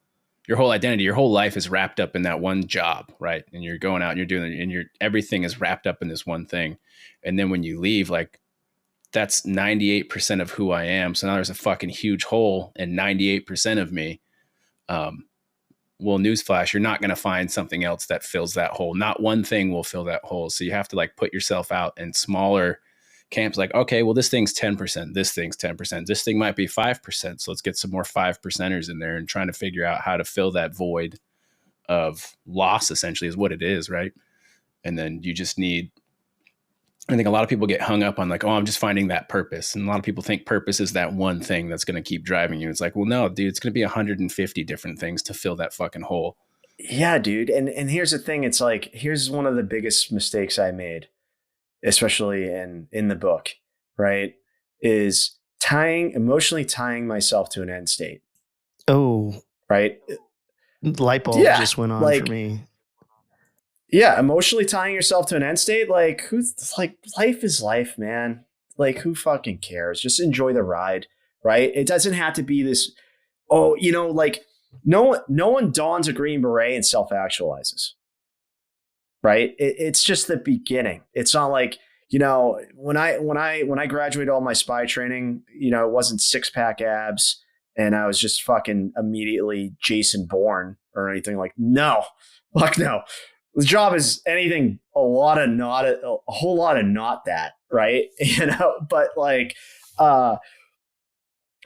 identity, your whole life is wrapped up in that one job, right? And you're going out and you're doing it, and everything is wrapped up in this one thing. And then when you leave, like that's 98% of who I am. So now there's a fucking huge hole in 98% of me. Well, newsflash, you're not going to find something else that fills that hole. Not one thing will fill that hole. So you have to like put yourself out in smaller camps. Like, okay, well, this thing's 10%, this thing's 10%, this thing might be 5%. So let's get some more 5%ers in there and trying to figure out how to fill that void of loss, essentially, is what it is, right? And then you just need, I think a lot of people get hung up on like, oh, I'm just finding that purpose. And a lot of people think purpose is that one thing that's going to keep driving you. It's like, well, no, dude, it's going to be 150 different things to fill that fucking hole. Yeah, dude. And here's the thing. It's like, here's one of the biggest mistakes I made, especially in the book, right? Is emotionally tying myself to an end state. Oh, right. Light bulb just went on for me. Yeah, emotionally tying yourself to an end state, like life is life, man. Like who fucking cares? Just enjoy the ride, right? It doesn't have to be this. Oh, like no one dons a green beret and self-actualizes, right? It's just the beginning. It's not like when I graduated all my spy training, it wasn't 6-pack abs and I was just fucking immediately Jason Bourne or anything. Like no, fuck no. The job is anything, a whole lot of not that, right? But like,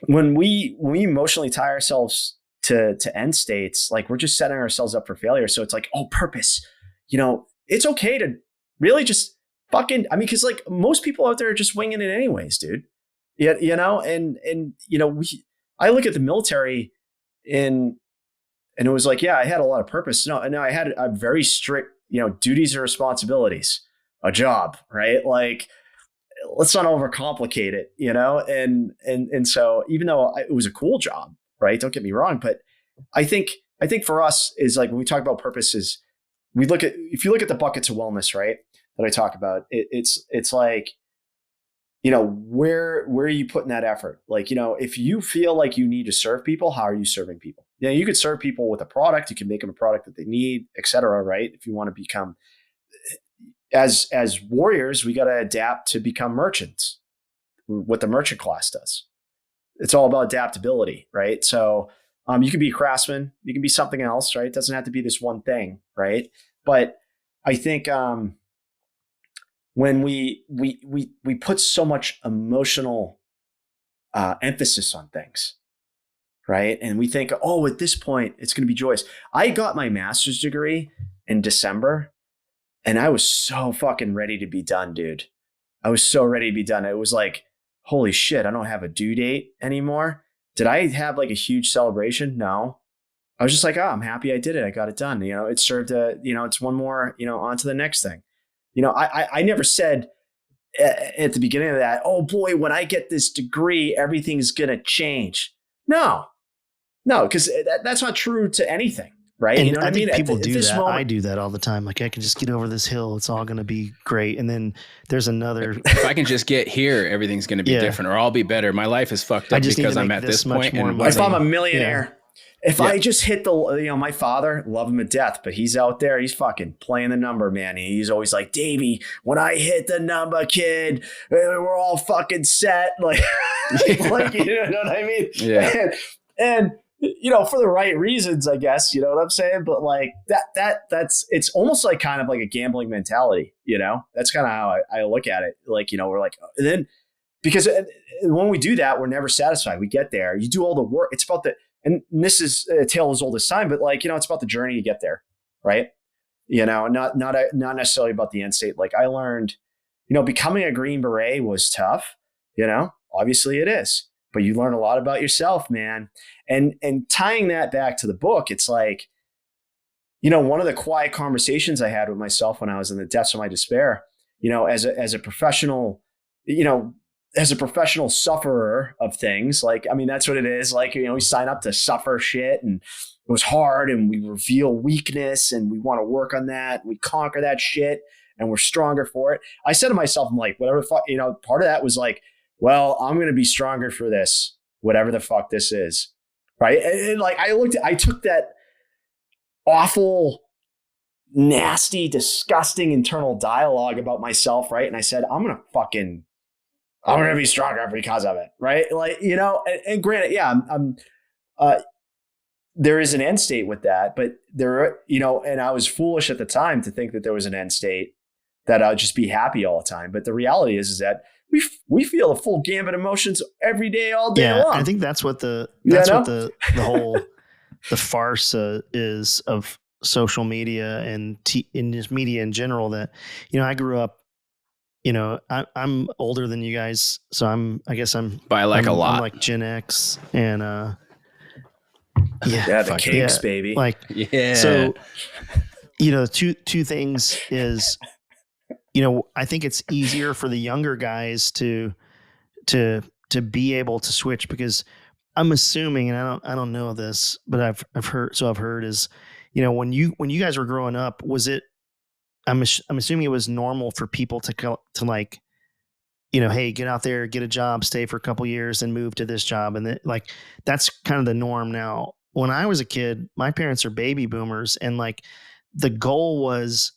when we emotionally tie ourselves to end states, like we're just setting ourselves up for failure. So it's like, oh, purpose, it's okay to really just fucking, I mean, cause like most people out there are just winging it anyways, dude. Yeah. I look at the military and it was like, yeah, I had a lot of purpose. No, I had a very strict, duties and responsibilities, a job, right? Like, let's not overcomplicate it, and so even though it was a cool job, right? Don't get me wrong, but I think for us is like when we talk about purposes, if you look at the buckets of wellness, right, that I talk about, it's like, where are you putting that effort? Like, if you feel like you need to serve people, how are you serving people? You could serve people with a product. You can make them a product that they need, et cetera, right? If you want to become, as warriors, we got to adapt to become merchants, what the merchant class does. It's all about adaptability, right? So you can be a craftsman, you can be something else, right? It doesn't have to be this one thing, right? But I think when we put so much emotional emphasis on things, right? And we think, oh, at this point, it's going to be joyous. I got my master's degree in December and I was so fucking ready to be done, dude. I was so ready to be done. It was like, holy shit, I don't have a due date anymore. Did I have like a huge celebration? No. I was just like, oh, I'm happy I did it. I got it done. It served it's one more, on to the next thing. I never said at the beginning of that, oh boy, when I get this degree, everything's going to change. No, because that's not true to anything. Right. And You know what I mean? think people do that. Moment, I do that all the time. Like I can just get over this hill. It's all going to be great. And then there's another. If I can just get here, everything's going to be different, or I'll be better. My life is fucked up because I'm at this point. And if I'm a millionaire, if I just hit my father, love him to death, but he's out there, he's fucking playing the number, man. He's always like, Davey, when I hit the number, kid, we're all fucking set. Like, like you know what I mean? Yeah. And for the right reasons, I guess, you know what I'm saying? But like that's, it's almost like kind of like a gambling mentality, that's kind of how I look at it. Like, we're like, and then because when we do that, we're never satisfied. We get there, you do all the work. It's about and this is a tale as old as time, but like, it's about the journey to get there. Right. Not necessarily about the end state. Like I learned, becoming a Green Beret was tough, obviously it is, but you learn a lot about yourself, man. And tying that back to the book, it's like, one of the quiet conversations I had with myself when I was in the depths of my despair, as a professional, as a professional sufferer of things, like, I mean, that's what it is. Like, we sign up to suffer shit and it was hard and we reveal weakness and we want to work on that. And we conquer that shit and we're stronger for it. I said to myself, I'm like, whatever the fuck, part of that was like, well, I'm going to be stronger for this, whatever the fuck this is. Right. And like, I took that awful, nasty, disgusting internal dialogue about myself. Right. And I said, I'm going to be stronger because of it. Right. Like, and granted, yeah, there is an end state with that, but and I was foolish at the time to think that there was an end state that I'll just be happy all the time. But the reality is that we feel a full gambit of emotions every day, all day long. I think that's what the whole the farce is of social media and in just media in general. That I grew up. I'm older than you guys, so I guess I'm by like a lot. I'm like Gen X, and the cakes, baby. Like So two things is. I think it's easier for the younger guys to be able to switch, because I'm assuming, and I don't know this, but I've heard is, when you guys were growing up, was it, I'm assuming it was normal for people to like, hey, get out there, get a job, stay for a couple years and move to this job. And like, that's kind of the norm now. When I was a kid, my parents are baby boomers, and like the goal was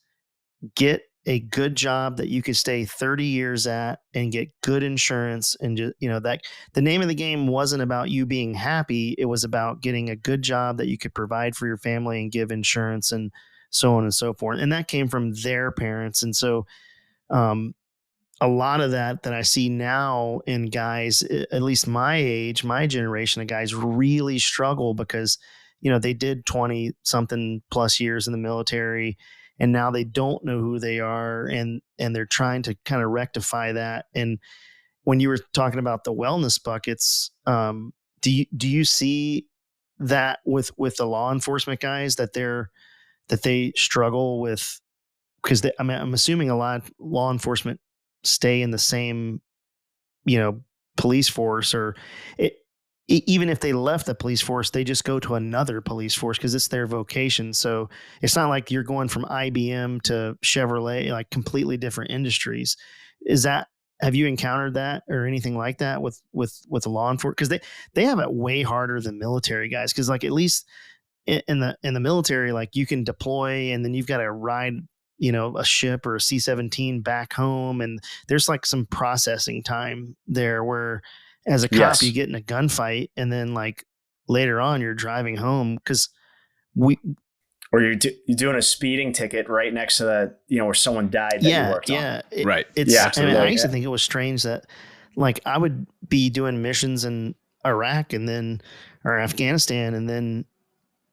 get a good job that you could stay 30 years at and get good insurance. And just, that the name of the game wasn't about you being happy. It was about getting a good job that you could provide for your family and give insurance and so on and so forth. And that came from their parents. And so, a lot of that I see now in guys, at least my age, my generation of guys, really struggle because, they did 20 something plus years in the military, and now they don't know who they are, and they're trying to kind of rectify that. And when you were talking about the wellness buckets, do you see that with the law enforcement guys that they struggle with? Because I'm assuming a lot of law enforcement stay in the same, police force, or even if they left the police force, they just go to another police force because it's their vocation. So it's not like you're going from IBM to Chevrolet, like completely different industries. Have you encountered that or anything like that with the law enforcement? Because they have it way harder than military guys. Because like, at least in the military, like you can deploy and then you've got to ride, a ship or a C-17 back home, and there's like some processing time there where as a cop you get in a gunfight and then like later on you're driving home because or you're doing a speeding ticket right next to the where someone died that you worked on. Right. Absolutely. I used to think it was strange that like I would be doing missions in Iraq or Afghanistan, and then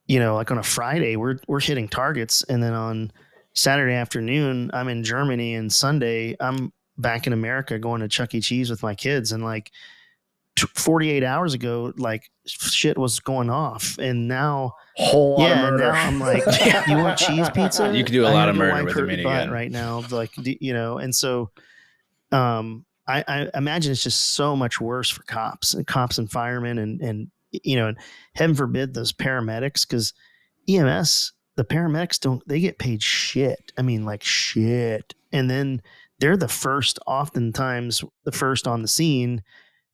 like on a Friday we're hitting targets, and then on Saturday afternoon I'm in Germany, and Sunday I'm back in America going to Chuck E. Cheese with my kids. And like 48 hours ago, like shit was going off, and now Whole lot of murder. now I'm like, you want cheese pizza? You could do a I lot gotta of go murder wipe with a her butt minigun right now, like, and so I imagine it's just so much worse for cops and firemen and and heaven forbid those paramedics, because EMS, the paramedics they get paid shit. I mean, like shit. And then they're oftentimes the first on the scene,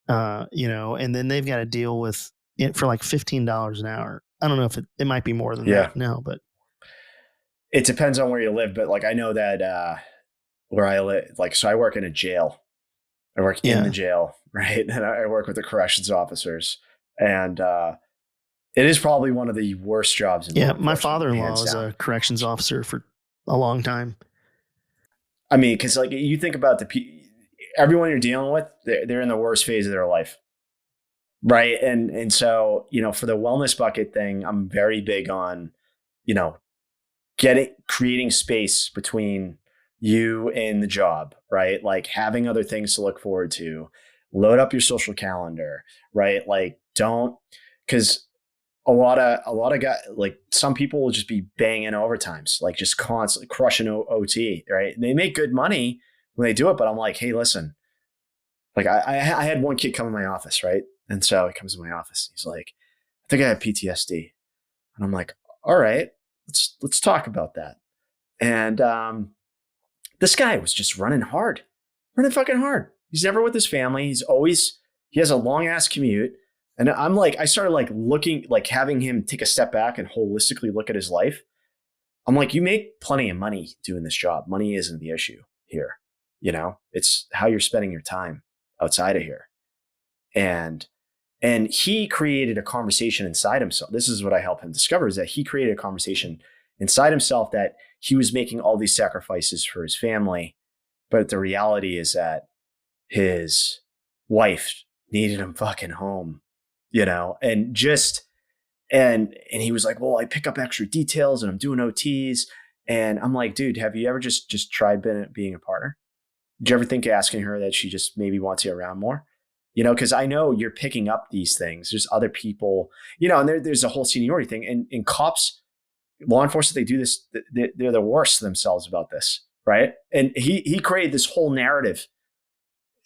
and then they've got to deal with it for like $15 an hour. I don't know if it might be more than that now, but it depends on where you live. But like, I know that where I live, like, so I work in a jail. I work in the jail, right? And I work with the corrections officers. And it is probably one of the worst jobs in law my enforcement, father-in-law hands was down. a corrections officer for a long time. I mean, because like you think about everyone you're dealing with, they're in the worst phase of their life, right? And so, for the wellness bucket thing, I'm very big on, creating space between you and the job, right? Like having other things to look forward to, load up your social calendar, right? Like because a lot of guys, like some people will just be banging overtimes, like just constantly crushing OT, right? And they make good money when they do it, but I'm like, hey, listen, like I had one kid come in my office, right? And so he comes in my office, he's like, I think I have PTSD. And I'm like, all right, let's talk about that. And this guy was just running fucking hard. He's never with his family. He has a long ass commute. And I'm like, I started like looking, like having him take a step back and holistically look at his life. I'm like, you make plenty of money doing this job. Money isn't the issue here. It's how you're spending your time outside of here. And he created a conversation inside himself. This is what I helped him discover, is that he created a conversation inside himself that he was making all these sacrifices for his family. But the reality is that his wife needed him fucking home, and he was like, well, I pick up extra details and I'm doing OTs. And I'm like, dude, have you ever just tried being a partner? Did you ever think of asking her that she just maybe wants you around more? Because I know you're picking up these things. There's other people, and there's a whole seniority thing. And in cops, law enforcement, they do this. They're the worst themselves about this, right? And he created this whole narrative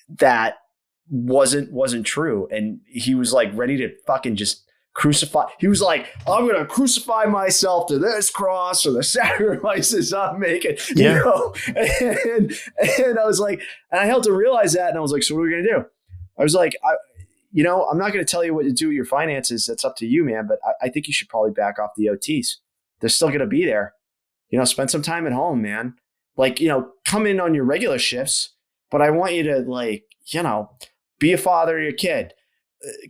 that wasn't true. And he was like ready to fucking just crucify. He was like, I'm going to crucify myself to this cross for the sacrifices I'm making, And I was like, and I helped him realize that. And I was like, so what are we going to do? I was like, I'm not going to tell you what to do with your finances. That's up to you, man. But I think you should probably back off the OTs. They're still going to be there. Spend some time at home, man. Like, come in on your regular shifts, but I want you to like, be a father to your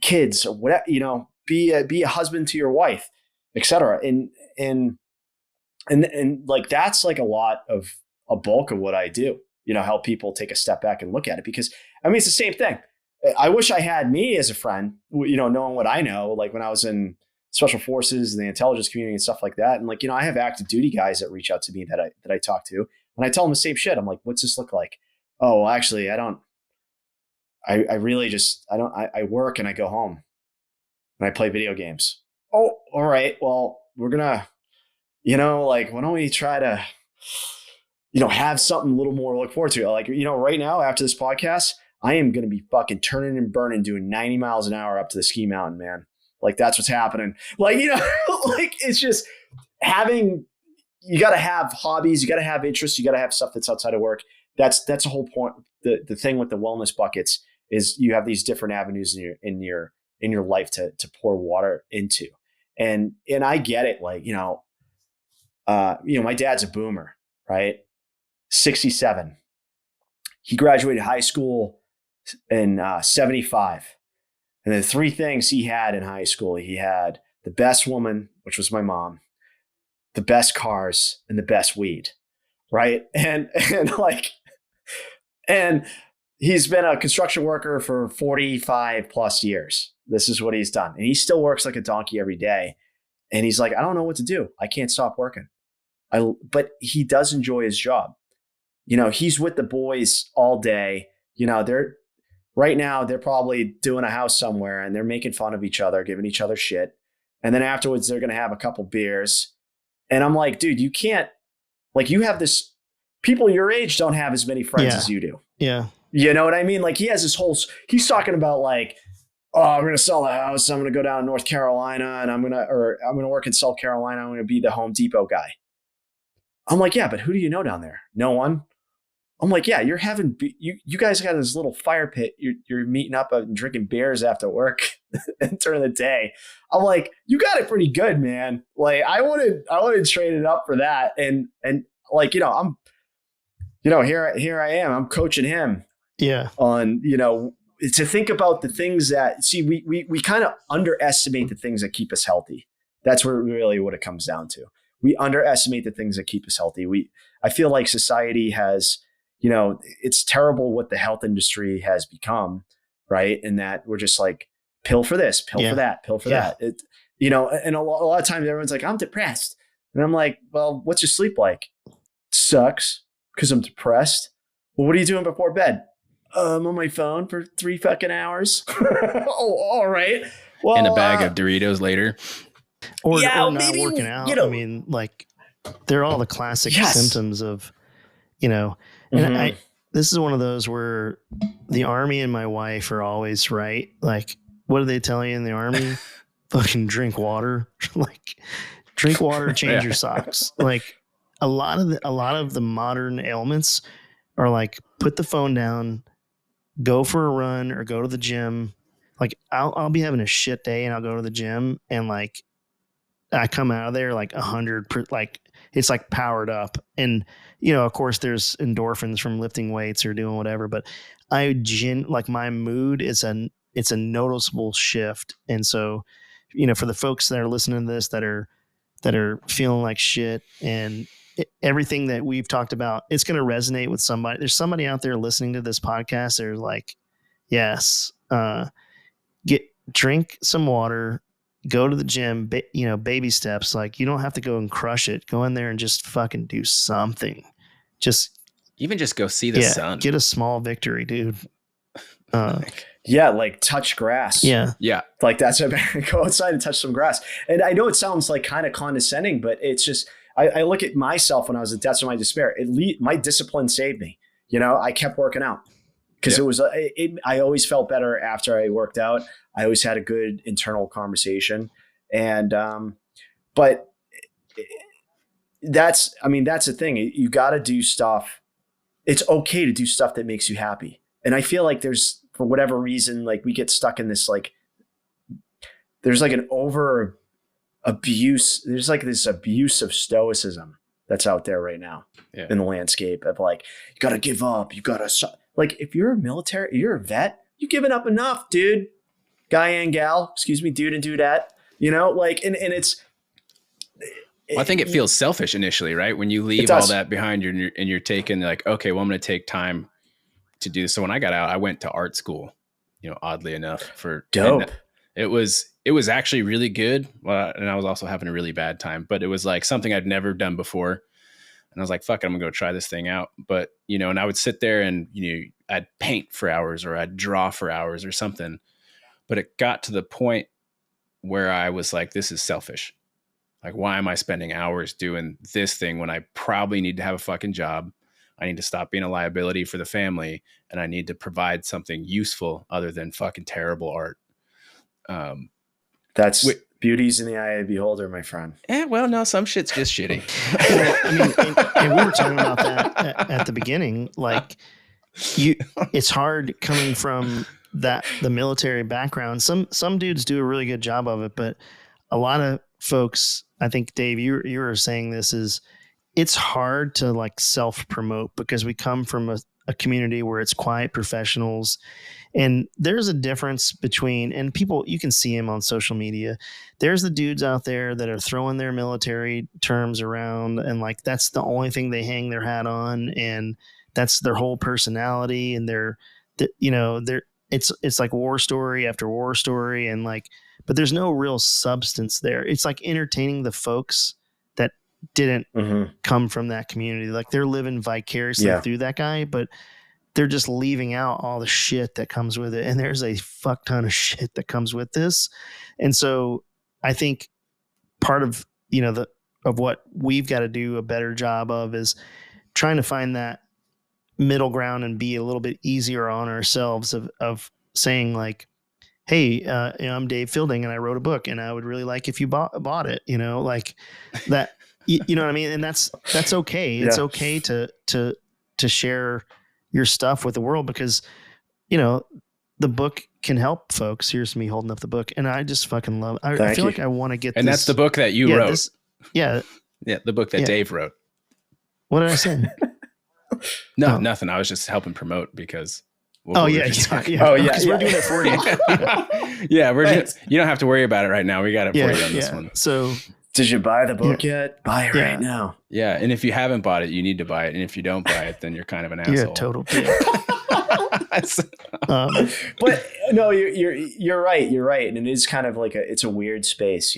kids or whatever, be a husband to your wife, etc. And like, that's like a bulk of what I do, help people take a step back and look at it, because I mean, it's the same thing. I wish I had me as a friend, knowing what I know, like when I was in special forces, the intelligence community and stuff like that. And like, I have active duty guys that reach out to me that I talk to, and I tell them the same shit. I'm like, what's this look like? Oh, well, actually, I don't. I really just, I work and I go home and I play video games. Oh, all right. Well, we're gonna, like, why don't we try to, have something a little more to look forward to? Like, right now after this podcast, I am going to be fucking turning and burning, doing 90 miles an hour up to the ski mountain, man. Like, that's what's happening. Like, like, it's just you got to have hobbies, you got to have interests, you got to have stuff that's outside of work. That's the whole point. The thing with the wellness buckets is you have these different avenues in your life to pour water into. And I get it. Like, my dad's a boomer, right? 67. He graduated high school in 75. And the three things he had in high school, he had the best woman, which was my mom, the best cars, and the best weed. Right. And he's been a construction worker for 45 plus years. This is what he's done. And he still works like a donkey every day. And he's like, I don't know what to do. I can't stop working. But he does enjoy his job. He's with the boys all day. They're Right now, they're probably doing a house somewhere and they're making fun of each other, giving each other shit. And then afterwards, they're going to have a couple beers. And I'm like, dude, you can't, like, you have this, people your age don't have as many friends as you do. Yeah. You know what I mean? Like, he has this whole, he's talking about like, oh, I'm going to sell the house. I'm going to go down to North Carolina and I'm going to work in South Carolina. I'm going to be the Home Depot guy. I'm like, yeah, but who do you know down there? No one. I'm like, yeah, you're having, you guys got this little fire pit. You're meeting up and drinking beers after work during the day. I'm like, you got it pretty good, man. Like, I wouldn't trade it up for that. And like, you know, I'm, you know, here I am. I'm coaching him. Yeah. On, you know, to think about the things that, see, we kind of underestimate the things that keep us healthy. That's where really what it comes down to. We underestimate the things that keep us healthy. I feel like society has, you know, it's terrible what the health industry has become, right? And that we're just like, pill for this, pill for that, pill for that. It, you know, and a lot of times everyone's like, I'm depressed. And I'm like, well, what's your sleep like? Sucks because I'm depressed. Well, what are you doing before bed? I'm on my phone for 3 fucking hours. Oh, all right. Well, and a bag of Doritos later. Or not maybe, working out. You know, I mean, like, they're all the classic symptoms of, you know, and this is one of those where the Army and my wife are always right. Like, what do they tell you in the Army? Fucking drink water. Like, drink water, change your socks. Like, a lot of the modern ailments are like, put the phone down, go for a run or go to the gym. Like, I'll be having a shit day and I'll go to the gym and like, I come out of there like 100, like it's like powered up. And, you know, of course there's endorphins from lifting weights or doing whatever, but like my mood it's a noticeable shift. And so, you know, for the folks that are listening to this, that are feeling like shit and everything that we've talked about, it's going to resonate with somebody. There's somebody out there listening to this podcast. They're like, yes, drink some water, go to the gym, you know, baby steps. Like, you don't have to go and crush it. Go in there and just fucking do something. Just go see the sun. Get a small victory, dude. like touch grass. Yeah. Like that's go outside and touch some grass. And I know it sounds like kind of condescending, but it's just, I look at myself when I was in depths of my despair. My discipline saved me. You know, I kept working out because I always felt better after I worked out. I always had a good internal conversation. And, but that's the thing. You got to do stuff. It's okay to do stuff that makes you happy. And I feel like there's, for whatever reason, like we get stuck in this, like, there's like an over abuse. There's like this abuse of stoicism that's out there right now in the landscape of like, you got to give up. You got to, like, if you're a military, you're a vet, you've given up enough, dude. Guy and gal, excuse me, dude and dudette, you know, like, and it's. Well, I think it feels selfish initially, right? When you leave all that behind you and you're taking like, okay, well, I'm going to take time to do this. So when I got out, I went to art school, you know, oddly enough for dope. It was actually really good. And I was also having a really bad time, but it was like something I'd never done before. And I was like, fuck it, I'm gonna go try this thing out. But, you know, and I would sit there and, you know, I'd paint for hours or I'd draw for hours or something. But it got to the point where I was like, this is selfish. Like, why am I spending hours doing this thing when I probably need to have a fucking job? I need to stop being a liability for the family and I need to provide something useful other than fucking terrible art. That's beauty's in the eye of the beholder, my friend. Well, no, some shit's just shitty. Well, I mean, and we were talking about that at the beginning. Like, it's hard coming from the military background. Some dudes do a really good job of it, but a lot of folks, I think, Dave, you were saying this, is it's hard to like self-promote because we come from a community where it's quiet professionals. And there's a difference between, and people, you can see them on social media. There's the dudes out there that are throwing their military terms around and like, that's the only thing they hang their hat on. And that's their whole personality. And it's like war story after war story. And like, but there's no real substance there. It's like entertaining the folks that didn't come from that community. Like, they're living vicariously through that guy, but they're just leaving out all the shit that comes with it. And there's a fuck ton of shit that comes with this. And so I think part of, of what we've got to do a better job of is trying to find that middle ground and be a little bit easier on ourselves of saying like, hey, I'm Dave Fielding and I wrote a book and I would really like if you bought it, like that, you know what I mean? And that's okay. It's okay to share your stuff with the world because, the book can help folks. Here's me holding up the book. And I just fucking love it. I feel like I want to get and this. that's the book that you wrote. Yeah, the book that Dave wrote. What did I say? No, nothing. I was just helping promote because. We're doing it for you. You don't have to worry about it right now. We got it for you on this one. So, did you buy the book yet? Buy it right now. Yeah, and if you haven't bought it, you need to buy it. And if you don't buy it, then you're kind of an asshole. You're a total dick. But no, you're right. You're right, and it is kind of like it's a weird space,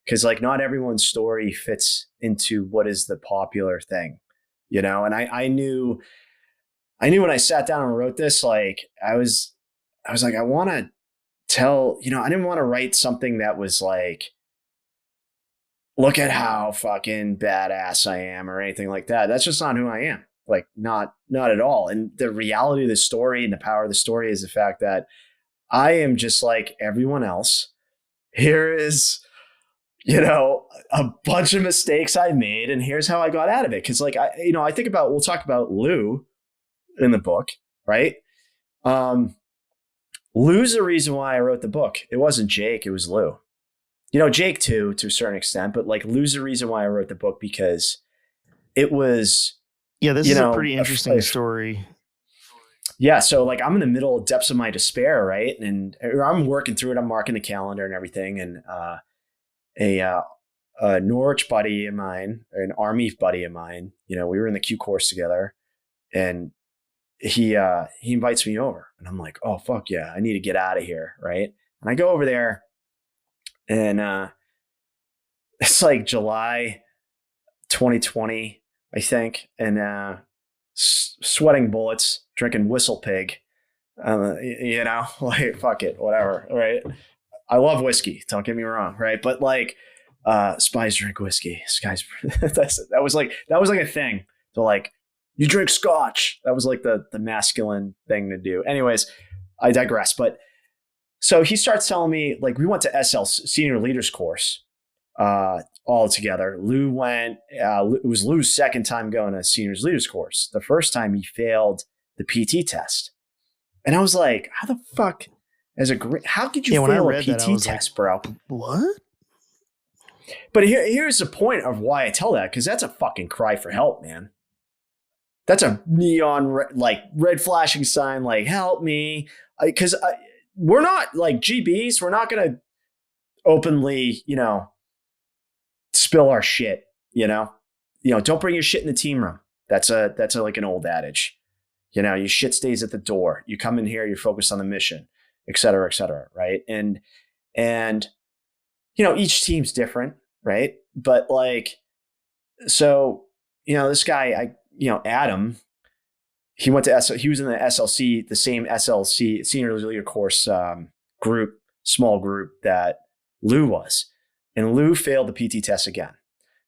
because like not everyone's story fits into what is the popular thing, And I knew when I sat down and wrote this, like I was like, I want to tell, I didn't want to write something that was like, look at how fucking badass I am or anything like that. That's just not who I am. Like not at all. And the reality of the story and the power of the story is the fact that I am just like everyone else. Here is, a bunch of mistakes I made and here's how I got out of it. Cause like, I think about, we'll talk about Lou in the book, right? Lou's the reason why I wrote the book. It wasn't Jake, it was Lou. Jake too, to a certain extent, but like Lou's the reason why I wrote the book because it was. Yeah, this is a pretty interesting story. Yeah, so like I'm in the middle of depths of my despair, right? And I'm working through it. I'm marking the calendar and everything. And a Norwich buddy of mine, or an Army buddy of mine, we were in the Q course together, and he invites me over, and I'm like, oh fuck yeah, I need to get out of here, right? And I go over there, and it's like July 2020. I think, and sweating bullets, drinking Whistle Pig, like fuck it, whatever, right? I love whiskey, don't get me wrong, right? But like, spies drink whiskey. That was like a thing. So like, you drink scotch. That was like the masculine thing to do. Anyways, I digress. But so he starts telling me, like, we went to SL Senior Leaders Course. All together. Lou went, it was Lou's second time going to Seniors Leaders Course. The first time he failed the PT test. And I was like, how the fuck, how could you fail a PT test, bro? What? But here's the point of why I tell that, because that's a fucking cry for help, man. That's a neon, red flashing sign, like, help me. Because we're not like GBs. We're not going to openly, spill our shit, don't bring your shit in the team room. That's like an old adage, your shit stays at the door. You come in here, you're focused on the mission, et cetera, right? And each team's different, right? But like, so, this guy, Adam, he went to he was in the SLC, the same SLC Senior Leader Course small group that Lou was. And Lou failed the PT test again.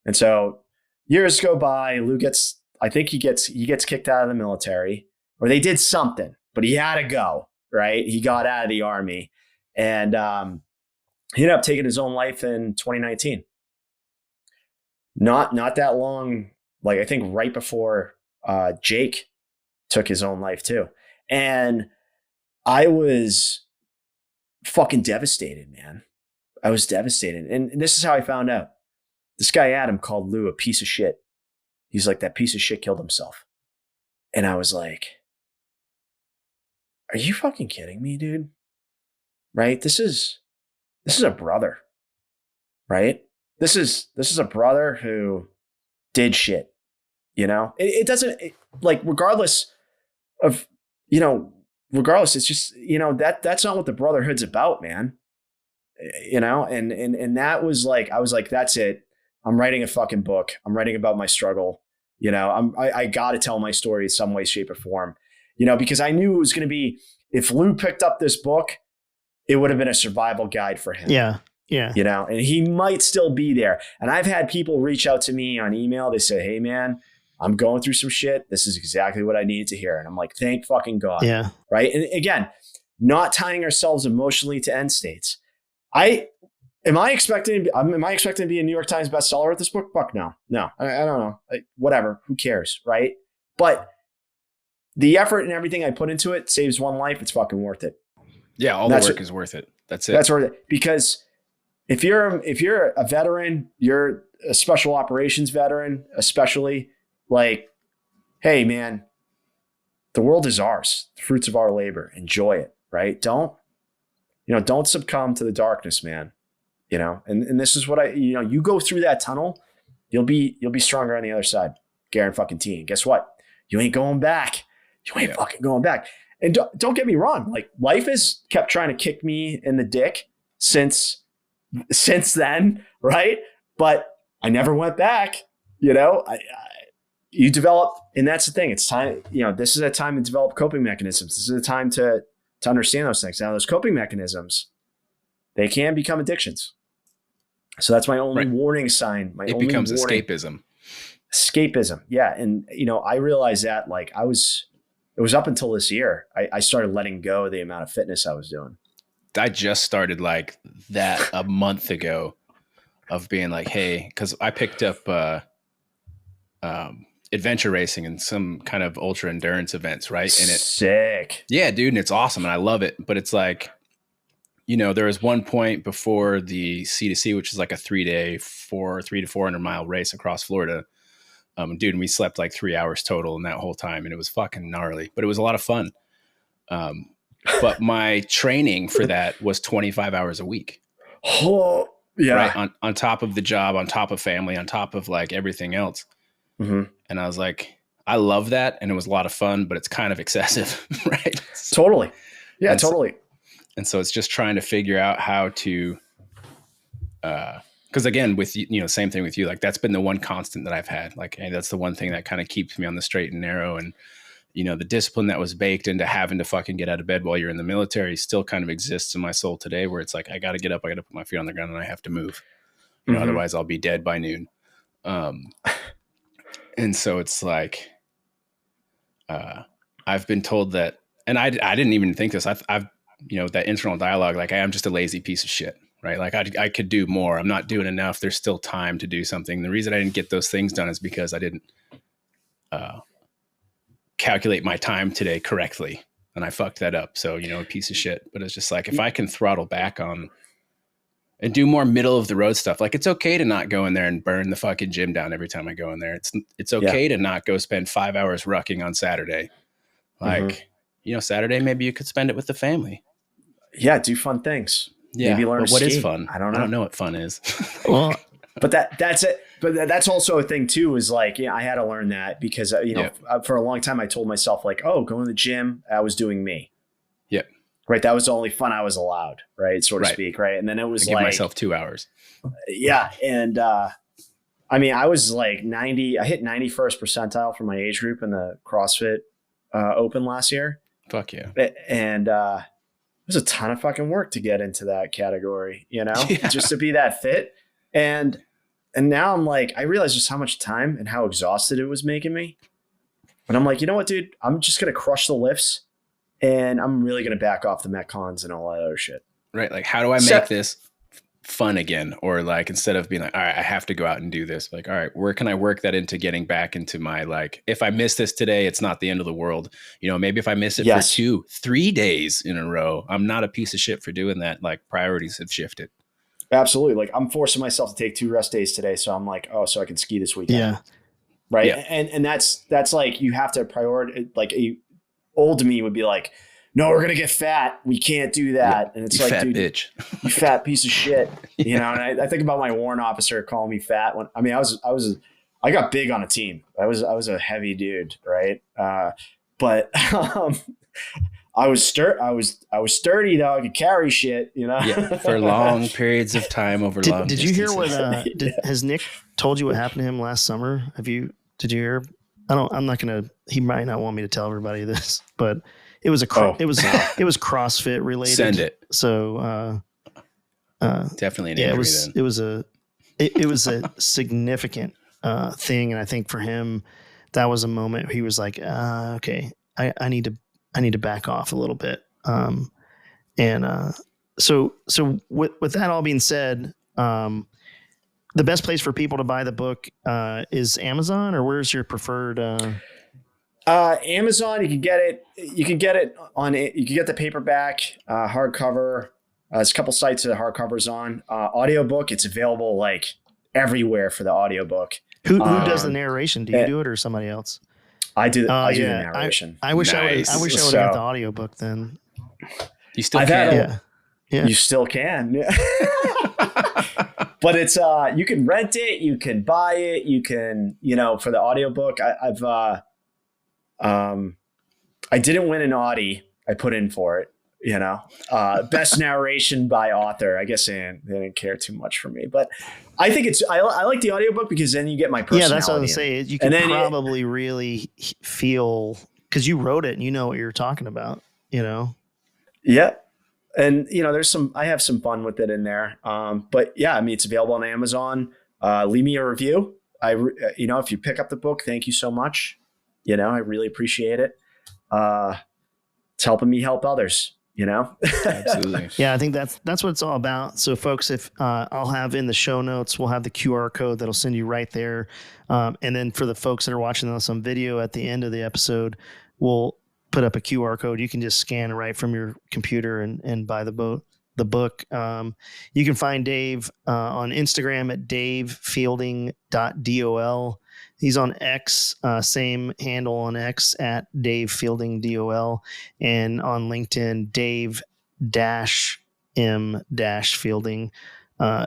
And so years go by, Lou gets kicked out of the military, or they did something, but he had to go, right? He got out of the Army, and he ended up taking his own life in 2019. Not that long, like I think right before Jake took his own life too. And I was fucking devastated, man. I was devastated. And this is how I found out. This guy, Adam, called Lou a piece of shit. He's like, that piece of shit killed himself. And I was like, are you fucking kidding me, dude? Right? This is a brother, right? This is a brother who did shit, It doesn't, regardless of, it's just, that's not what the brotherhood's about, man. And that was like, I was like, that's it. I'm writing a fucking book. I'm writing about my struggle. I got to tell my story in some way, shape, or form. because I knew it was going to be, if Lou picked up this book, it would have been a survival guide for him. Yeah. Yeah. And he might still be there. And I've had people reach out to me on email. They say, hey man, I'm going through some shit. This is exactly what I needed to hear. And I'm like, thank fucking God. Yeah. Right. And again, not tying ourselves emotionally to end states. Am I expecting to be a New York Times bestseller with this book? Fuck no. I don't know. Whatever. Who cares? Right. But the effort and everything I put into it saves one life. It's fucking worth it. Yeah. All the work is worth it. That's it. That's worth it. Because if you're a veteran, you're a special operations veteran, especially, like, hey man, the world is ours, the fruits of our labor. Enjoy it, right? Don't succumb to the darkness, man. And this is what you go through that tunnel, you'll be stronger on the other side. Guarantee. And guess what? You ain't going back. You ain't fucking going back. And don't get me wrong, like, life has kept trying to kick me in the dick since then, right? But I never went back. You develop, and that's the thing. It's time. This is a time to develop coping mechanisms. This is a time to understand those things. Now, those coping mechanisms, they can become addictions. So that's my only warning sign. It becomes escapism. Escapism, yeah. And I realized that, like, it was up until this year I started letting go of the amount of fitness I was doing. I just started like that a month ago, of being like, hey, because I picked up adventure racing and some kind of ultra endurance events, right? And it's sick. Yeah, dude, and it's awesome and I love it. But it's like, there was one point before the C2C, which is like a 3 to 400 mile race across Florida. Dude, and we slept like 3 hours total in that whole time, and it was fucking gnarly, but it was a lot of fun. But my training for that was 25 hours a week. Oh, yeah. Right. On top of the job, on top of family, on top of like everything else. Mm-hmm. And I was like, I love that. And it was a lot of fun, but it's kind of excessive. Right. Totally. Yeah, totally. And so it's just trying to figure out how to, because again, with, same thing with you, like, that's been the one constant that I've had. Like, hey, that's the one thing that kind of keeps me on the straight and narrow. And, the discipline that was baked into having to fucking get out of bed while you're in the military still kind of exists in my soul today, where it's like, I got to get up, I got to put my feet on the ground, and I have to move. Otherwise I'll be dead by noon. And so it's like, I've been told that, and I didn't even think this, I've that internal dialogue, like, I'm just a lazy piece of shit, right? Like, I could do more. I'm not doing enough. There's still time to do something. The reason I didn't get those things done is because I didn't calculate my time today correctly, and I fucked that up. So, a piece of shit. But it's just like, if I can throttle back on and do more middle of the road stuff, like, it's okay to not go in there and burn the fucking gym down every time I go in there. It's okay to not go spend 5 hours rucking on Saturday. Like, Saturday, maybe you could spend it with the family. Yeah. Do fun things. Yeah. Maybe learn but what ski. is fun? I don't know what fun is. Well, but that's it. But that's also a thing too, is like, I had to learn that because, for a long time I told myself, like, oh, going to the gym, I was doing me. Yep. Right. That was the only fun I was allowed. Right. So to speak. Right. And then it was give myself 2 hours. Yeah. And, I was like I hit 91st percentile for my age group in the CrossFit Open last year. Fuck yeah. And, it was a ton of fucking work to get into that category, just to be that fit. And now I'm like, I realize just how much time and how exhausted it was making me. But I'm like, you know what, dude? I'm just going to crush the lifts, and I'm really going to back off the Metcons and all that other shit. Right. Like, how do I make this fun again? Or like, instead of being like, all right, I have to go out and do this, like, all right, where can I work that into getting back into my, like, if I miss this today, it's not the end of the world. Maybe if I miss it for 2-3 days in a row, I'm not a piece of shit for doing that. Like, priorities have shifted. Absolutely. Like, I'm forcing myself to take 2 rest days today. So I'm like, oh, so I can ski this weekend. Yeah. Right. Yeah. And that's like, you have to prioritize. Like, old me would be like, no, we're going to get fat. We can't do that. And it's you like, fat dude, bitch. You fat piece of shit. And I think about my warrant officer calling me fat when, I got big on a team. I was a heavy dude. Right. But, I was sturdy though. I could carry shit, Yeah, for long periods of time over long Did you hear what, has Nick told you what happened to him last summer? Did you hear? I'm not gonna. He might not want me to tell everybody this, but it was it was CrossFit related. Send it. So Definitely an yeah, injury. it was a significant thing, and I think for him, that was a moment he was like, okay, I need to back off a little bit. So with that all being said, the best place for people to buy the book is Amazon, or where's your preferred? Amazon. You can get it. You can get it on. You can get the paperback, hardcover. There's a couple sites that hardcovers on. Audiobook. It's available like everywhere for the audiobook. Who does the narration? Do you do it or somebody else? I do. I do the narration. I wish Nice. I would have got the audiobook then. You still can. You still can. But it's you can rent it, you can buy it, you can, for the audiobook. I didn't win an Audie. I put in for it, best narration by author. I guess they didn't care too much for me, but I think I like the audiobook because then you get my personality. Yeah, that's what I was saying. You can probably really feel, because you wrote it and you know what you're talking about, Yeah. And, I have some fun with it in there. But yeah, I mean, it's available on Amazon. Leave me a review. If you pick up the book, thank you so much. I really appreciate it. It's helping me help others, Absolutely. Yeah, I think that's what it's all about. So folks, if I'll have in the show notes, we'll have the QR code that'll send you right there. And then for the folks that are watching this on video at the end of the episode, we'll put up a QR code. You can just scan it right from your computer and buy the book. You can find Dave on Instagram at davefielding.dol. He's on X, same handle on X at davefieldingdol, and on LinkedIn, Dave-M-Fielding.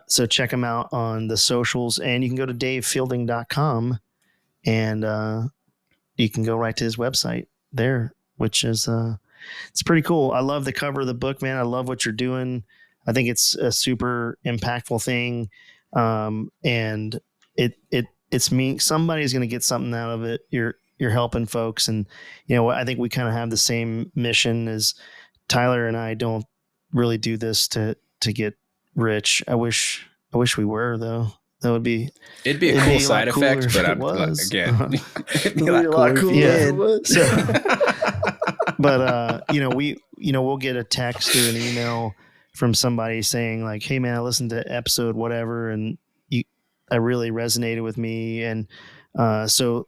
So check him out on the socials, and you can go to davefielding.com and you can go right to his website there, which is it's pretty cool. I love the cover of the book, man. I love what you're doing. I think it's a super impactful thing, and it's me. Somebody's going to get something out of it. You're helping folks, and I think we kind of have the same mission as Tyler and I. Don't really do this to get rich. I wish we were, though. It'd be a cool side effect, but again, it'd be a lot cooler. Yeah. But we'll get a text or an email from somebody saying like, "Hey man, I listened to episode whatever, and I really resonated with me." And so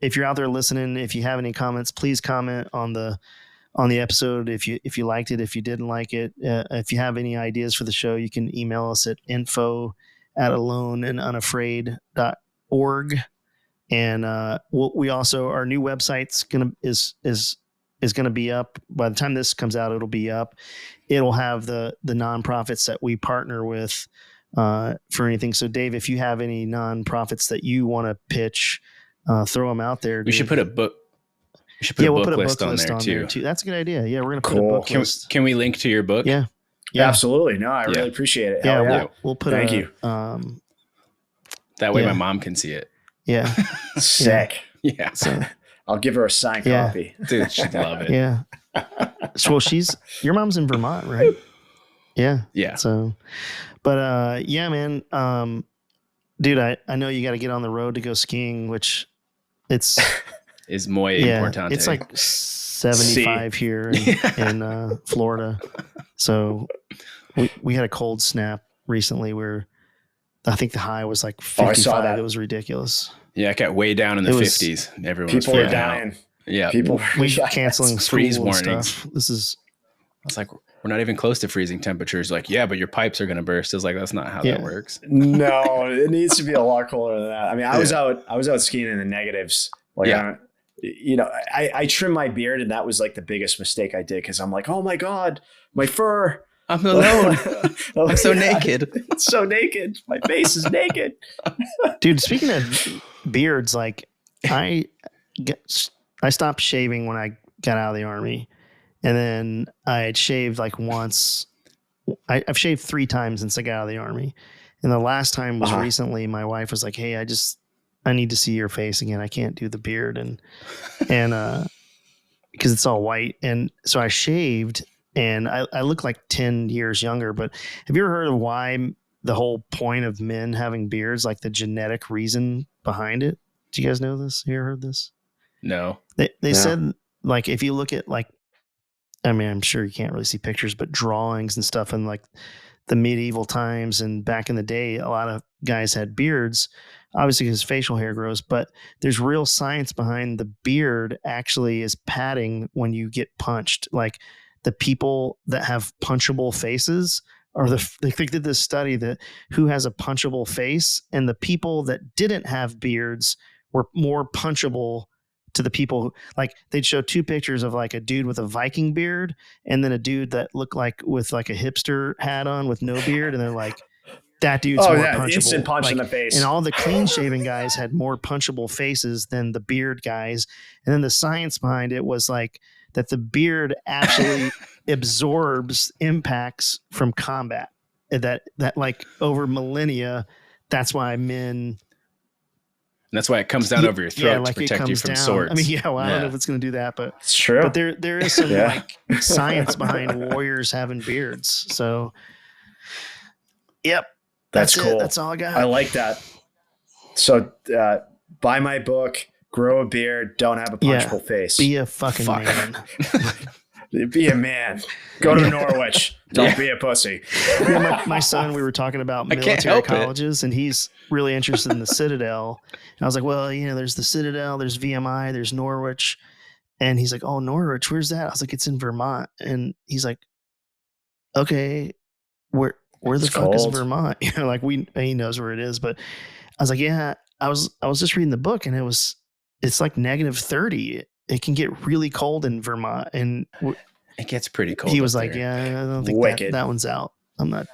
if you're out there listening, if you have any comments, please comment on the episode. If you liked it, if you didn't like it, if you have any ideas for the show, you can email us at info@aloneandunafraid.org. And we also, our new website's is going to be up by the time this comes out. It'll be up. It'll have the nonprofits that we partner with for anything. So Dave, if you have any nonprofits that you want to pitch, throw them out there. We should put a book. We'll put a book list on there too. That's a good idea. Yeah, we're gonna put a book list. Can we link to your book? Yeah. Absolutely. No, I really appreciate it. Yeah, we'll put. Thank you. That way, my mom can see it. Yeah. Sick. Yeah. So, I'll give her a signed copy. Dude, she'd love it. Yeah. So your mom's in Vermont, right? Yeah. Yeah. So, but yeah, man. Dude, I know you got to get on the road to go skiing, which it's is muy importante. It's like 75 here in Florida. So we had a cold snap recently where I think the high was like 55. I saw that. It was ridiculous. Yeah, it got way down in the 50s. People are dying. Yeah. We're canceling freeze warnings. Stuff. I was like, we're not even close to freezing temperatures. Like, yeah, but your pipes are going to burst. It's like, that's not how that works. No, it needs to be a lot cooler than that. I mean, I was out skiing in the negatives. Like, I trimmed my beard, and that was like the biggest mistake I did because I'm like, oh my God, my fur. I'm alone. I'm so naked. It's so naked. My face is naked. Dude, speaking of beards, like I stopped shaving when I got out of the Army, and then I had shaved like once. I've shaved 3 times since I got out of the Army, and the last time was recently. My wife was like, "Hey, I just I need to see your face again. I can't do the beard and because it's all white. And so I shaved and I look like 10 years younger. But have you ever heard of why the whole point of men having beards, like the genetic reason behind it? Do you guys know this? You ever heard this? No. They said, like, if you look at, like, I mean, I'm sure you can't really see pictures, but drawings and stuff in like the medieval times and back in the day, a lot of guys had beards, obviously because facial hair grows, but there's real science behind the beard actually is padding when you get punched. Like the people that have punchable faces are they did this study that who has a punchable face, and the people that didn't have beards were more punchable to the people who, like, they'd show two pictures of like a dude with a Viking beard and then a dude that looked like with like a hipster hat on with no beard. And they're like, that dude's more punchable. Instant punch like, in the face. And all the clean shaven guys had more punchable faces than the beard guys. And then the science behind it was like that the beard actually absorbs impacts from combat, that like over millennia, that's why men. And that's why it comes down over your throat to protect you from swords. I mean, I don't know if it's going to do that, but it's true. But there is some like science behind warriors having beards. So, yep, that's cool. That's all I got. I like that. So, buy my book, grow a beard, don't have a punchable face. Be a fucking man. Be a man. Go to Norwich. Don't be a pussy. My son, we were talking about military colleges, and he's really interested in the Citadel. And I was like, well, there's the Citadel, there's VMI, there's Norwich. And he's like, oh, Norwich, where's that? I was like, it's in Vermont. And he's like, okay, where the fuck is Vermont? Like he knows where it is. But I was like, yeah, I was just reading the book, and it's like -30. It can get really cold in Vermont, and it gets pretty cold. He was like, yeah, I don't think that one's out. I'm not.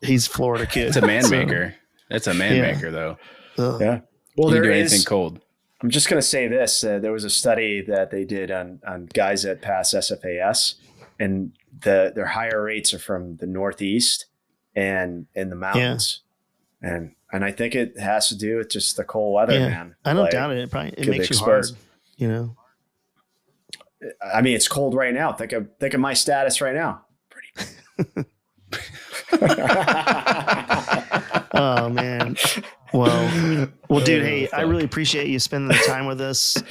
He's Florida kid. It's a man maker. It's a man maker, though. Yeah. Well, there is anything cold. I'm just going to say this. There was a study that they did on guys that pass SFAS, and their higher rates are from the Northeast and in the mountains. Yeah. And I think it has to do with just the cold weather, man. I don't doubt it. It makes you hard, I mean, it's cold right now. Think of my status right now. Pretty. Oh man. Well, dude. Hey, I really appreciate you spending the time with us.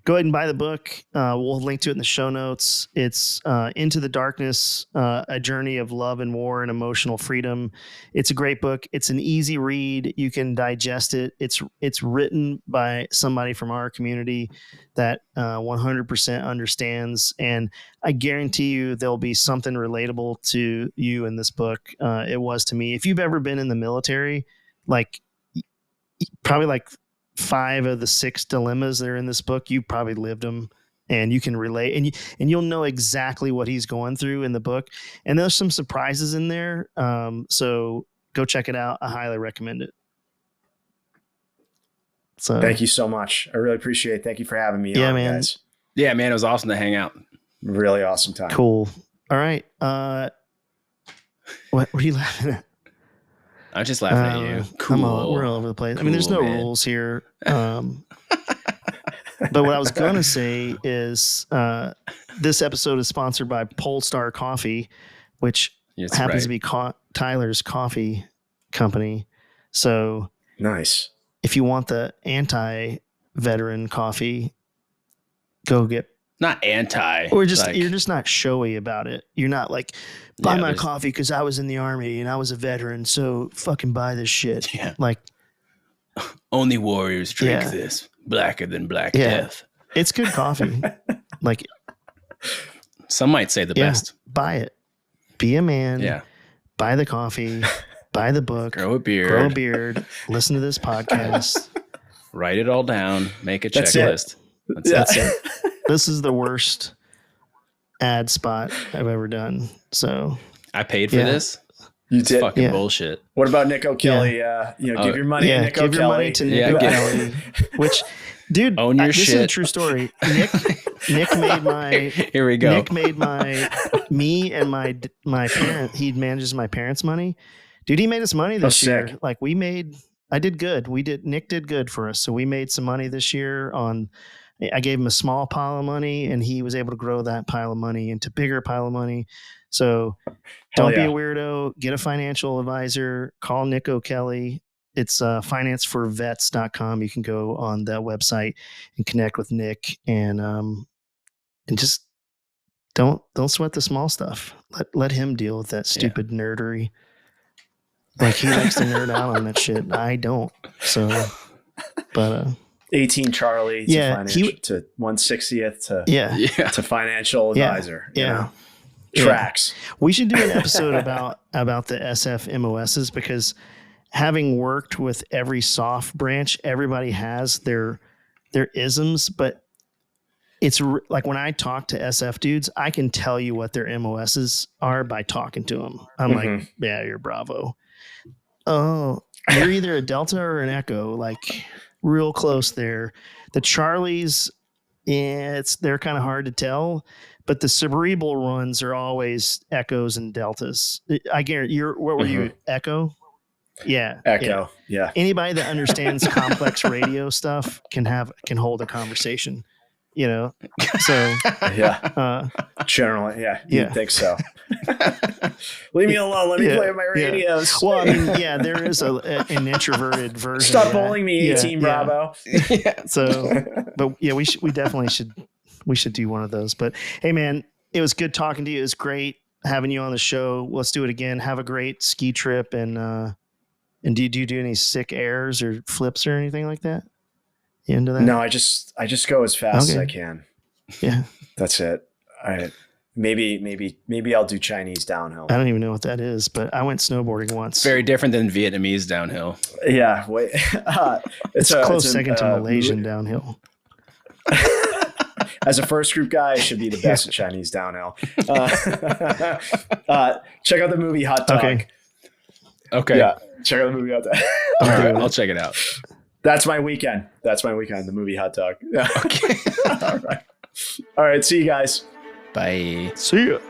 Go ahead and buy the book. We'll link to it in the show notes. It's Into the Darkness, A Journey of Love and War and Emotional Freedom. It's a great book. It's an easy read. You can digest it. It's written by somebody from our community that 100% understands. And I guarantee you there'll be something relatable to you in this book. It was to me. If you've ever been in the military, like probably like 5 of the 6 dilemmas that are in this book, you probably lived them, and you can relate, and you'll know exactly what he's going through in the book. And there's some surprises in there. So go check it out. I highly recommend it. So thank you so much. I really appreciate it. Thank you for having me on, man. Guys. Yeah, man. It was awesome to hang out. Really awesome time. Cool. All right. What are you laughing at? I'm just laughing at you. Cool. We're all over the place. Cool, I mean, there's no man. rules here. But what I was going to say is this episode is sponsored by Polestar Coffee, which happens to be Tyler's coffee company. So nice. If you want the anti-veteran coffee, go get. Not anti. Or just you're just not showy about it. You're not like, buy my coffee because I was in the army and I was a veteran, so fucking buy this shit. Yeah. Like, only warriors drink this. Blacker than black death. It's good coffee. Like, some might say the best. Buy it. Be a man. Yeah. Buy the coffee. Buy the book. Grow a beard. Listen to this podcast. Write it all down. Make a That's checklist. That's it. This is the worst ad spot I've ever done. So I paid for this. You did. Fucking bullshit. What about Nick O'Kelly? Give your money to Nick O'Kelly. Give your money to Nick O'Kelly. Which, dude, own your this shit. is a true story. Nick made my. Here we go. Nick made me and my parent. He manages my parents' money. Dude, he made us money this year. Sick. Like we made. I did good. Nick did good for us. So we made some money this year I gave him a small pile of money and he was able to grow that pile of money into bigger pile of money. So don't be a weirdo, get a financial advisor, call Nick O'Kelly. It's financeforvets.com. You can go on that website and connect with Nick and just don't sweat the small stuff. Let him deal with that stupid nerdery. Like he likes to nerd out on that shit. I don't. So, but 18 Charlie to 1/60th to financial advisor. You know? Tracks. We should do an episode about the SF MOSs because having worked with every soft branch, everybody has their isms, but it's like when I talk to SF dudes, I can tell you what their MOSs are by talking to them. I'm like, yeah, you're Bravo. Oh, you're either a Delta or an Echo, like real close there. The Charlies, they're kind of hard to tell, but the cerebral ones are always Echoes and Deltas. I guarantee what were you, Echo? Yeah. Echo. Yeah. Anybody that understands complex radio stuff can hold a conversation, you know? So generally, you'd think so. Leave me alone. Let me play with my radios. Well, I mean, there is an introverted version. Stop bullying me, 18 Bravo. So, but we definitely should do one of those. But hey, man, it was good talking to you. It was great having you on the show. Let's do it again. Have a great ski trip. And do you do any sick airs or flips or anything like that? You into that? No, I just go as fast as I can. Yeah. That's it. All right. Maybe I'll do Chinese downhill. I don't even know what that is, but I went snowboarding once. Very different than Vietnamese downhill. Yeah. Wait. It's close second to Malaysian downhill. As a first group guy, I should be the best at Chinese downhill. Check out the movie Hot Dog. Okay. Yeah. Check out the movie Hot Dog. All right. I'll check it out. That's my weekend. The movie Hot Dog. Okay. All right. See you guys. Bye. See ya.